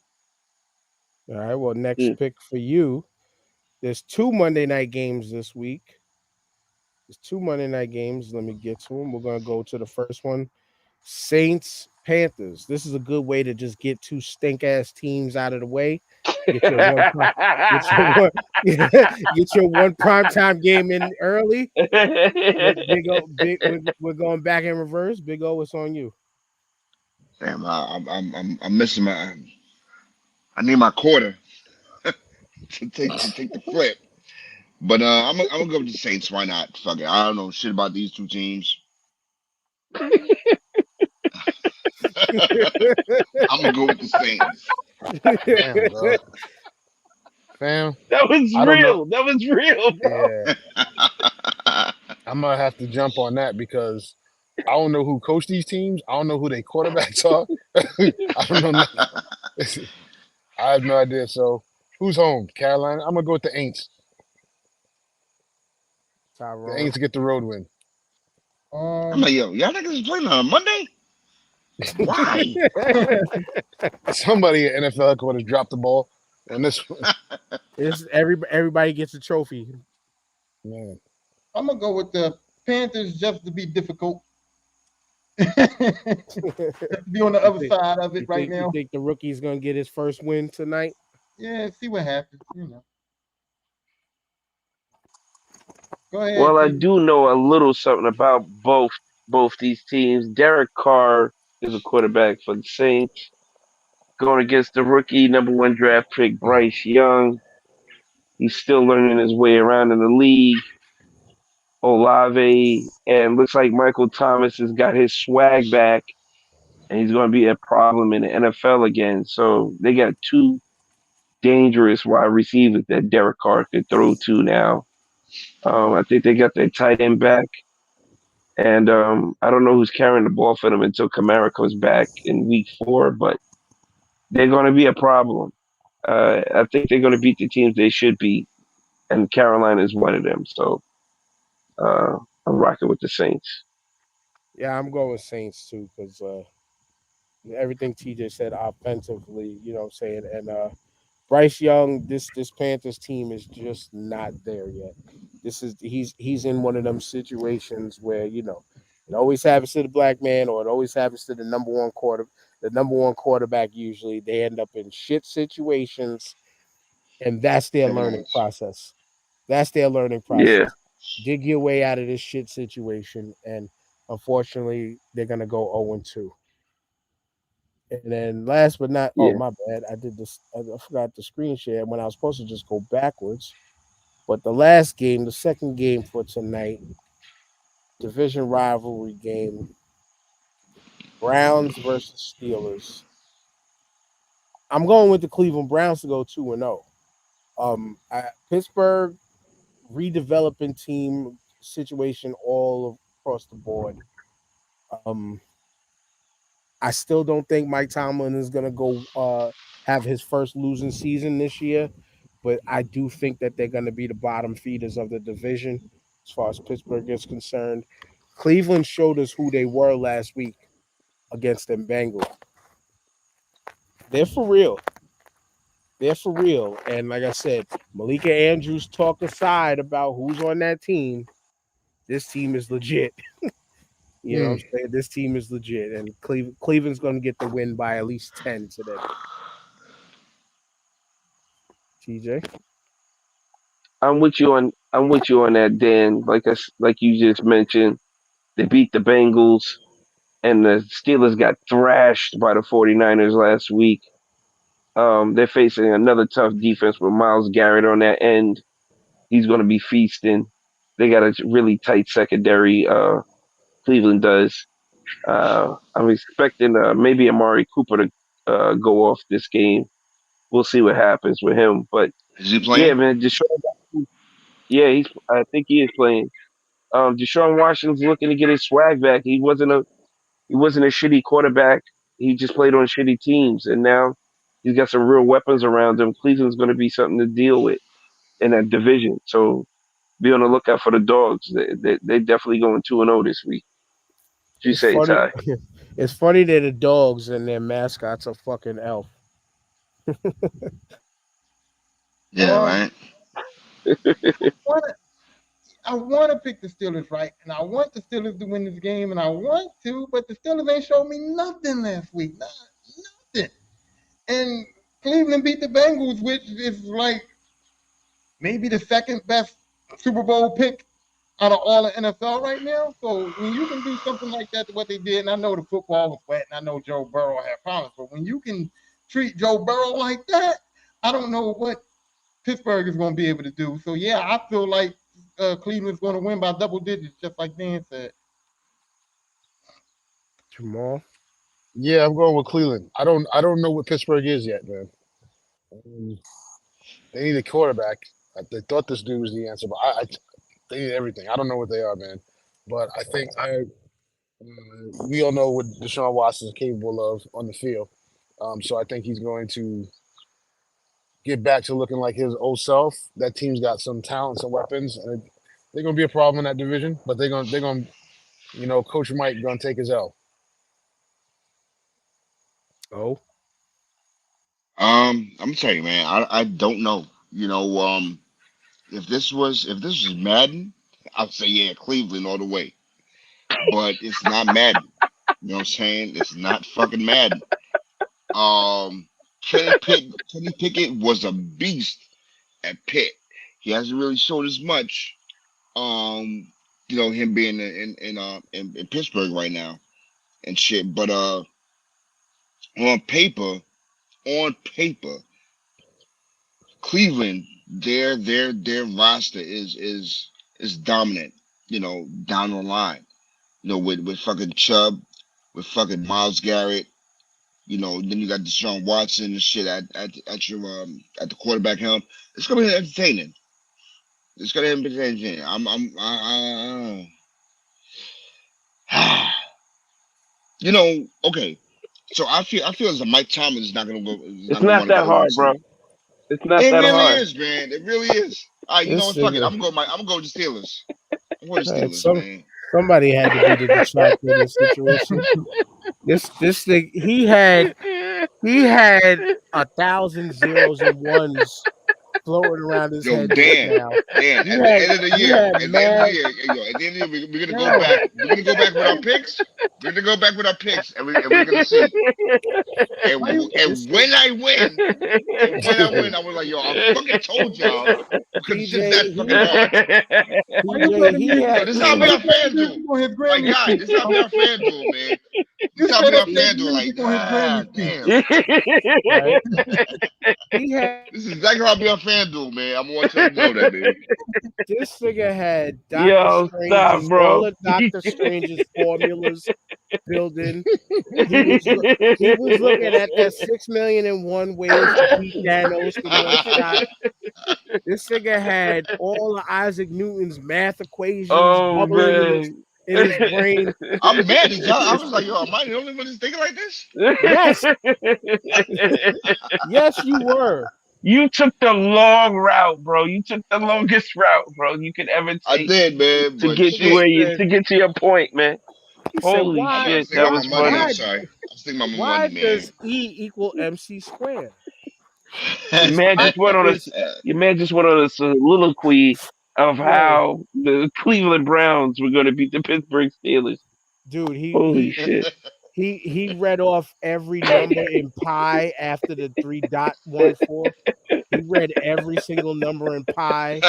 all right. Well, next mm. pick for you. There's two Monday night games this week. There's two Monday night games. Let me get to them. We're gonna go to the first one. Saints Panthers. This is a good way to just get two stink ass teams out of the way. Get your one get your one get your one primetime game in early. Big O, we're going back in reverse. Big O, it's on you. Damn, I'm missing my. I need my quarter to take the flip. But I'm gonna go with the Saints. Why not? Fuck it. I don't know shit about these two teams. I'm gonna go with the Saints. Damn, bro, fam. That was I don't know. real. That was real, bro. Yeah. I'm gonna have to jump on that because I don't know who coach these teams. I don't know who their quarterbacks are. I don't know nothing. I have no idea. So who's home? Carolina. I'm gonna go with the Aints. The Tyrone. Aints get the road win. I'm Um, like, yo, y'all niggas is playing on a Monday? Why? Somebody at NFL headquarters dropped the ball on this one. It's everybody gets a trophy. Man, I'm gonna go with the Panthers just to be difficult. Just to be on the you other think side of it you right think you now. think the rookie's gonna get his first win tonight? Yeah, see what happens. Go ahead, Well, I T. do know a little something about both these teams. Derek Carr is a quarterback for the Saints, going against the rookie number one draft pick Bryce Young. He's still learning his way around in the league. Olave, and looks like Michael Thomas has got his swag back, and he's going to be a problem in the NFL again. So they got two dangerous wide receivers that Derek Carr could throw to now. I think they got their tight end back, and I don't know who's carrying the ball for them until Kamara comes back in week 4, but they're going to be a problem. I think they're going to beat the teams they should beat, and Carolina is one of them. So I'm rocking with the Saints. Yeah, I'm going with Saints too because everything TJ said offensively, you know what I'm saying, and Bryce Young, this Panthers team is just not there yet. This is he's in one of them situations where it always happens to the black man, or it always happens to the number one quarterback. Usually, they end up in shit situations, and that's their Kevin learning Owens. process. That's their learning Yeah, process. Dig your way out of this shit situation, and unfortunately, they're gonna go 0-2. And then last but not, oh yeah. my bad, I did this. I forgot the screen share when I was supposed to just go backwards. But the last game, the second game for tonight, division rivalry game, Browns versus Steelers. I'm going with the Cleveland Browns to go 2-0. Pittsburgh redeveloping team situation all across the board. Um, I still don't think Mike Tomlin is going to go have his first losing season this year, but I do think that they're going to be the bottom feeders of the division as far as Pittsburgh is concerned. Cleveland showed us who they were last week against them Bengals. They're for real. They're for real. And like I said, Malika Andrews talk aside about who's on that team. This team is legit. You know what I'm Mm. saying? This team is legit. And Cleveland's going to get the win by at least 10 today. TJ? I'm with you on that, Dan. Like you just mentioned, they beat the Bengals, and the Steelers got thrashed by the 49ers last week. They're facing another tough defense with Miles Garrett on that end. He's going to be feasting. They got a really tight secondary. Cleveland does. I'm expecting maybe Amari Cooper to go off this game. We'll see what happens with him. But Is he yeah, playing? man, yeah, I think he is playing. Deshaun Washington's looking to get his swag back. He wasn't a shitty quarterback. He just played on shitty teams, and now he's got some real weapons around him. Cleveland's going to be something to deal with in that division. So be on the lookout for the dogs. They definitely going 2-0 this week. What you It's say, funny. Ty? It's funny that the dogs and their mascots are fucking elf. Yeah, Um, right. wanna, I want to pick the Steelers, right? And I want the Steelers to win this game, and I want to, but the Steelers ain't showed me nothing last week. Nothing. And Cleveland beat the Bengals, which is like maybe the second best Super Bowl pick out of all the NFL right now. So when you can do something like that to what they did, and I know the football was wet, and I know Joe Burrow had problems, but when you can treat Joe Burrow like that, I don't know what Pittsburgh is going to be able to do. So yeah, I feel like Cleveland's going to win by double digits, just like Dan said. Jamal. Yeah, I'm going with Cleveland. I don't know what Pittsburgh is yet, man. Um, they need a quarterback. They thought this dude was the answer, but they need everything. I don't know what they are, man. But I think we all know what Deshaun Watson is capable of on the field. So I think he's going to get back to looking like his old self. That team's got some talent, some weapons, and they're going to be a problem in that division. But they're going to Coach Mike going to take his L. Oh, I'm gonna tell you, man. I don't know. If this was Madden, I'd say yeah, Cleveland all the way. But it's not Madden. You know what I'm saying? It's not fucking Madden. Um, Kenny Pickett was a beast at Pitt. He hasn't really showed as much. Um, him being in Pittsburgh right now and shit. But on paper, on paper, Cleveland, their roster is dominant. Down the line. With fucking Chubb, with fucking Miles Garrett. Then you got Deshaun Watson and shit at the quarterback helm. It's gonna be entertaining. It's gonna be entertaining. Okay. So I feel as though Mike Thomas is It's not gonna not want to that go to hard, bro. OC. It's not It that really hard. is, man. It really is. All right, you know This what? Fuck it. nigga, I'm gonna go with the Steelers. I'm going to the man, Steelers, man. somebody had to be the detractor in this situation. This thing, he had 1,000 zeros and 1s floating around his Yo, head just now. Dan. He At the had end of the he year, had at the end of the mad. year, at the end of the year, we're gonna go Yo, back. We're gonna go back with our picks. We're gonna go back with our picks, and we're gonna see. Why you this And thing, when I win, I was like, yo, I fucking told y'all because it's just TJ, that fucking hard. why you TJ, telling he me had Yo, this is why how we look, you on telling me FanDuel. he gonna hit My Grammy guy, speech, this is how we bro? on FanDuel, man. This You is how we straight up on telling FanDuel. me he Like, gonna hit Grammy speech. damn. right. He had This is exactly how I be on FanDuel, man. I'm gonna tell you know that, baby. this nigga had Doctor Yo, stop, Strange's all bro. of Doctor Strange's formulas building. He was looking at that 6,000,001 ways to beat Thanos with one shot. This nigga had all of Isaac Newton's math equations Oh bubbling man. in his brain. I'm mad at y'all. I This, was like, yo, am I the only one that's thinking like this? yes, yes, you were. You took the long route, bro. You took the longest route, bro, you could ever I take did, man, to but get to Nigga shit. where you said, to get to your point, man. he said, Holy why, I was shit, thinking that about why, my was money. I'm funny. why, sorry. I was thinking about my why money, man. does E equal MC squared? Your His man height just went on a is, your man just went on a soliloquy of yo, how the Cleveland Browns were going to beat the Pittsburgh Steelers. dude, he Holy he shit. he read off every number in pi after the 3.14. He read every single number in pi.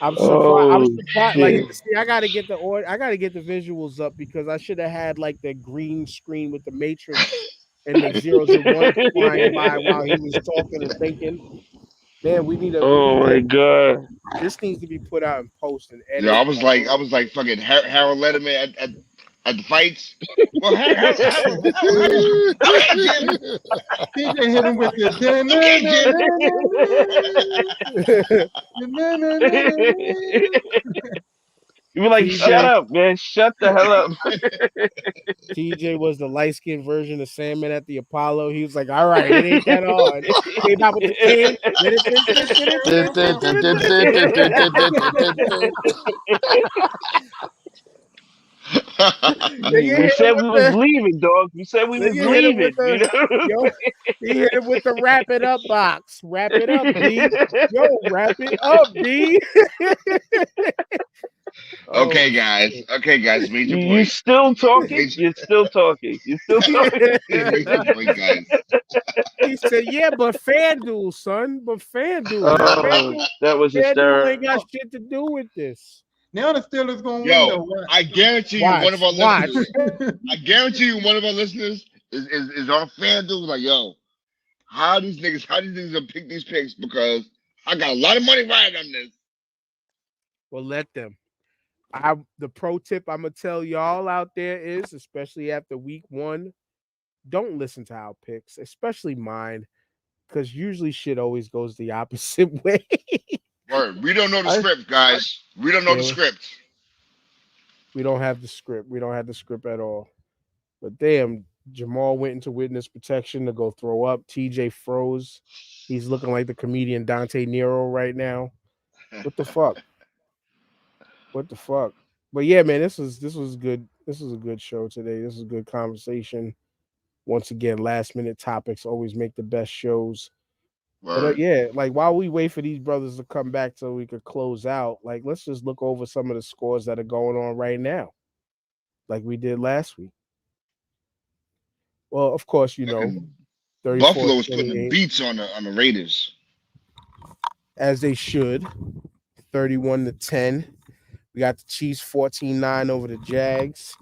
I'm surprised. I'm Oh surprised. Like, shit. see, I gotta get the visuals up because I should have had like the green screen with the matrix and the zeros and ones flying by while he was talking and thinking. Man, we Oh need my to. god. This needs to be put out in post and Yeah, edited. I was like fucking Harold Letterman at the fights. Well, how many Jim? TJ hit him with the Okay, Jim. You were like, shut TJ up, man. Shut the hell up. TJ was the light skinned version of Salmon at the Apollo. He was like, "All right, it ain't that hard." Came out with the cane. Nigga We hit him said with we was the leaving, dog. We said we was nigga hit him with leaving, you the yo. He hit him with the wrap it up box. Wrap it up, B. Yo, wrap it up, B. Oh Okay, guys. shit. Okay, guys. Made your You point. still talking? Made, You're still talking. You're still talking. made your point, guys. He said, "Yeah, but FanDuel, son, but FanDuel, Oh, that was FanDuel ain't got hysterical. shit to do with this." Now the Steelers gonna win Yo, though. What? I guarantee you, one of Watch, our watch. listeners. I guarantee you, one of our listeners is on FanDuel. Like, yo, how these niggas gonna pick these picks because I got a lot of money riding on this. Well, let them. The pro tip I'm gonna tell y'all out there is, especially after week 1, don't listen to our picks, especially mine, because usually shit always goes the opposite way. Word. We don't know the I, script, guys. We don't know the yeah, script. we don't have the script. We don't have the script at all. But damn, Jamal went into witness protection to go throw up. TJ froze. He's looking like the comedian Dante Nero right now. What the fuck? What the fuck? But yeah, man, this was good. This was a good show today. This is a good conversation. Once again, last minute topics always make the best shows. But Word. yeah, like while we wait for these brothers to come back so we could close out, like let's just look over some of the scores that are going on right now. like we did last week. Well, of course, Fucking 34 Buffalo was putting the 28, beats on the Raiders. as they should. 31-10. We got the Chiefs 14-9 over the Jags.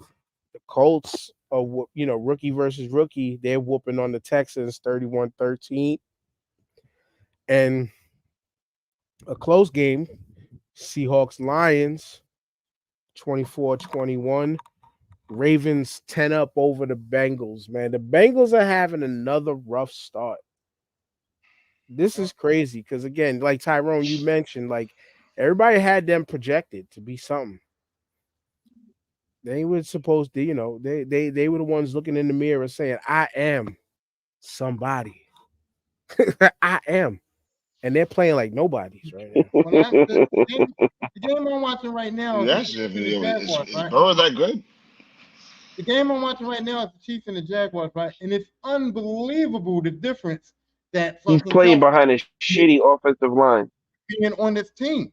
The Colts are, rookie versus rookie. They're whooping on the Texans 31-13. And a close game, Seahawks Lions 24-21. Ravens 10 up over the Bengals, man. The Bengals are having another rough start. This is crazy because, again, like Tyrone, you mentioned, like everybody had them projected to be something. They were supposed to, they were the ones looking in the mirror saying, I am somebody. I am. And they're playing like nobodies right now. Well, the game I'm watching right now is the Yes, Chiefs and the Jaguars, is right? Burrow that good? The game I'm watching right now is the Chiefs and the Jaguars, right? And it's unbelievable the difference that He's fucking playing Kelsey behind a shitty offensive line. being on this team.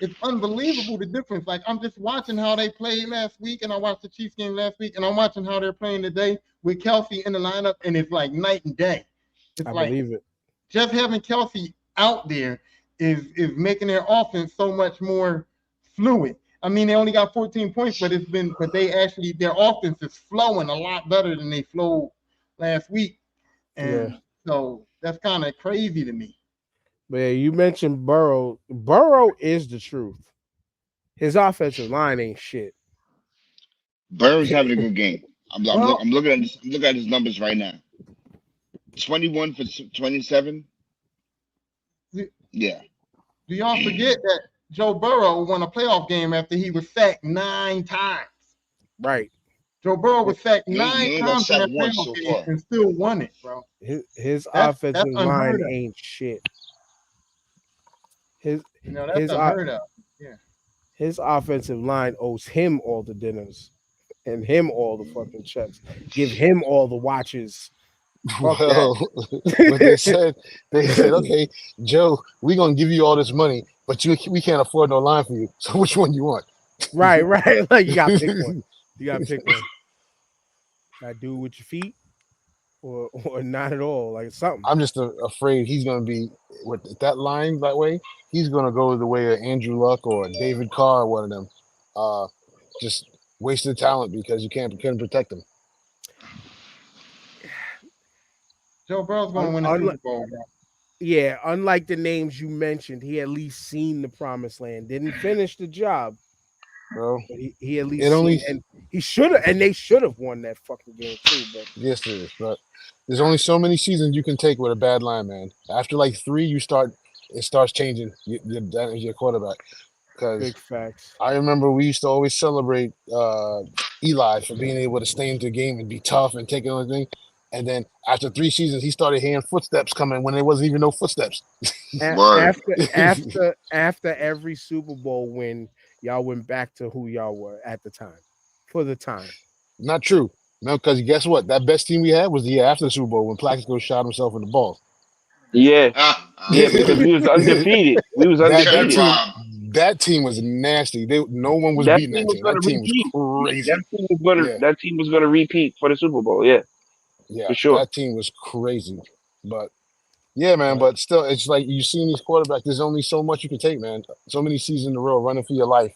It's unbelievable the difference. Like I'm just watching how they played last week, and I watched the Chiefs game last week, and I'm watching how they're playing today with Kelsey in the lineup, and it's like night and day. It's I like believe it. just having Kelsey out there is making their offense so much more fluid. I mean, they only got 14 points, but they actually their offense is flowing a lot better than they flowed last week, Yeah. and so that's kind of crazy to me. But yeah, you mentioned Burrow. Burrow is the truth. His offensive line ain't shit. Burrow's having a good game. Well, I'm looking at this. I'm looking at his numbers right now. 21 for 27. do, Yeah. do y'all forget that Joe Burrow won a playoff game after he was sacked 9 times? Right. Joe Burrow was sacked He nine only got times in sacked that once playoff so game far. and still won it, bro. His That's offensive line unheard of. ain't shit. His That's his unheard of. Yeah. his offensive line owes him all the dinners and him all the fucking checks. Give him all the watches. Fuck that. Well, what they said, okay, Joe, we're gonna give you all this money, but we can't afford no line for you. So which one you want? Right, right. Like you gotta pick one. You gotta pick one. Gotta do it with your feet or not at all. Like something. I'm just afraid he's gonna be with that line that way. He's gonna go the way of Andrew Luck or David Carr, one of them. Uh, just wasted talent because you couldn't protect him. Joe Burrow's Un, gonna win a un, Super Bowl, bro. yeah, unlike the names you mentioned, he at least seen the promised land. Didn't finish the job, Bro, but he at it least seen, only and he should have, and they should have won that fucking game too. But yes it is, but there's only so many seasons you can take with a bad line, man. After like three, it starts changing your quarterback. Because big facts. I remember we used to always celebrate Eli for being able to stay into the game and be tough and take everything. And then after 3 seasons, he started hearing footsteps coming when there wasn't even no footsteps. Word. After every Super Bowl win, y'all went back to who y'all were at the time, for the time. Not true. No, because guess what? That best team we had was the year after the Super Bowl when Plaxico shot himself in the balls. Yeah, yeah, Ah, because we was undefeated. We was that Cherry undefeated. team bomb. that team was nasty. No one was That beating team that was team. going That to team was repeat. crazy. Yeah, That team was going to repeat for the Super Bowl. Yeah, yeah, for sure. that team was crazy. But yeah, man. But But still, it's like you seen these quarterbacks. There's only so much you can take, man. So many seasons in a row running for your life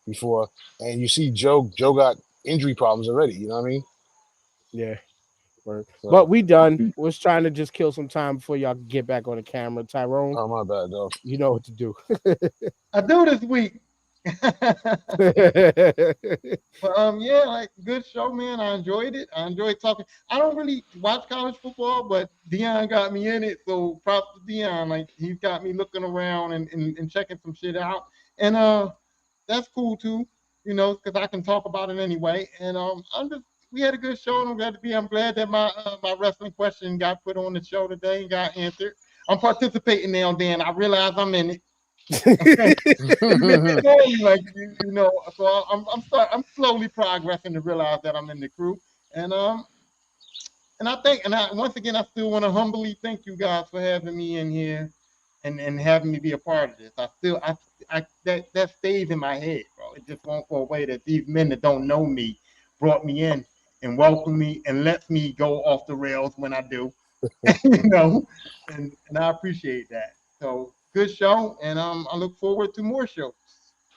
before, and you see Joe. Joe got injury problems already. You know what I mean? yeah, but So, we done. Was trying to just kill some time before y'all get back on the camera. Tyrone, oh my bad, though. you know what to do. I do this week. But yeah, like good show, man. I enjoyed it. I enjoyed talking. I don't really watch college football, but Dion got me in it. So props to Dion. Like he's got me looking around and checking some shit out. And that's cool too, because I can talk about it anyway. And we had a good show, and I'm glad that my wrestling question got put on the show today and got answered. I'm participating now, Dan. I realize I'm in it. You've been slowly, like so I'm slowly progressing to realize that I'm in the crew, and once again I still want to humbly thank you guys for having me in here, and having me be a part of this. I that stays in my head, bro. It just won't go away that these men that don't know me brought me in and welcomed me and lets me go off the rails when I do, you know, and I appreciate that. So good show, and I look forward to more shows.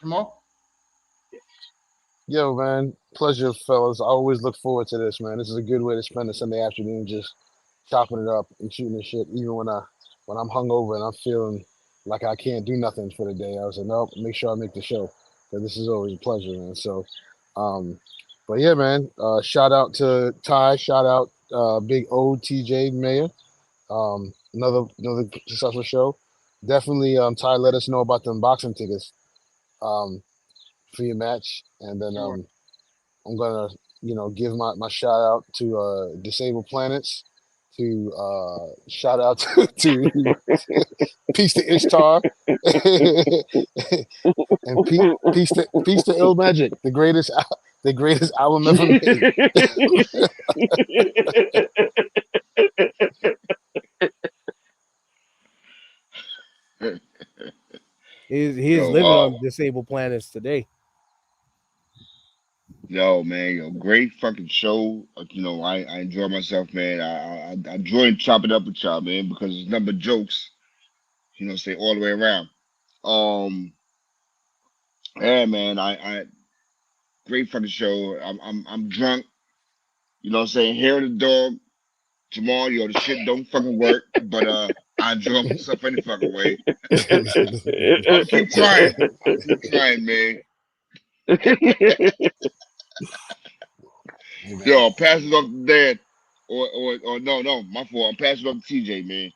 Jamal, Yo, man, pleasure, fellas. I always look forward to this, man. This is a good way to spend a Sunday afternoon, just chopping it up and shooting the shit. Even when I'm hungover and I'm feeling like I can't do nothing for the day, I was like, nope, make sure I make the show. So this is always a pleasure, man. So, um, but yeah, man. Shout out to Ty. Shout out Big O TJ Mayor. Another successful show. Definitely, Ty. Let us know about the unboxing tickets um, for your match, and then sure. I'm gonna, give my shout out to Disabled Planets, to shout out to Peace to Ishtar, and Peace to Ill Magic, the greatest album ever made. He is Yo, living on disabled planets today. yo, man, yo, great fucking show. I enjoy myself, man. I enjoy chopping up with y'all, man, because it's number jokes. Stay all the way around. Um, yeah, man, I great fucking show. I'm drunk. You know what I'm saying? Hair of the dog. Jamal, yo, the shit don't fucking work, but I enjoy myself any fucking way. I'm gonna keep trying. I'm gonna keep trying, man. Hey, Yo, man. I'll pass it off to Dad. Or no, no, my fault. I'm passing it off to TJ, man.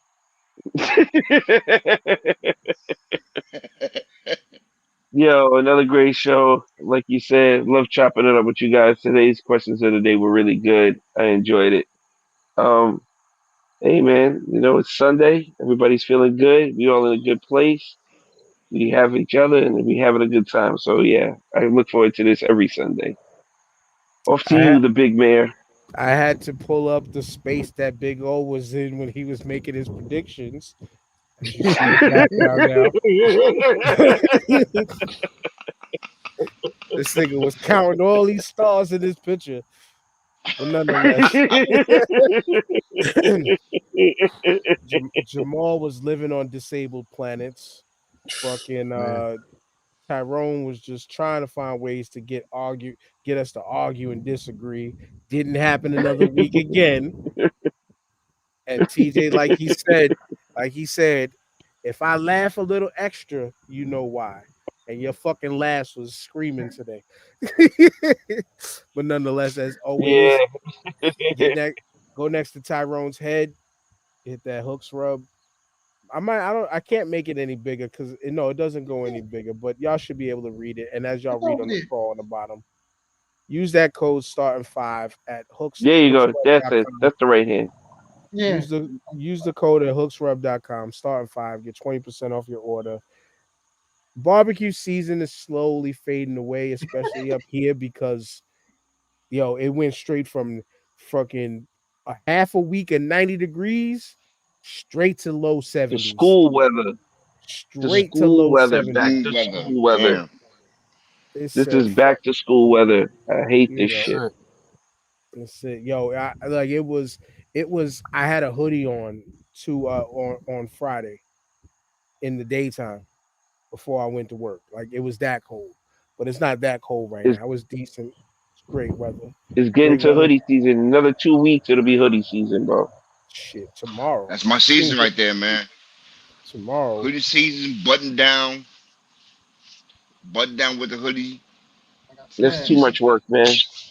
Yo, another great show. Like you said, love chopping it up with you guys. Today's questions of the day were really good. I enjoyed it. Um, hey man, it's Sunday. Everybody's feeling good. We all in a good place. We have each other and we having a good time. So yeah, I look forward to this every Sunday. Off to I had you, the big mayor. I had to pull up the space that Big O was in when he was making his predictions. As you see the background now. This nigga was counting all these stars in this picture. But nonetheless, Jamal was living on disabled planets. Fucking Man. Tyrone was just trying to find ways to get us to argue and disagree. Didn't happen another week again. And TJ, like he said, if I laugh a little extra, you know why. And your fucking laughs was screaming today. But nonetheless, as Yeah. always, get next, go next to Tyrone's head, hit that hooks rub. I can't make it any bigger because no, it doesn't go any bigger, but y'all should be able to read it. And as y'all It's read over on the there. scroll on the bottom, use that code starting five at There you go. That's it. hooksrub.com. That's the right hand. Yeah. Use the code at hooksrub.com, starting five, get 20% off your order. Barbecue season is slowly fading away, especially up here because it went straight from fucking a half a week at 90 degrees straight to low The 70s. school weather. The Straight to school low weather. Back 70s. Cool to weather. school weather. Damn. It This said is fuck, back to school weather. I hate you this know. That's shit. it. It's it. Yo, like it was I had a hoodie on on Friday in the daytime before I went to work. Like it was that cold. But it's not that cold right It's now. It was decent. It's great weather. it's getting Great to weather. hoodie season. Another 2 weeks, it'll be hoodie season, bro. Shit, tomorrow. That's my season right there, man. Tomorrow. Hoodie season, button down with the hoodie. Like I That's said, too Season. much work, man.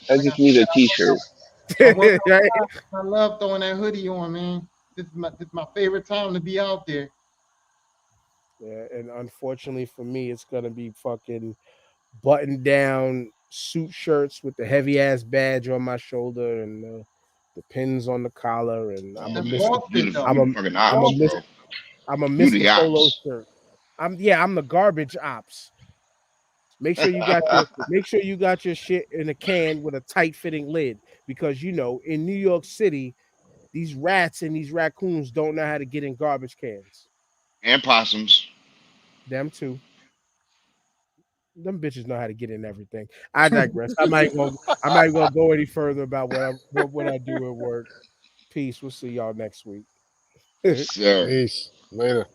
I like I just need said, a t-shirt. I work Right? outside. I love throwing that hoodie on, man. This is my favorite time to be out there. Yeah, and unfortunately for me, it's gonna be fucking button down suit shirts with the heavy ass badge on my shoulder and the pins on the collar, and I'm a Oh That's man, Mister. Boston I'm you a the fucking I'm a ops, Mister. bro. I'm a You Mister the Polo ops. shirt. I'm the garbage ops. Make sure you got your shit in a can with a tight fitting lid because in New York City these rats and these raccoons don't know how to get in garbage cans. And possums. Them too. Them bitches know how to get in everything. I digress. I'm not gonna go any further about what I do at work. Peace. We'll see y'all next week. Yes, sir. Peace. Later.